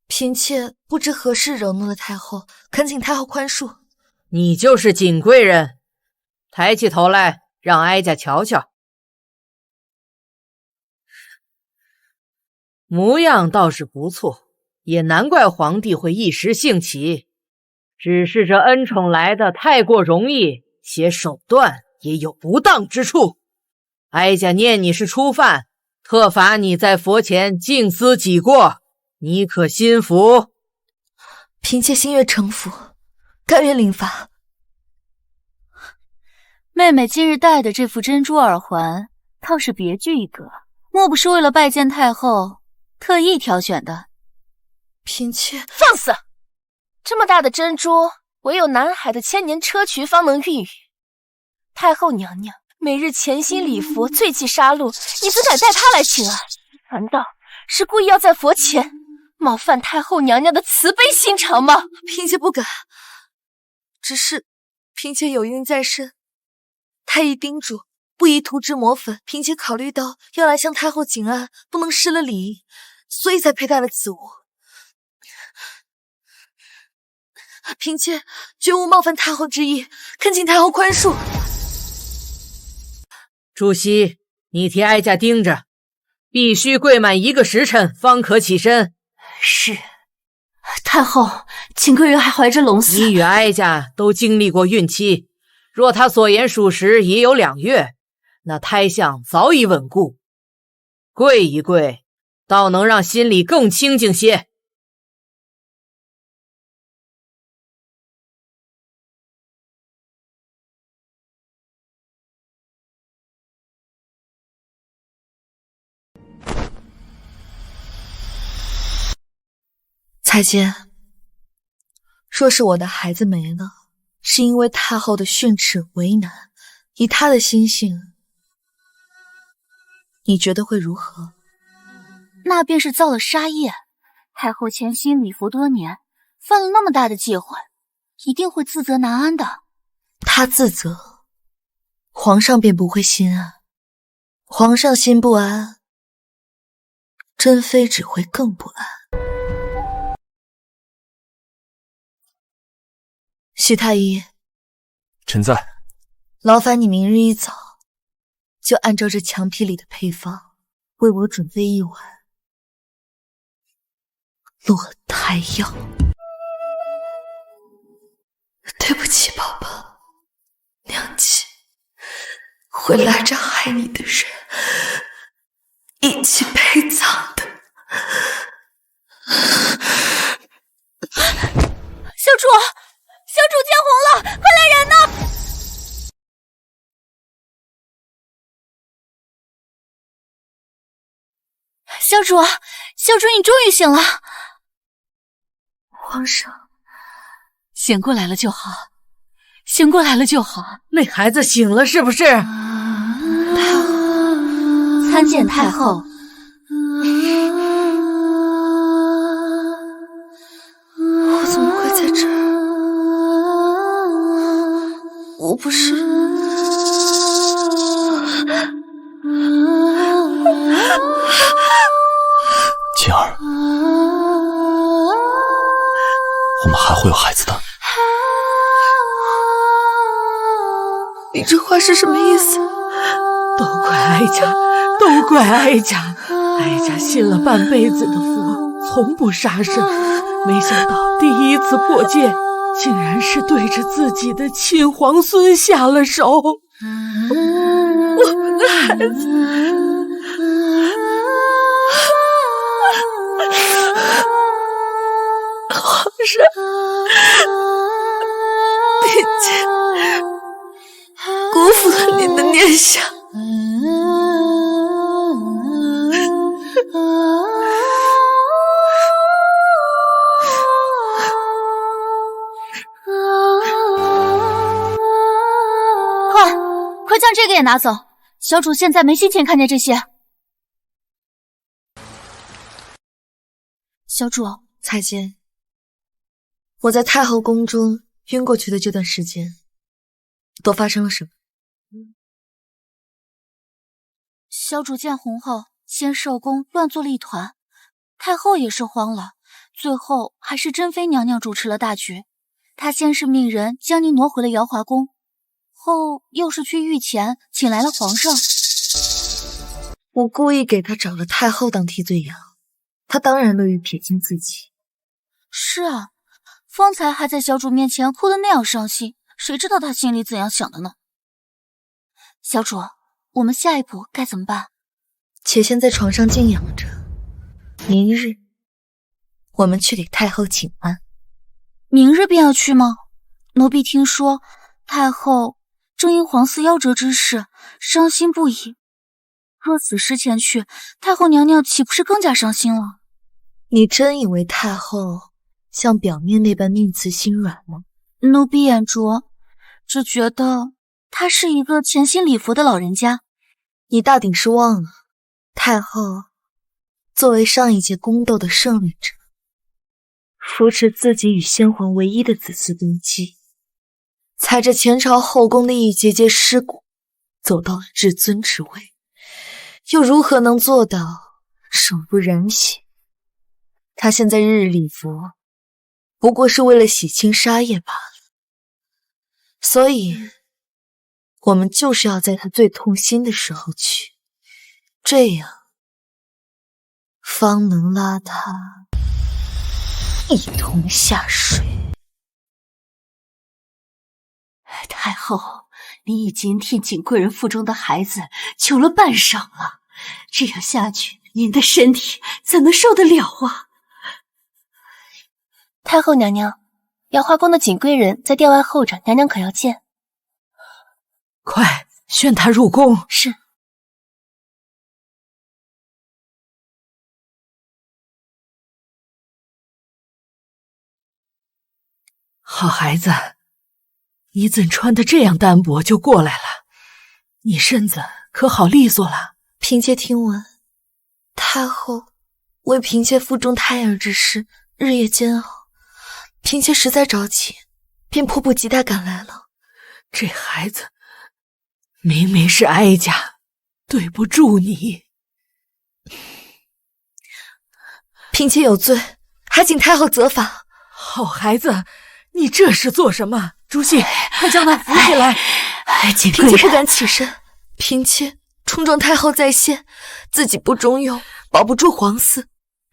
嫔妾不知何事惹怒了太后，恳请太后宽恕。你就是景贵人，抬起头来，让哀家瞧瞧。模样倒是不错，也难怪皇帝会一时兴起。只是这恩宠来的太过容易，且手段也有不当之处。哀家念你是初犯，特罚你在佛前静思己过，你可心服？嫔妾心悦诚服，甘愿领罚。妹妹今日戴的这副珍珠耳环，倒是别具一格，莫不是为了拜见太后特意挑选的？嫔妾放肆！这么大的珍珠，唯有南海的千年砗磲方能孕育。太后娘娘每日潜心礼佛，醉忌杀戮，你怎敢带她来请安？难道是故意要在佛前冒犯太后娘娘的慈悲心肠吗？嫔妾不敢，只是嫔妾有孕在身，太医叮嘱不宜涂脂抹粉，嫔妾考虑到要来向太后请安，不能失了礼仪，所以才佩戴了此物。嫔妾绝无冒犯太后之意，恳请太后宽恕。朱熹，你替哀家盯着，必须跪满1个时辰方可起身。是。太后，景贵人还怀着龙嗣。你与哀家都经历过孕期，若他所言属实，已有2月，那胎相早已稳固。跪一跪，倒能让心里更清静些。太监，若是我的孩子没了，是因为太后的训斥为难，以她的心性，你觉得会如何？那便是造了杀业。太后潜心礼佛多年，犯了那么大的忌讳，一定会自责难安的。她自责，皇上便不会心安。皇上心不安，珍妃只会更不安。许太医，臣在。劳烦你明日一早就按照这墙皮里的配方为我准备1碗落胎药。对不起，宝宝，娘亲会拉着害你的人一起陪葬的。小主！小主见红了，快来人呐！小主，小主，你终于醒了。皇上，醒过来了就好，醒过来了就好。那孩子醒了是不是？参见太后。不是。静儿，我们还会有孩子的。你这话是什么意思？都怪哀家，都怪哀家！哀家信了半辈子的佛，从不杀生，没想到第一次破戒，竟然是对着自己的亲皇孙下了手。我们的孩子，皇上，并且辜负了您的念想。快将这个也拿走，小主现在没心情看见这些。小主，彩笺，我在太后宫中晕过去的这段时间，都发生了什么？小主见红后先寿宫乱作了一团，太后也是慌了，最后还是珍妃娘娘主持了大局。她先是命人将您挪回了瑶华宫，后又是去御前请来了皇上。我故意给他找了太后当替罪羊，他当然乐于撇清自己。是啊，方才还在小主面前哭得那样伤心，谁知道他心里怎样想的呢？小主，我们下一步该怎么办？且先在床上静养着，明日我们去给太后请安。明日便要去吗？奴婢听说太后正因皇嗣夭折之事伤心不已，若此时前去，太后娘娘岂不是更加伤心了？你真以为太后像表面那般宁慈心软吗？奴婢眼拙，只觉得她是一个潜心礼佛的老人家。你大抵是忘了，太后作为上一届宫斗的胜利者，扶持自己与先皇唯一的子嗣登基，踩着前朝后宫的一节节尸骨，走到了至尊之位，又如何能做到手不染血？他现在日日礼佛，不过是为了洗清杀业罢了。所以，我们就是要在他最痛心的时候去，这样方能拉他一同下水。太后，你已经替景贵人腹中的孩子求了半晌了，这样下去，您的身体怎能受得了啊？太后娘娘，瑶华宫的景贵人在殿外候着，娘娘可要见？快宣他入宫。是。好孩子，你怎穿得这样单薄就过来了？你身子可好利索了？嫔妾听闻，太后为嫔妾腹中胎儿之事日夜煎熬，嫔妾实在着急，便迫不及待赶来了。这孩子明明是哀家对不住你，嫔妾有罪，还请太后责罚。好孩子，你这是做什么？朱熹，快将他扶起来！嫔妾不敢起身，嫔妾冲撞太后在先，自己不中用，保不住皇嗣，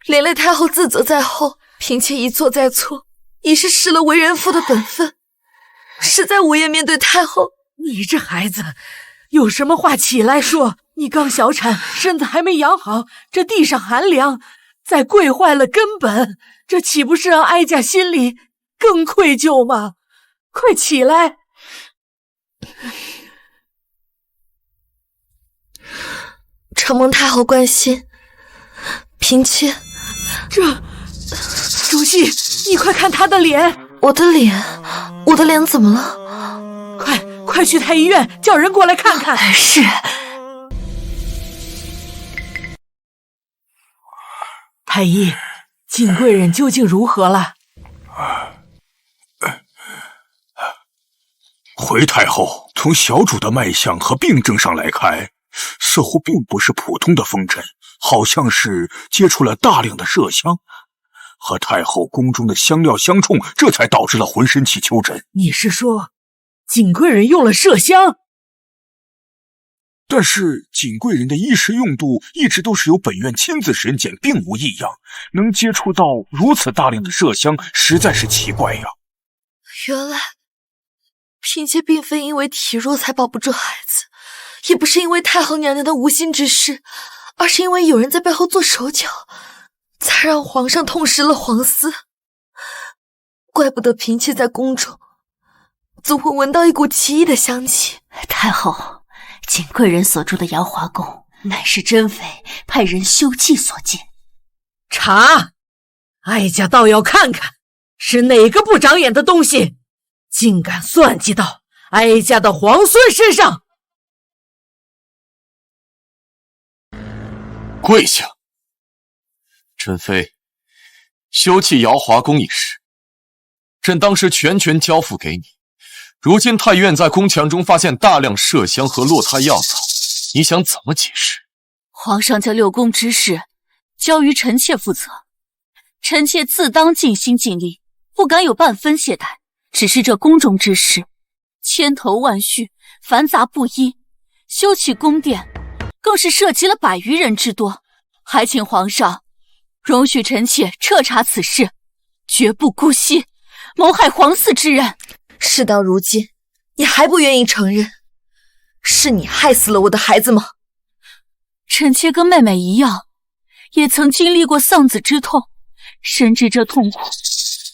连累太后自责在后。嫔妾一错再错，已是失了为人妇的本分，实在无颜面对太后。你这孩子，有什么话起来说。你刚小产，身子还没养好，这地上寒凉，再跪坏了根本，这岂不是让哀家心里更愧疚吗？快起来！承蒙太后关心，嫔妾朱熹，你快看他的脸！我的脸怎么了？快去太医院，叫人过来看看。是。太医，景贵人究竟如何了？回太后，从小主的脉象和病症上来看，似乎并不是普通的风疹，好像是接触了大量的麝香，和太后宫中的香料相冲，这才导致了浑身起丘疹。你是说，景贵人用了麝香？但是景贵人的衣食用度一直都是由本院亲自审检，并无异样，能接触到如此大量的麝香，实在是奇怪呀。原来嫔妾并非因为体弱才保不住孩子，也不是因为太后娘娘的无心之失，而是因为有人在背后做手脚，才让皇上痛失了皇嗣。怪不得嫔妾在宫中总会闻到一股奇异的香气。太后，景贵人所住的瑶华宫，乃是珍妃派人修葺所建。查，哀家倒要看看是哪个不长眼的东西，竟敢算计到哀家的皇孙身上！跪下！珍妃，修葺瑶华宫一事，朕当时全权交付给你。如今太院在宫墙中发现大量麝香和落胎药草，你想怎么解释？皇上将六宫之事交于臣妾负责，臣妾自当尽心尽力，不敢有半分懈怠。只是这宫中之事，千头万绪，繁杂不一，修葺宫殿更是涉及了100余人之多，还请皇上容许臣妾彻查此事，绝不姑息谋害皇嗣之人。事到如今，你还不愿意承认，是你害死了我的孩子吗？臣妾跟妹妹一样，也曾经历过丧子之痛，深知这痛苦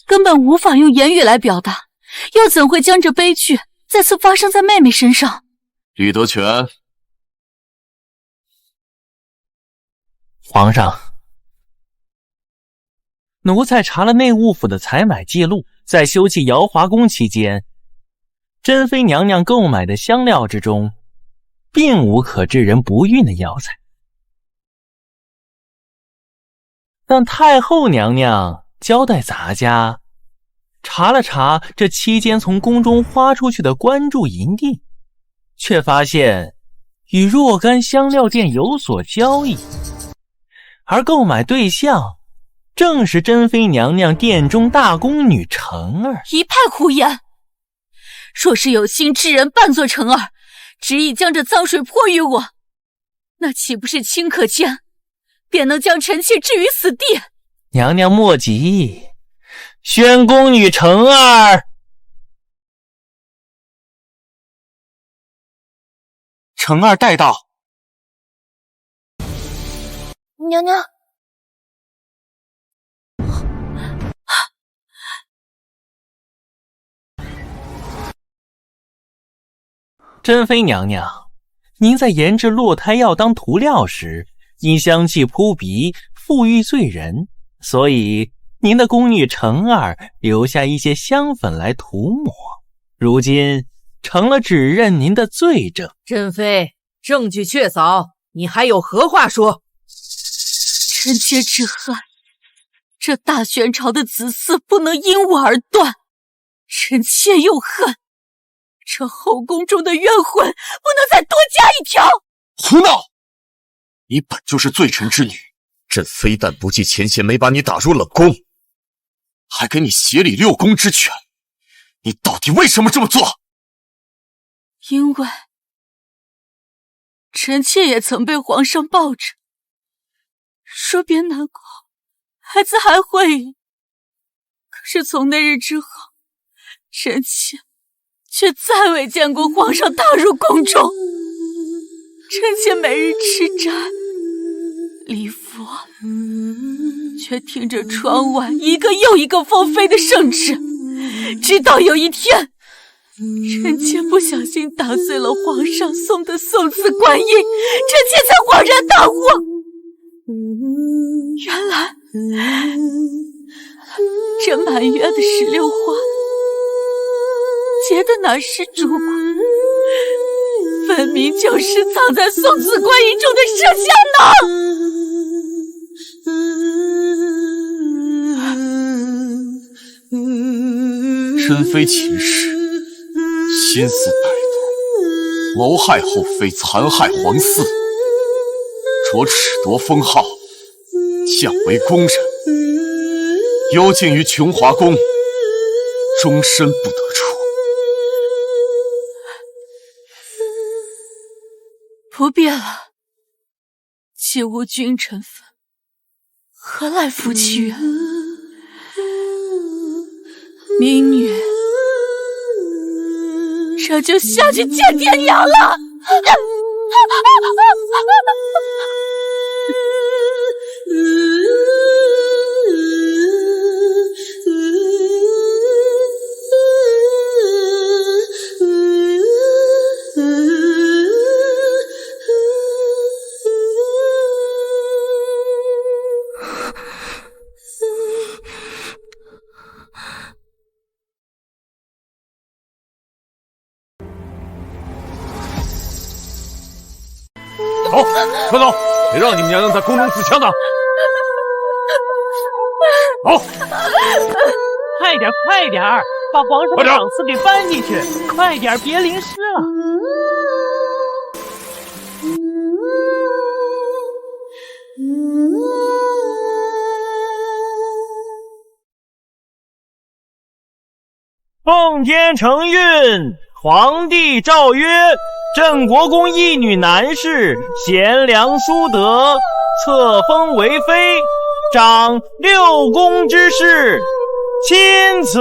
根本无法用言语来表达，又怎会将这悲剧再次发生在妹妹身上？吕德全，皇上，奴才查了内务府的采买记录，在修葺瑶华宫期间，珍妃娘娘购买的香料之中，并无可致人不孕的药材。但太后娘娘交代咱家，查了查这期间从宫中花出去的关注银锭，却发现与若干香料店有所交易，而购买对象正是珍妃娘娘殿中大宫女成儿。一派胡言！若是有心之人扮作成儿，执意将这脏水泼于我，那岂不是顷刻间便能将臣妾置于死地？娘娘莫急，宣宫女成儿。成儿带到。娘娘，珍妃娘娘，您在研制落胎药当涂料时，因香气扑鼻，馥郁醉人，所以您的宫女成儿留下一些香粉来涂抹，如今成了指认您的罪证。珍妃，证据确凿，你还有何话说？臣妾只恨这大玄朝的子嗣不能因我而断，臣妾又恨这后宫中的冤魂不能再多加一条。胡闹！你本就是罪臣之女，朕非但不计前嫌没把你打入冷宫，还给你协理六宫之权，你到底为什么这么做？因为臣妾也曾被皇上抱着说别难过，孩子还会孕，可是从那日之后，臣妾却再未见过皇上踏入宫中。臣妾每日吃斋礼佛，却听着窗外一个又一个风飞的圣旨，直到有一天，臣妾不小心打碎了皇上送的宋词观音，臣妾才恍然大悟，原来这满月的石榴花结的哪是烛光，分明就是藏在宋词观音中的麝香珍妃秦氏心思歹毒，谋害后妃，残害皇嗣，着褫夺封号，降为宫人，幽禁于琼华宫，终身不得出。不必了，既无君臣分，何来夫妻缘？民女这就下去见爹娘了。走，快走！别让你们娘娘在宫中自枪的。走，快点，快点，把皇上的赏赐给搬进去！快点，别淋湿了。奉天承运，皇帝诏曰：镇国公一女男士，贤良淑德，册封为妃，掌六宫之事，钦此。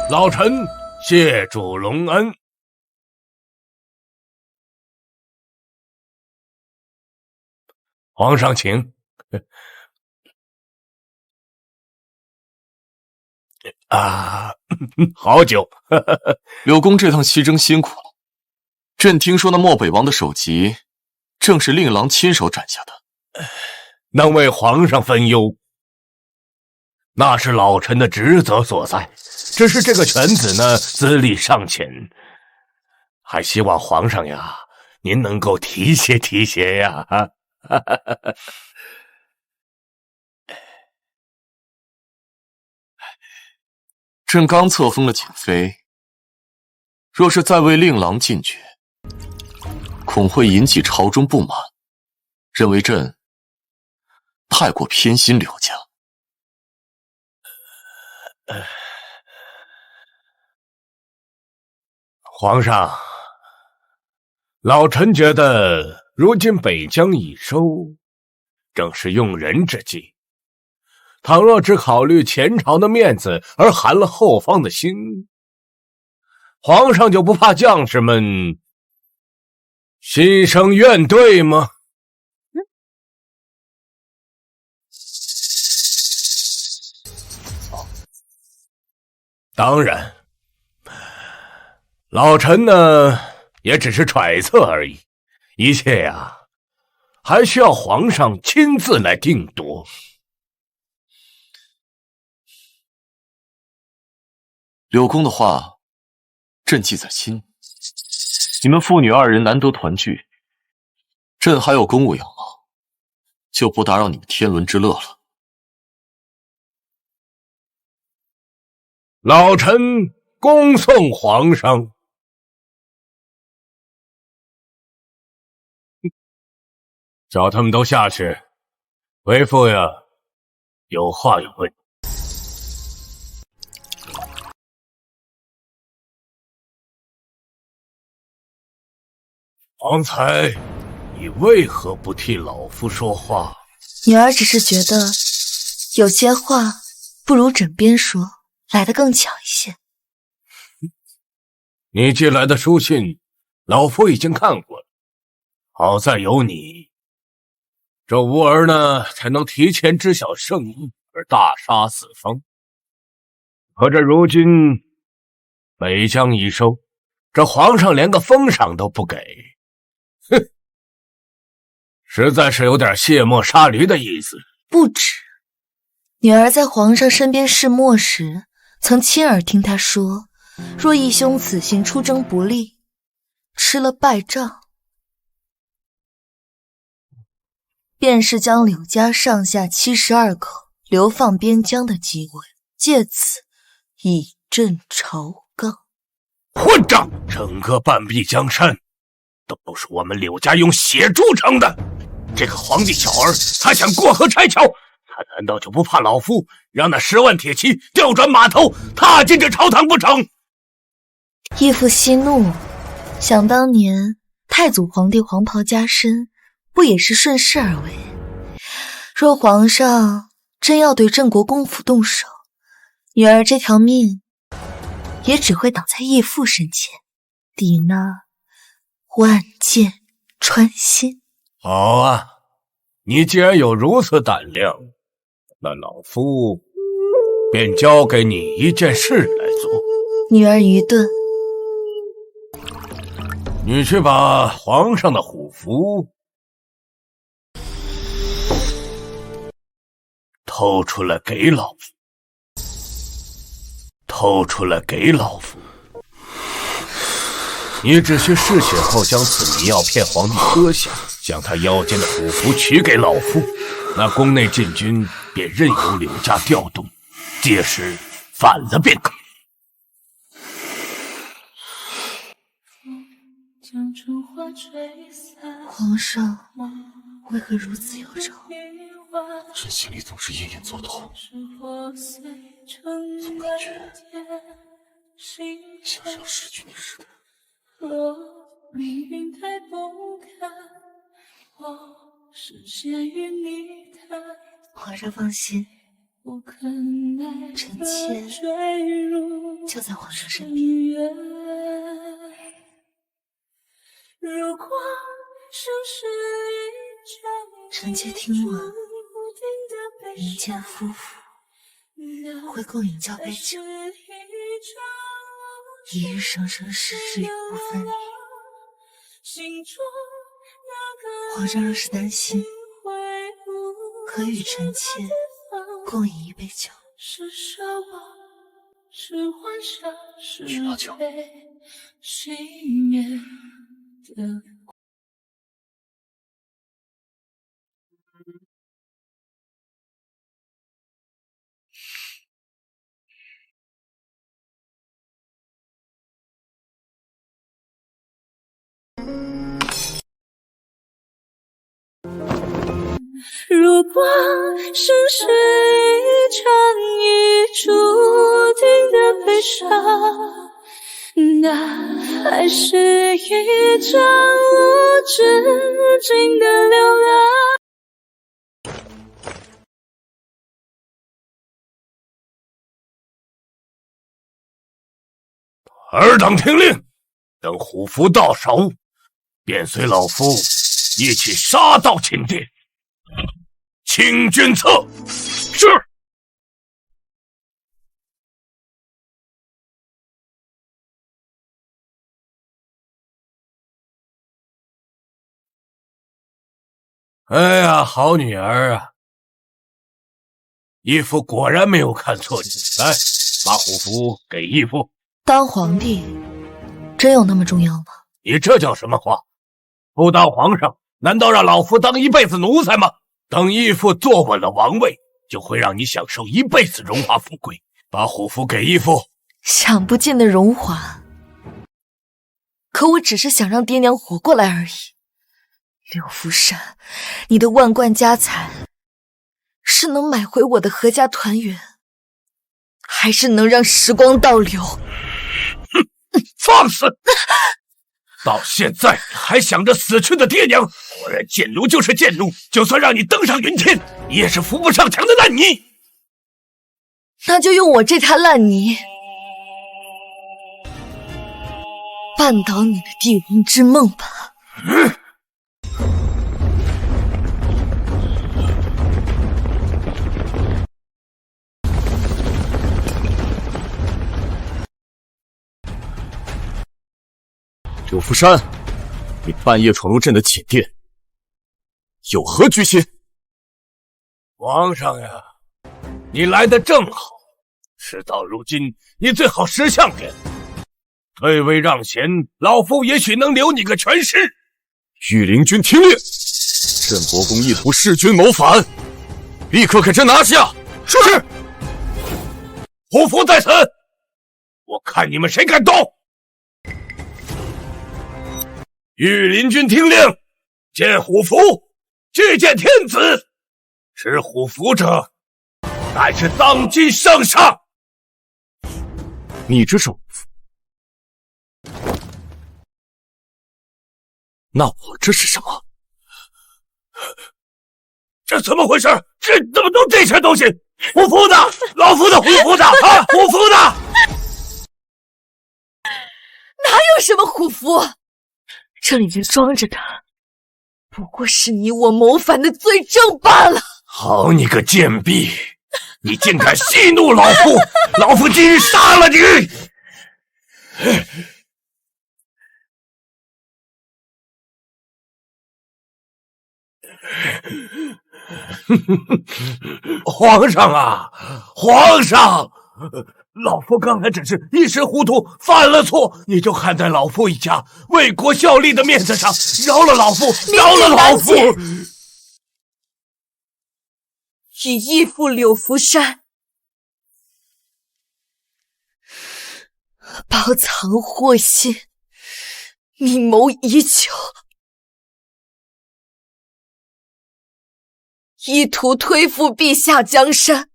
老臣谢主隆恩。皇上请。啊，好久。柳公这趟西征辛苦了。朕听说那漠北王的首级，正是令郎亲手斩下的。能为皇上分忧，那是老臣的职责所在。只是这个犬子呢，资历尚浅，还希望皇上呀，您能够提携提携呀。朕刚册封了景妃，若是再为令郎进爵，恐会引起朝中不满，认为朕太过偏心柳家。皇上，老臣觉得如今北疆已收，正是用人之际。倘若只考虑前朝的面子而寒了后方的心，皇上就不怕将士们心生怨怼吗？当然，老臣呢也只是揣测而已，一切呀，还需要皇上亲自来定夺。柳公的话，朕记在心。你们父女二人难得团聚，朕还有公务要忙，就不打扰你们天伦之乐了。老臣恭送皇上。叫他们都下去，为父呀，有话要问。方才你为何不替老夫说话？女儿只是觉得有些话不如枕边说来得更巧一些。你寄来的书信，老夫已经看过了。好在有你，这吾儿呢才能提前知晓圣意而大杀四方。可这如今北疆已收，这皇上连个封赏都不给。哼，实在是有点卸磨杀驴的意思。不止，女儿在皇上身边试墨时，曾亲耳听他说，若义兄此行出征不利，吃了败仗，便是将柳家上下72口流放边疆的机会，借此以正朝纲。混账！整个半壁江山都是我们柳家用血铸成的。这个皇帝小儿，他想过河拆桥，他难道就不怕老夫让那10万铁骑调转马头，踏进这朝堂不成？义父息怒，想当年太祖皇帝黄袍加身，不也是顺势而为？若皇上真要对郑国公府动手，女儿这条命也只会倒在义父身前，抵那万箭穿心。好啊，你既然有如此胆量，那老夫便交给你一件事来做。女儿愚钝，你去把皇上的虎符偷出来给老夫，偷出来给老夫。你只需嗜血后将此迷药骗皇帝喝下，将他腰间的虎符取给老夫，那宫内禁军便任由柳家调动，届时反了便可。皇上为何如此忧愁？朕心里总是隐隐作痛，总感觉像是要失去你似的。若命运太不堪，我是陷于泥潭。皇上放心，臣妾就在皇上身边。如果生是一场，臣妾听闻民间夫妇会共饮交杯酒，一日生生，世世永不分离。皇上若是担心，可与臣妾共饮一杯酒。去拿酒。如果生是一场已注定的悲伤，那还是一场无止境的流浪。尔等听令，等虎符到手，便随老夫一起杀到寝殿。请君策。是。哎呀，好女儿啊！义父果然没有看错你。来，把虎符给义父。当皇帝真有那么重要吗？你这叫什么话？不当皇上，难道让老夫当一辈子奴才吗？等义父坐稳了王位，就会让你享受一辈子荣华富贵。把虎符给义父。享不尽的荣华，可我只是想让爹娘活过来而已。刘福山，你的万贯家财是能买回我的阖家团圆，还是能让时光倒流？哼，放肆！到现在还想着死去的爹娘，果然贱奴就是贱奴，就算让你登上云天，你也是扶不上墙的烂泥。那就用我这滩烂泥绊倒你的帝王之梦吧。柳福山，你半夜闯入朕的寝殿，有何居心？皇上呀，你来得正好，事到如今，你最好识相点，退位让贤，老夫也许能留你个全尸。御林军听令，镇国公意图弑君谋反，立刻给朕拿下！是。虎符在此，我看你们谁敢动！御林军听令，见虎符，具见天子。持虎符者，乃是当今圣上。你这是虎符，那我这是什么？这怎么回事？这怎么都这些东西？虎符的，老夫的虎符的啊，虎符的。哪有什么虎符？这里面装着的，不过是你我谋反的罪证罢了。好你个贱婢，你竟敢戏怒老夫！老夫今日杀了你！皇上啊，皇上！老夫刚才只是一时糊涂，犯了错，你就看在老夫一家为国效力的面子上，饶了老夫，饶了老夫！以义赴柳福山，包藏祸心，密谋已久，意图推覆陛下江山。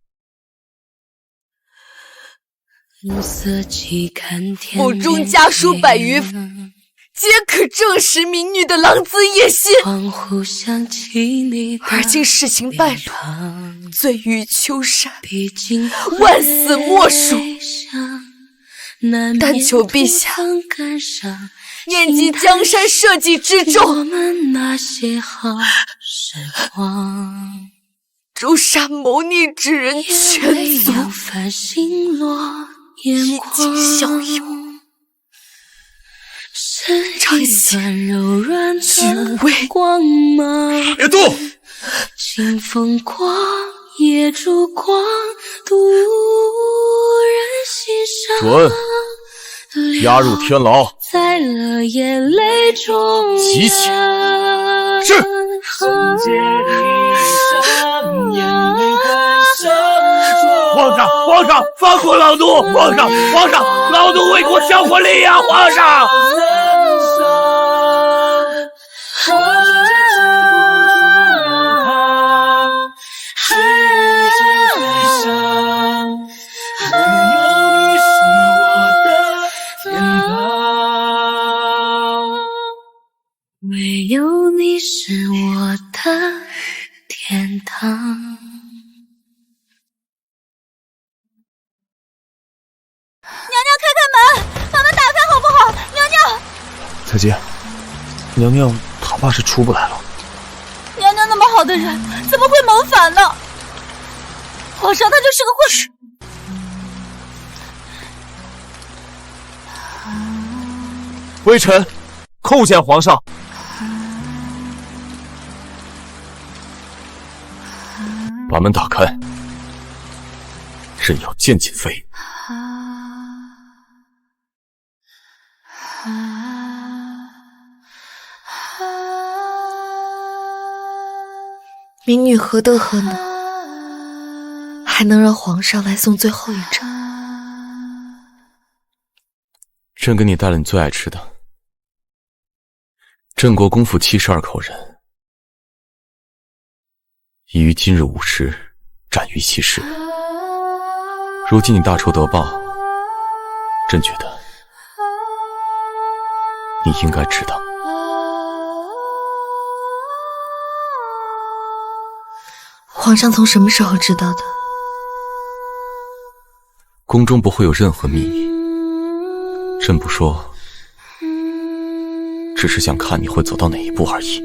府中家书100余份，皆可证实民女的狼子野心。而今事情败露，罪于秋山，万死莫属。但求陛下念及江山社稷之重，诛杀谋逆之人全族，以儆效尤。彰显举位，别动！清风光，夜烛光，独人心上。主恩，押入天牢。在了眼泪中集起。是。皇上，皇上，放过老奴！皇上，皇上，老奴为国效过力呀！皇上。唯有你是我的天堂。娘娘，开开门，把门打开好不好？娘娘，彩姬，娘娘她怕是出不来了。娘娘那么好的人，怎么会谋反呢？皇上他就是个混世。微臣叩见皇上。把门打开，朕要见瑾妃。民女何德何能，还能让皇上来送最后一程？朕给你带了你最爱吃的。镇国公府72口人，已于今日午时斩于其室。如今你大仇得报，朕觉得你应该知道。皇上从什么时候知道的？宫中不会有任何秘密，朕不说，只是想看你会走到哪一步而已。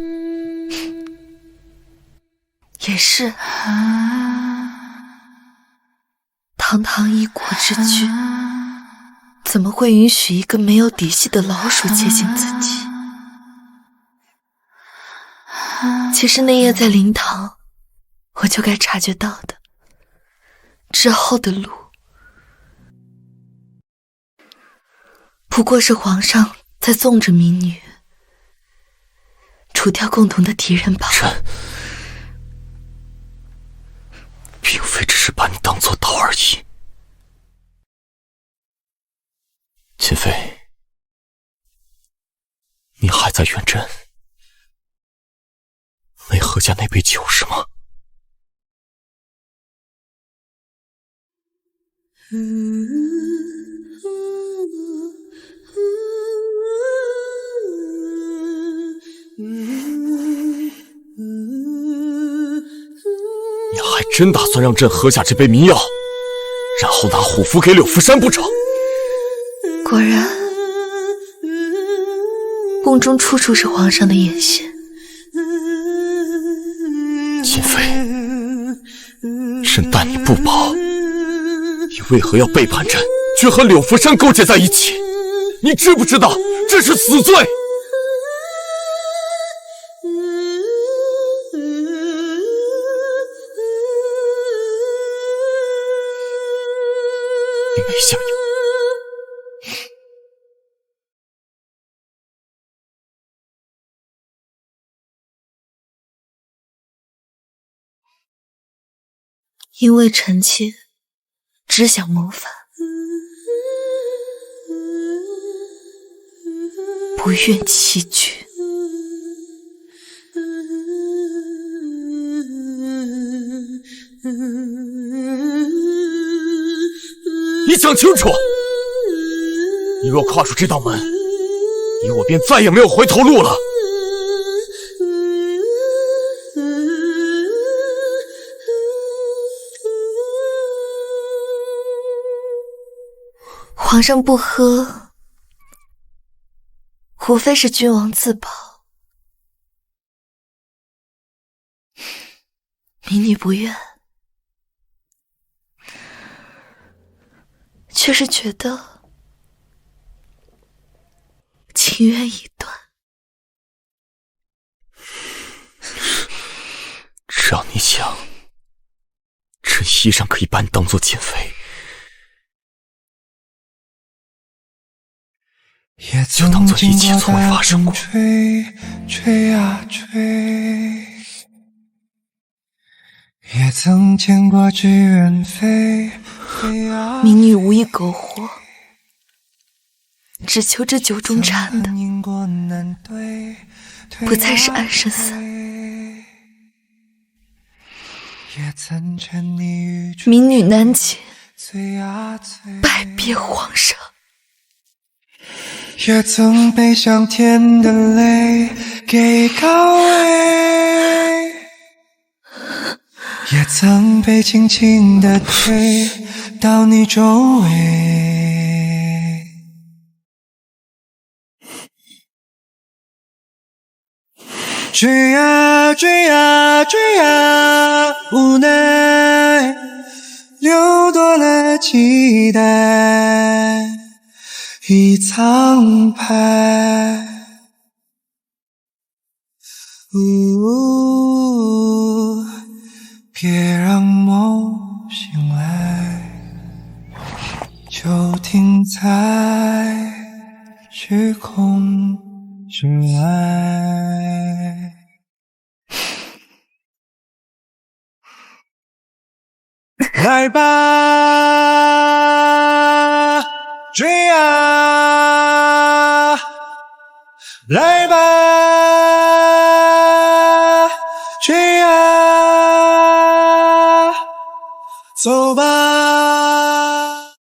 也是，堂堂一国之君，怎么会允许一个没有底细的老鼠接近自己？其实那夜在灵堂，我就该察觉到的。之后的路，不过是皇上在纵着民女，除掉共同的敌人罢了。朕并非只是把你当还在远镇，没喝下那杯酒是吗？你还真打算让朕喝下这杯迷药，然后拿虎符给柳福山不成？果然，宫中处处是皇上的眼线。秦妃，朕待你不薄，你为何要背叛朕，却和柳福山勾结在一起？你知不知道这是死罪？你没下药。因为臣妾只想谋反，不愿欺君。你想清楚，你若跨出这道门，你我便再也没有回头路了。皇上不喝，无非是君王自保。民女不愿，却是觉得情缘已断。只要你想，朕依然可以把你当做奸妃。就当做一切从未发生过。吹啊吹，也曾见过纸鸢飞。民女无意苟活，只求这酒中掺的不再是安神散。民女难解，拜别皇上。也曾被香甜的泪给告慰，也曾被轻轻地推到你周围。追啊追啊追啊，无奈流多了期待。已苍白，别让梦醒来，就停在虚空之外。来吧，追啊！来吧。